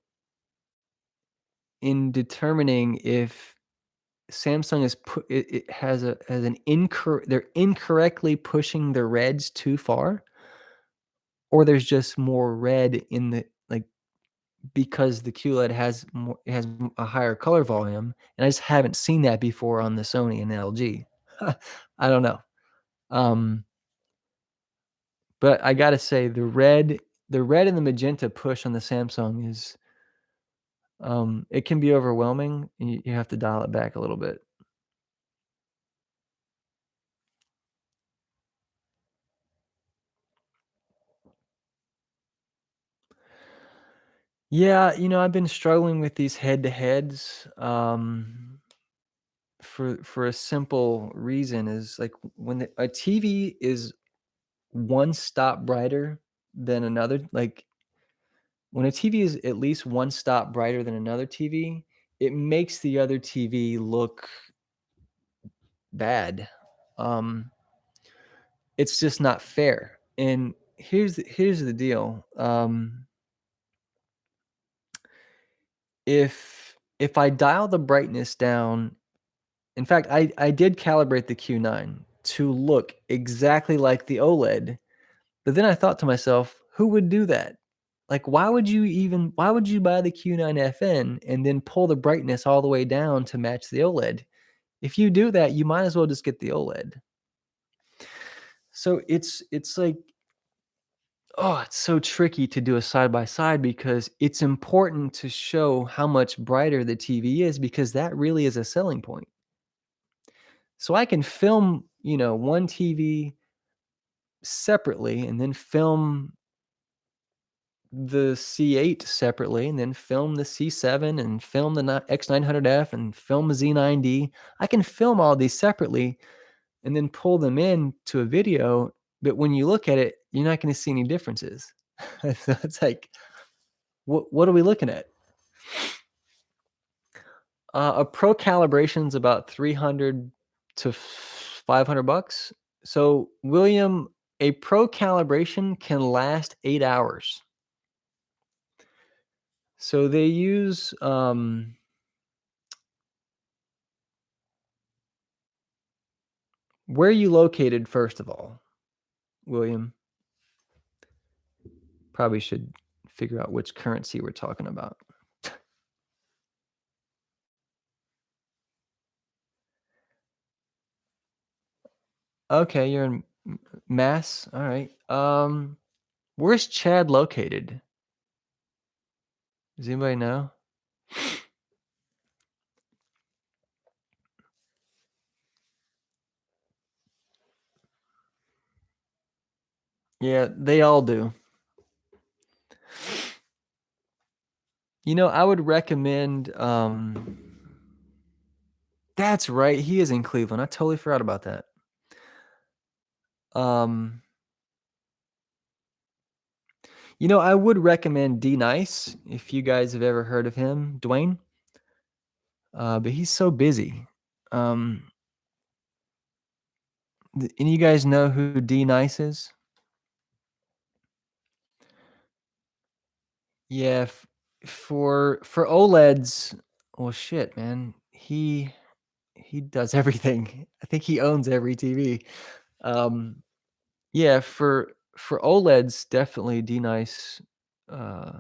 in determining if Samsung is it has an they're incorrectly pushing the reds too far, or there's just more red in the like because the QLED has a higher color volume, and I just haven't seen that before on the Sony and the LG. I don't know. Um, but I gotta say the red and the magenta push on the Samsung is it can be overwhelming. You have to dial it back a little bit. Yeah, I've been struggling with these head-to-heads, for a simple reason is, like, when a TV is one stop brighter than another, like, when a TV is at least one stop brighter than another TV, it makes the other TV look bad. Um, it's just not fair, and here's the deal, if I dial the brightness down. In fact, I did calibrate the Q9 to look exactly like the OLED, but then I thought to myself, "Who would do that? Like, why would you buy the Q9FN and then pull the brightness all the way down to match the OLED? If you do that, you might as well just get the OLED." So it's like, oh, it's so tricky to do a side by side because it's important to show how much brighter the TV is because that really is a selling point. So I can film, one TV separately and then film the C8 separately and then film the C7 and film the X900F and film the Z9D. I can film all these separately and then pull them in to a video, but when you look at it, you're not going to see any differences. So it's like, what are we looking at? A pro calibration's about 300 to 500 bucks. So, William, a pro calibration can last 8 hours. So they use, where are you located, first of all, William? Probably should figure out which currency we're talking about. Okay, you're in Mass? Alright. Where's Chad located? Does anybody know? Yeah, they all do. I would recommend, that's right, he is in Cleveland, I totally forgot about that. Um, I would recommend D Nice, if you guys have ever heard of him, Dwayne, but he's so busy. Um, any you guys know who D Nice is? Yeah, for OLEDs, well, shit, man, he does everything. I think he owns every TV. Um, yeah, for OLEDs, definitely D Nice. Uh,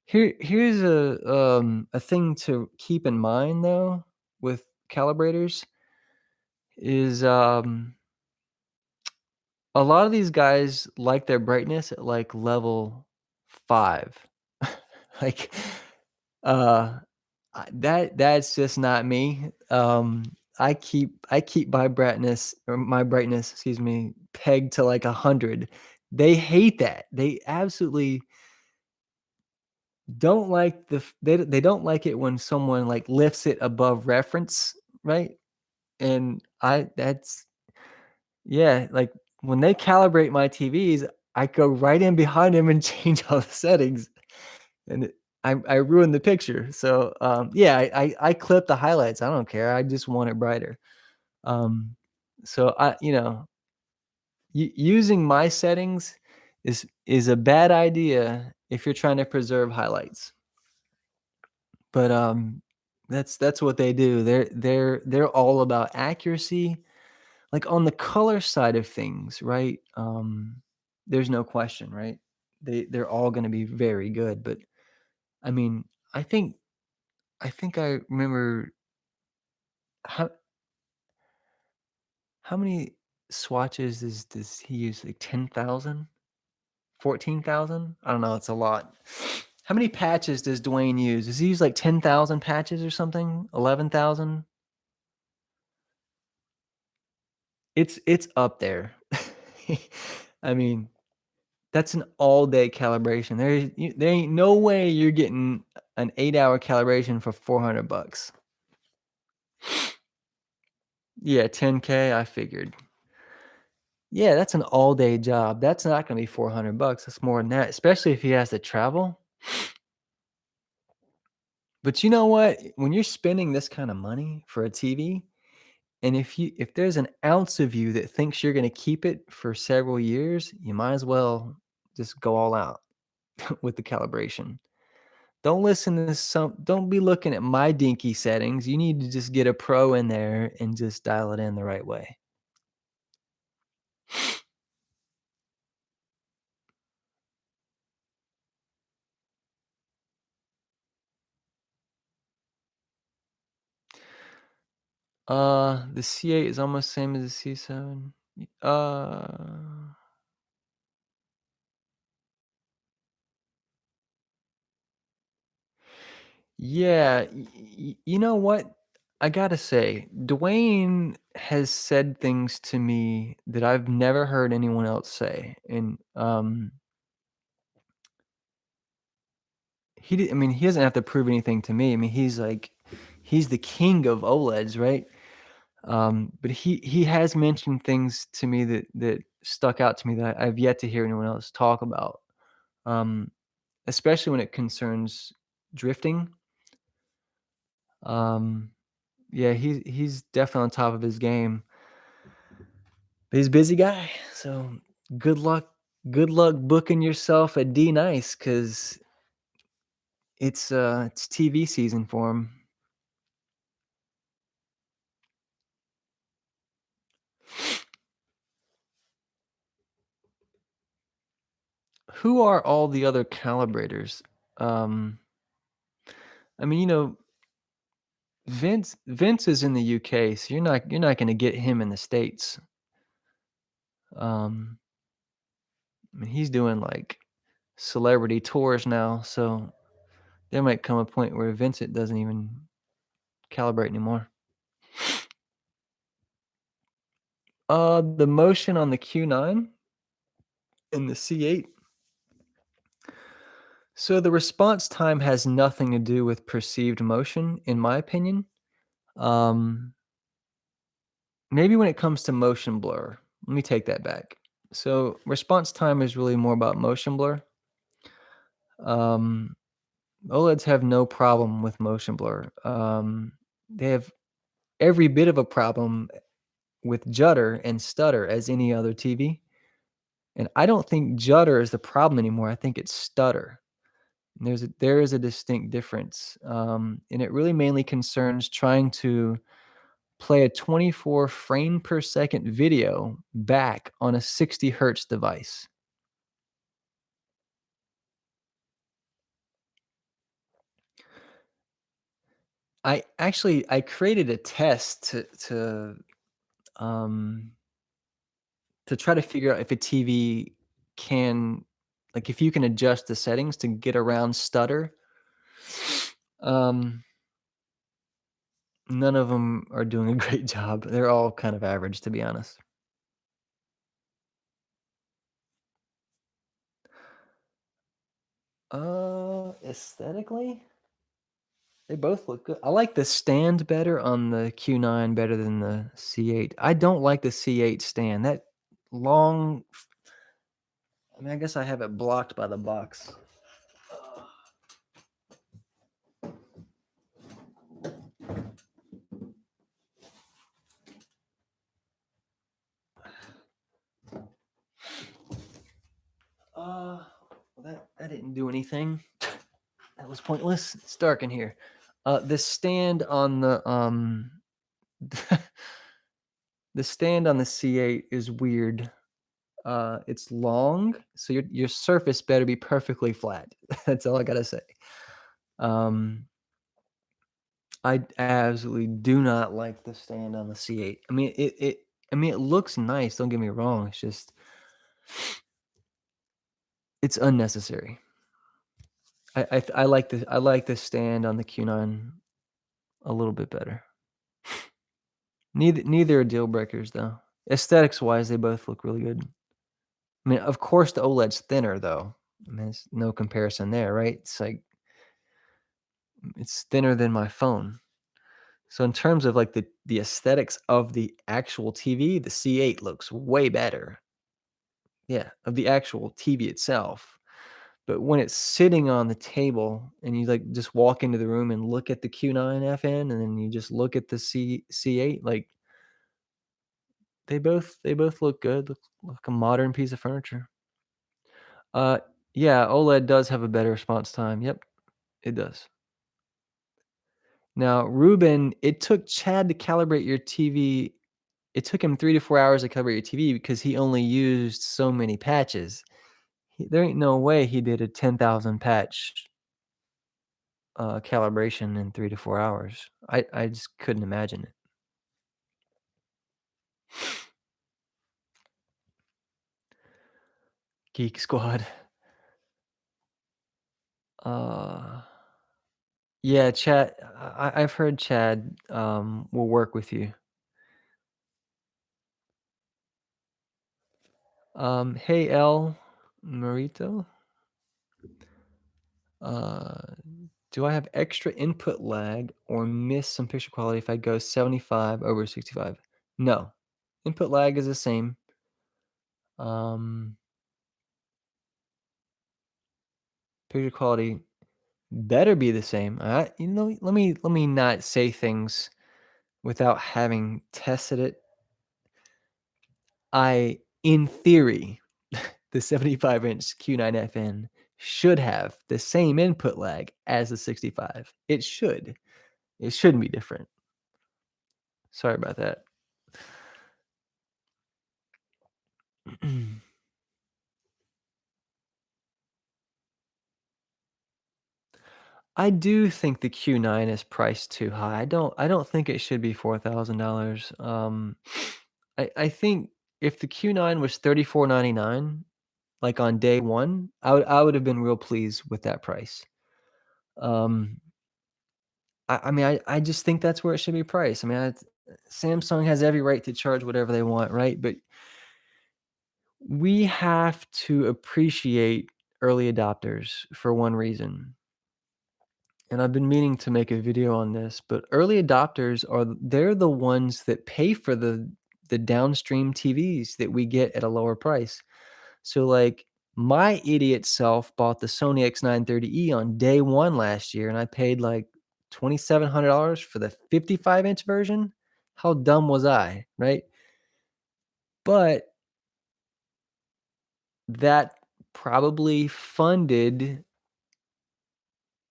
here's a thing to keep in mind though with calibrators is a lot of these guys like their brightness at like level 5. Like uh that's just not me. I keep my brightness, excuse me, pegged to like 100. They hate that. They absolutely don't like they don't like it when someone like lifts it above reference, right? And I that's yeah, like when they calibrate my TVs, I go right in behind them and change all the settings, and I ruin the picture. So yeah, I clip the highlights. I don't care. I just want it brighter. Um, so using my settings is a bad idea if you're trying to preserve highlights. But that's what they do. They're all about accuracy. Like on the color side of things, right? There's no question, right? They're all going to be very good. But I mean, I think I remember how how many swatches does he use? Like 10,000, 14,000? I don't know. It's a lot. How many patches does Dwayne use? Does he use like 10,000 patches or something? 11,000? It's up there. I mean, that's an all-day calibration. There ain't no way you're getting an 8-hour calibration for 400 bucks. Yeah, 10K, I figured. Yeah, that's an all-day job. That's not gonna be 400 bucks. That's more than that, especially if he has to travel. But you know what? When you're spending this kind of money for a TV, and if there's an ounce of you that thinks you're gonna keep it for several years, you might as well just go all out with the calibration. Don't be looking at my dinky settings. You need to just get a pro in there and just dial it in the right way. The C8 is almost same as the C7. Yeah, you know what? I gotta say, Dwayne has said things to me that I've never heard anyone else say, and I mean, he doesn't have to prove anything to me. I mean, he's the king of OLEDs, right? But he has mentioned things to me that stuck out to me that I've yet to hear anyone else talk about. Um, especially when it concerns drifting. Um, yeah, he's definitely on top of his game. But he's a busy guy, so good luck good luck booking yourself a D Nice because it's TV season for him. Who are all the other calibrators? Um, I mean, Vince is in the UK, so you're not gonna get him in the States. Um, I mean, he's doing, like, celebrity tours now, so there might come a point where Vincent doesn't even calibrate anymore. The motion on the Q9 and the C8. So the response time has nothing to do with perceived motion, in my opinion. Um, maybe when it comes to motion blur, let me take that back. So response time is really more about motion blur. Um, OLEDs have no problem with motion blur. They have every bit of a problem with judder and stutter as any other TV. And I don't think judder is the problem anymore. I think it's stutter. And there is a distinct difference, and it really mainly concerns trying to play a 24 frame per second video back on a 60 hertz device. I created a test um, to try to figure out if a TV can, like, if you can adjust the settings to get around stutter. Um, none of them are doing a great job. They're all kind of average, to be honest. Aesthetically, they both look good. I like the stand better on the Q9 better than the C8. I don't like the C8 stand. That long I mean, I guess I have it blocked by the box. Well, that didn't do anything. That was pointless. It's dark in here. The stand on the stand on the C8 is weird. It's long, so your surface better be perfectly flat. That's all I gotta say. Um, I absolutely do not like the stand on the C8. I mean, it looks nice, don't get me wrong. It's just it's unnecessary. I like the stand on the Q9 a little bit better. Neither are deal breakers though. Aesthetics wise, they both look really good. I mean, of course, the OLED's thinner though. I mean, there's no comparison there, right? It's like it's thinner than my phone. So in terms of like the aesthetics of the actual TV, the C8 looks way better. Yeah, of the actual TV itself. But when it's sitting on the table and you like just walk into the room and look at the Q9FN and then you just look at the C8, like they both look good, look like a modern piece of furniture. Uh yeah, OLED does have a better response time. Yep, it does. Now, Ruben, it took Chad to calibrate your TV. It took him 3 to 4 hours to calibrate your TV because he only used so many patches. There ain't no way he did a 10,000 patch calibration in 3 to 4 hours. I just couldn't imagine it. Geek Squad. Uh, yeah, Chad. I've heard Chad will work with you. Hey L Marito. Uh, do I have extra input lag or miss some picture quality if I go 75 over 65? No, input lag is the same. Um, picture quality Better be the same. Let me not say things without having tested it. In theory, the 75-inch Q9FN should have the same input lag as the 65. It should. It shouldn't be different. Sorry about that. I do think the Q9 is priced too high. I don't think it should be $4,000. I think if the Q9 was 3499, like on day 1, I would have been real pleased with that price. Um, I mean, I just think that's where it should be priced. I mean, Samsung has every right to charge whatever they want, right? But we have to appreciate early adopters for one reason. And I've been meaning to make a video on this, but early adopters they're the ones that pay for the downstream TVs that we get at a lower price. So like my idiot self bought the Sony X930E on day 1 last year and I paid like $2,700 for the 55-inch version. How dumb was I, right? But that probably funded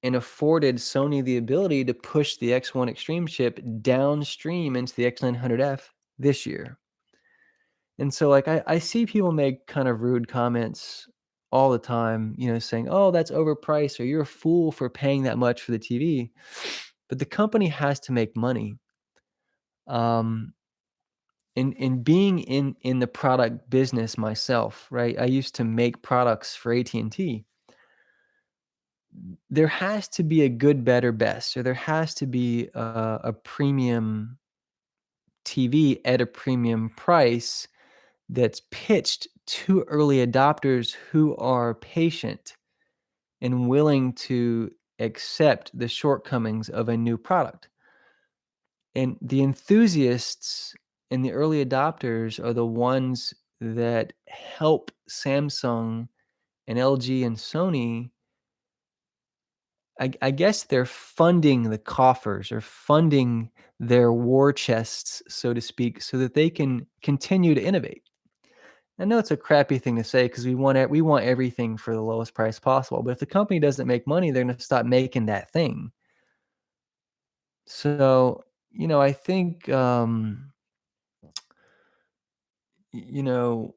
and afforded Sony the ability to push the X1 Extreme chip downstream into the X900F this year. And so, like, I see people make kind of rude comments all the time, saying, "Oh, that's overpriced," or "You're a fool for paying that much for the TV." But the company has to make money. Um, in being in the product business myself, right? I used to make products for AT&T. There has to be a good, better, best, or there has to be a premium TV at a premium price that's pitched to early adopters who are patient and willing to accept the shortcomings of a new product. And the enthusiasts and the early adopters are the ones that help Samsung and LG and Sony. I guess they're funding the coffers or funding their war chests, so to speak, so that they can continue to innovate. I know it's a crappy thing to say because we want everything for the lowest price possible, but if the company doesn't make money, they're gonna stop making that thing. So, I think, you know,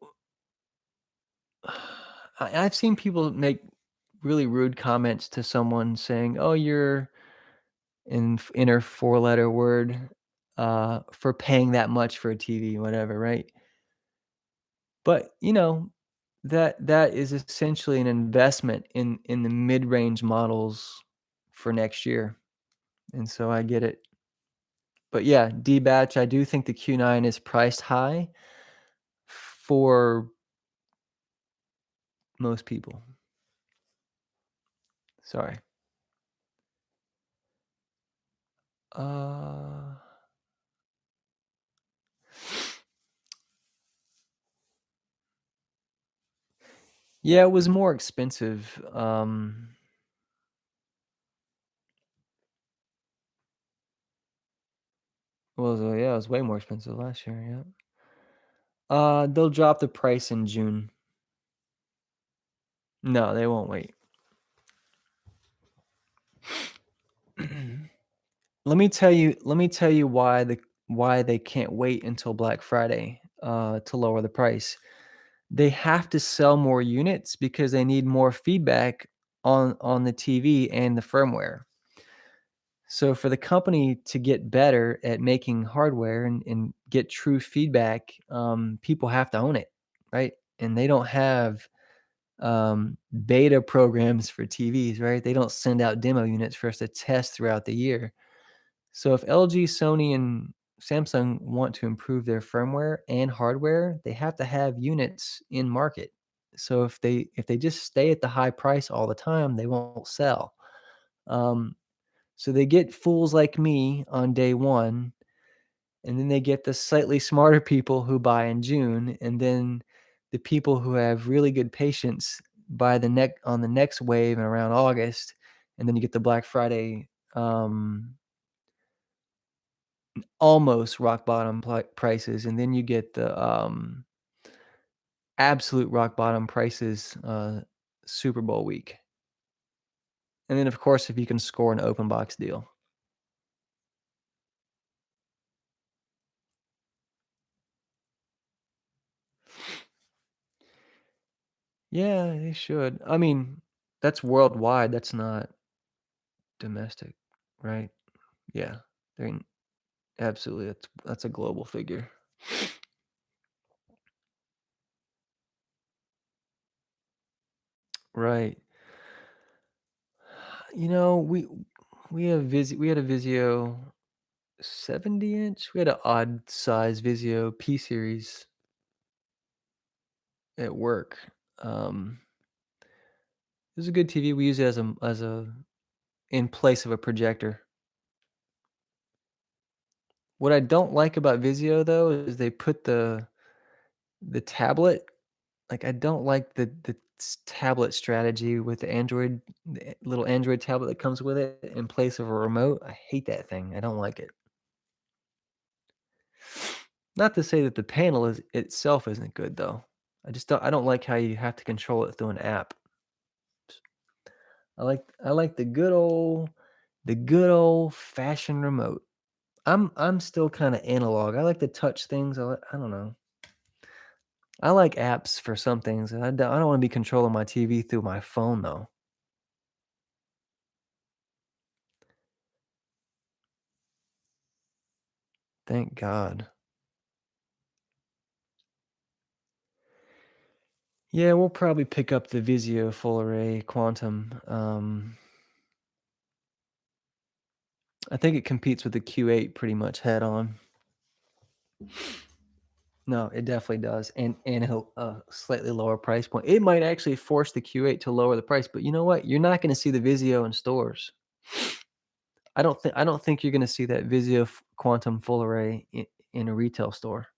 I've seen people make really rude comments to someone saying, "Oh, you're" inner four-letter word, for paying that much for a TV, whatever, right? But, that is essentially an investment in the mid-range models for next year, and so I get it. But yeah, D-Batch, I do think the Q9 is priced high for most people. Sorry. Uh, yeah, it was more expensive, yeah, it was way more expensive last year, yeah. They'll drop the price in June. No, they won't wait. Let me tell you why they can't wait until Black Friday, to lower the price. They have to sell more units because they need more feedback on the TV and the firmware. So for the company to get better at making hardware and get true feedback, people have to own it, right? And they don't have beta programs for TVs, right? They don't send out demo units for us to test throughout the year. So if LG, Sony, and Samsung want to improve their firmware and hardware, they have to have units in market. So if they just stay at the high price all the time, they won't sell. Um, so they get fools like me on day 1, and then they get the slightly smarter people who buy in June, and then the people who have really good patience buy on the next wave and around August, and then you get the Black Friday, almost rock bottom prices, and then you get the, absolute rock bottom prices, Super Bowl week. And then, of course, if you can score an open box deal. Yeah, they should. I mean, that's worldwide, that's not domestic, right? Yeah, they're in absolutely, that's a global figure. Right. You know, we had a Vizio 70-inch. We had an odd size Vizio P series at work. Um, it was a good TV. We use it as a in place of a projector. What I don't like about Vizio though is they put the tablet. Like, I don't like the tablet strategy with the little Android tablet that comes with it in place of a remote. I hate that thing. I don't like it. Not to say that the panel is itself isn't good though. I don't like how you have to control it through an app. I like the good old fashioned remote. I'm still kind of analog. I like to touch things. I don't know. I like apps for some things. I don't want to be controlling my TV through my phone though. Thank God. Yeah, we'll probably pick up the Vizio Full Array Quantum. I think it competes with the Q8 pretty much head on. No, it definitely does, and a slightly lower price point. It might actually force the Q8 to lower the price, but you know what? You're not gonna see the Vizio in stores. I don't think you're gonna see that Vizio Quantum Full Array in a retail store.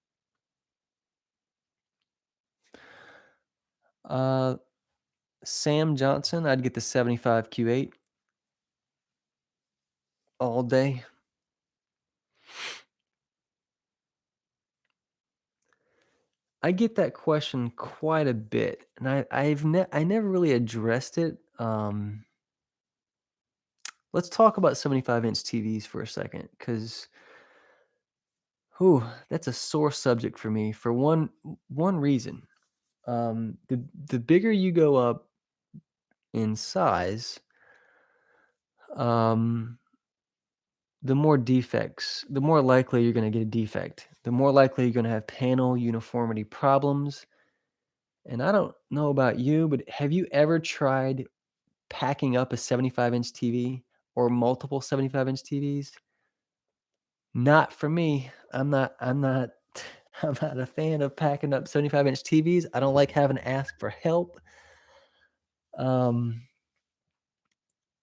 Uh, Sam Johnson, I'd get the 75 Q8 all day. I get that question quite a bit, and I never really addressed it. Let's talk about 75-inch TVs for a second, because whew, that's a sore subject for me for one reason. The bigger you go up in size, um, the more likely you're going to get a defect. The more likely you're going to have panel uniformity problems. And I don't know about you, but have you ever tried packing up a 75-inch TV or multiple 75-inch TVs? Not for me. I'm not I'm not a fan of packing up 75-inch TVs. I don't like having to ask for help. Um,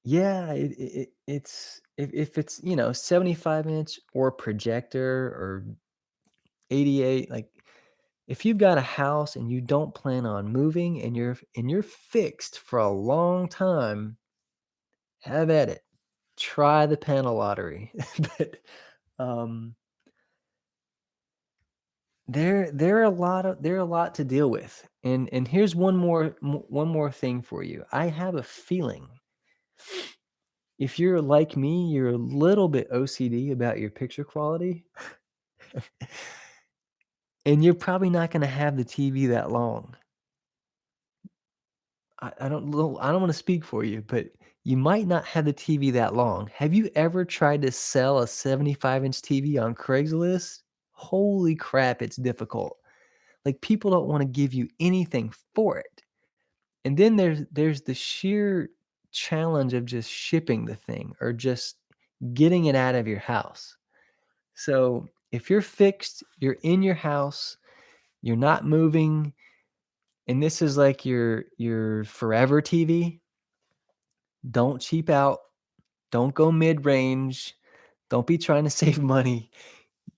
yeah, it's if it's, 75-inch or projector or 88, like, if you've got a house and you don't plan on moving and you're fixed for a long time, have at it. Try the panel lottery. But, um there are a lot to deal with, and here's one more thing for you. I have a feeling if you're like me, you're a little bit OCD about your picture quality, and you're probably not gonna have the TV that long. I don't wanna speak for you, but you might not have the TV that long. Have you ever tried to sell a 75-inch TV on Craigslist? Holy crap, it's difficult. Like, people don't wanna give you anything for it. And then there's the sheer challenge of just shipping the thing or just getting it out of your house. So, if you're fixed, you're in your house, you're not moving, and this is like your forever TV, don't cheap out, don't go mid-range, don't be trying to save money.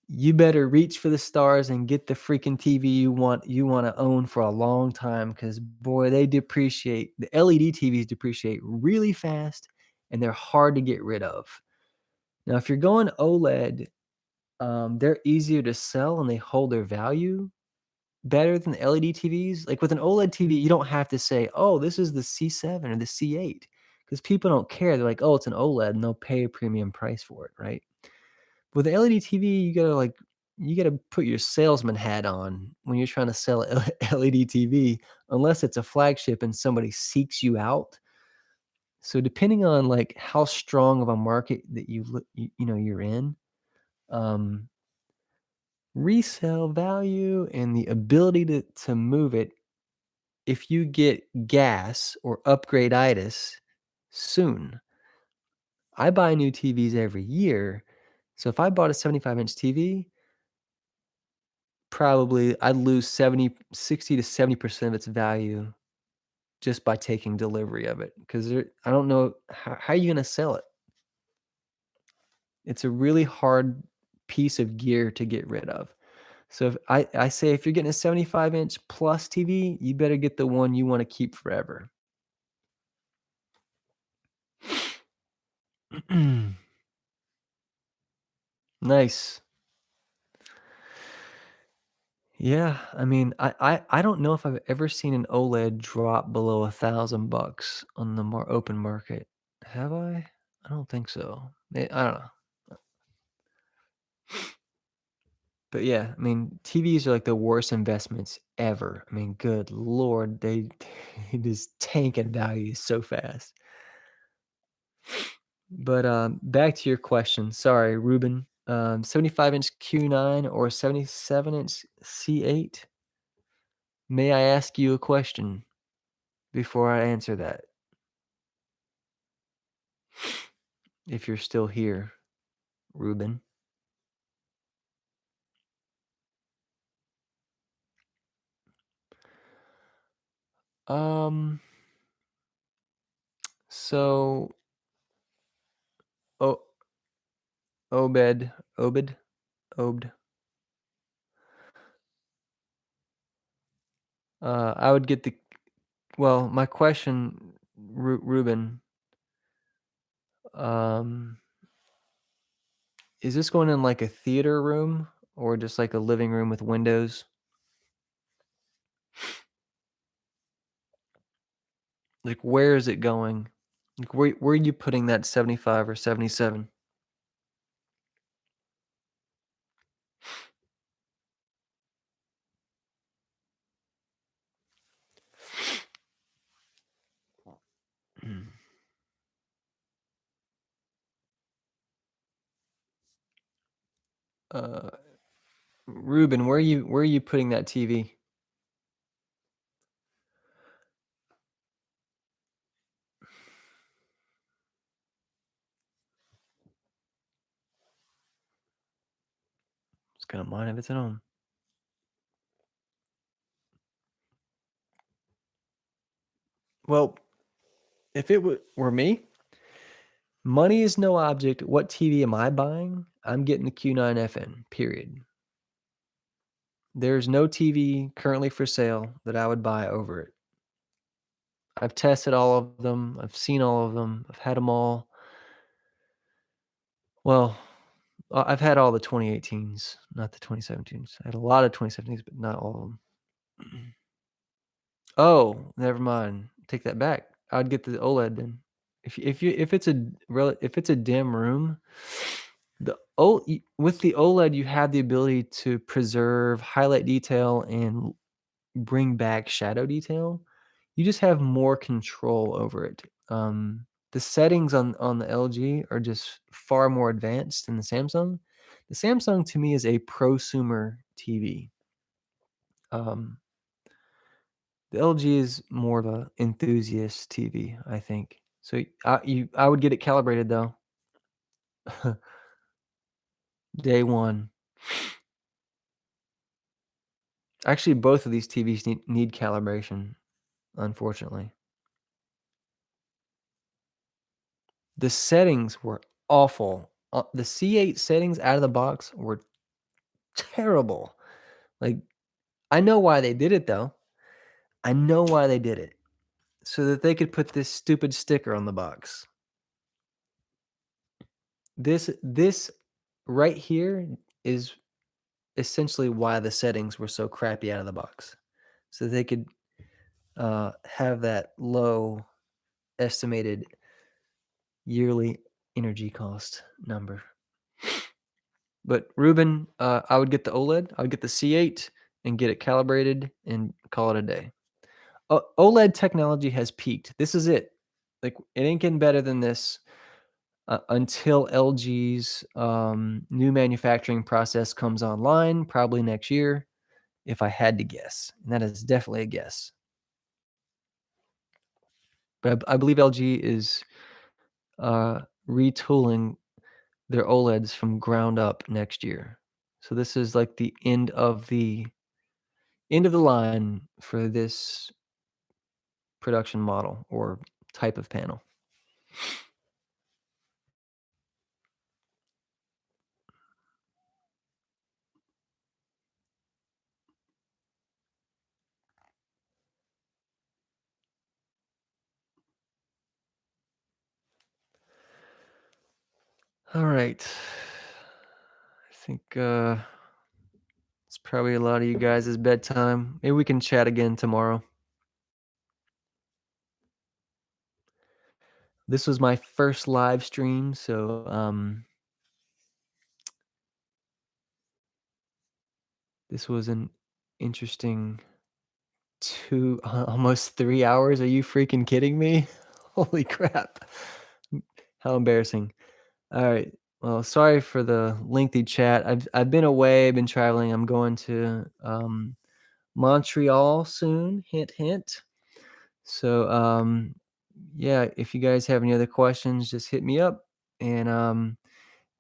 You better reach for the stars and get the freaking TV you wanna own for a long time, because boy, they depreciate. The LED TVs depreciate really fast, and they're hard to get rid of. Now, if you're going OLED, they're easier to sell and they hold their value better than LED TVs. Like with an OLED TV, you don't have to say, "Oh, this is the C7 or the C8," because people don't care. They're like, "Oh, it's an OLED," and they'll pay a premium price for it, right? With an LED TV, you gotta put your salesman hat on when you're trying to sell a LED TV, unless it's a flagship and somebody seeks you out. So depending on, like, how strong of a market that you know, you're in, um, resale value and the ability to move it, if you get gas or upgrade-itis soon. I buy new TVs every year, so if I bought a 75-inch TV, probably I'd lose 60 to 70% of its value just by taking delivery of it, 'cause I don't know how you gonna sell it? It's a really hard piece of gear to get rid of. So if I say if you're getting a 75-inch plus TV, you better get the one you wanna keep forever. Nice. Yeah, I mean, I don't know if I've ever seen an OLED drop below $1,000 on the more open market. Have I? I don't think so. I don't know. But yeah, I mean, TVs are like the worst investments ever. I mean, good lord, they just tank in value so fast. But back to your question. Sorry, Ruben. 75-inch Q9 or 77-inch C8? May I ask you a question before I answer that? If you're still here, Ruben. Um, so o Obed. I would get the well, my question, Ruben, um, is this going in like a theater room or just like a living room with windows? Like, where is it going? Like, where are you putting that 75 or 77? Uh, Ruben, where are you putting that TV? It's got a mind of its own. Well, if it were me, money is no object. What TV am I buying? I'm getting the Q9FN, period. There's no TV currently for sale that I would buy over it. I've tested all of them. I've seen all of them. I've had them all. Well, I've had all the 2018s, not the 2017s. I had a lot of 2017s, but not all of them. Oh, never mind. Take that back. I'd get the OLED then. If it's a dim room, with the OLED, you have the ability to preserve highlight detail and bring back shadow detail. You just have more control over it. The settings on the LG are just far more advanced than the Samsung. The Samsung to me is a prosumer TV. Um, the LG is more of a enthusiast TV, I think. So I would get it calibrated though. Day one. Actually, both of these TVs need calibration, unfortunately. The settings were awful. The C8 settings out of the box were terrible. Like, I know why they did it though. I know why they did it. So that they could put this stupid sticker on the box. This right here is essentially why the settings were so crappy out of the box. So they could, have that low estimated yearly energy cost number. But Ruben, I would get the OLED, I would get the C8 and get it calibrated and call it a day. OLED technology has peaked. This is it. Like, it ain't getting better than this, until LG's, new manufacturing process comes online, probably next year, if I had to guess, and that is definitely a guess. But I believe LG is, retooling their OLEDs from ground up next year. So this is like the end of the line for this production model or type of panel. All right. I think it's probably a lot of you guys' bedtime. Maybe we can chat again tomorrow. This was my first live stream, so this was an interesting almost 3 hours. Are you freaking kidding me? Holy crap. How embarrassing. All right. Well, sorry for the lengthy chat. I've been away, I've been traveling. I'm going to Montreal soon. Hint, hint. So yeah, if you guys have any other questions, just hit me up. And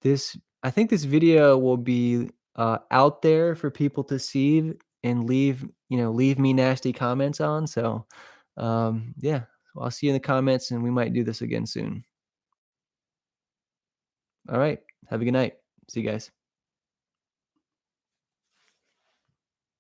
this I think this video will be out there for people to see and leave me nasty comments on. So yeah, I'll see you in the comments and we might do this again soon. All right. Have a good night. See you guys.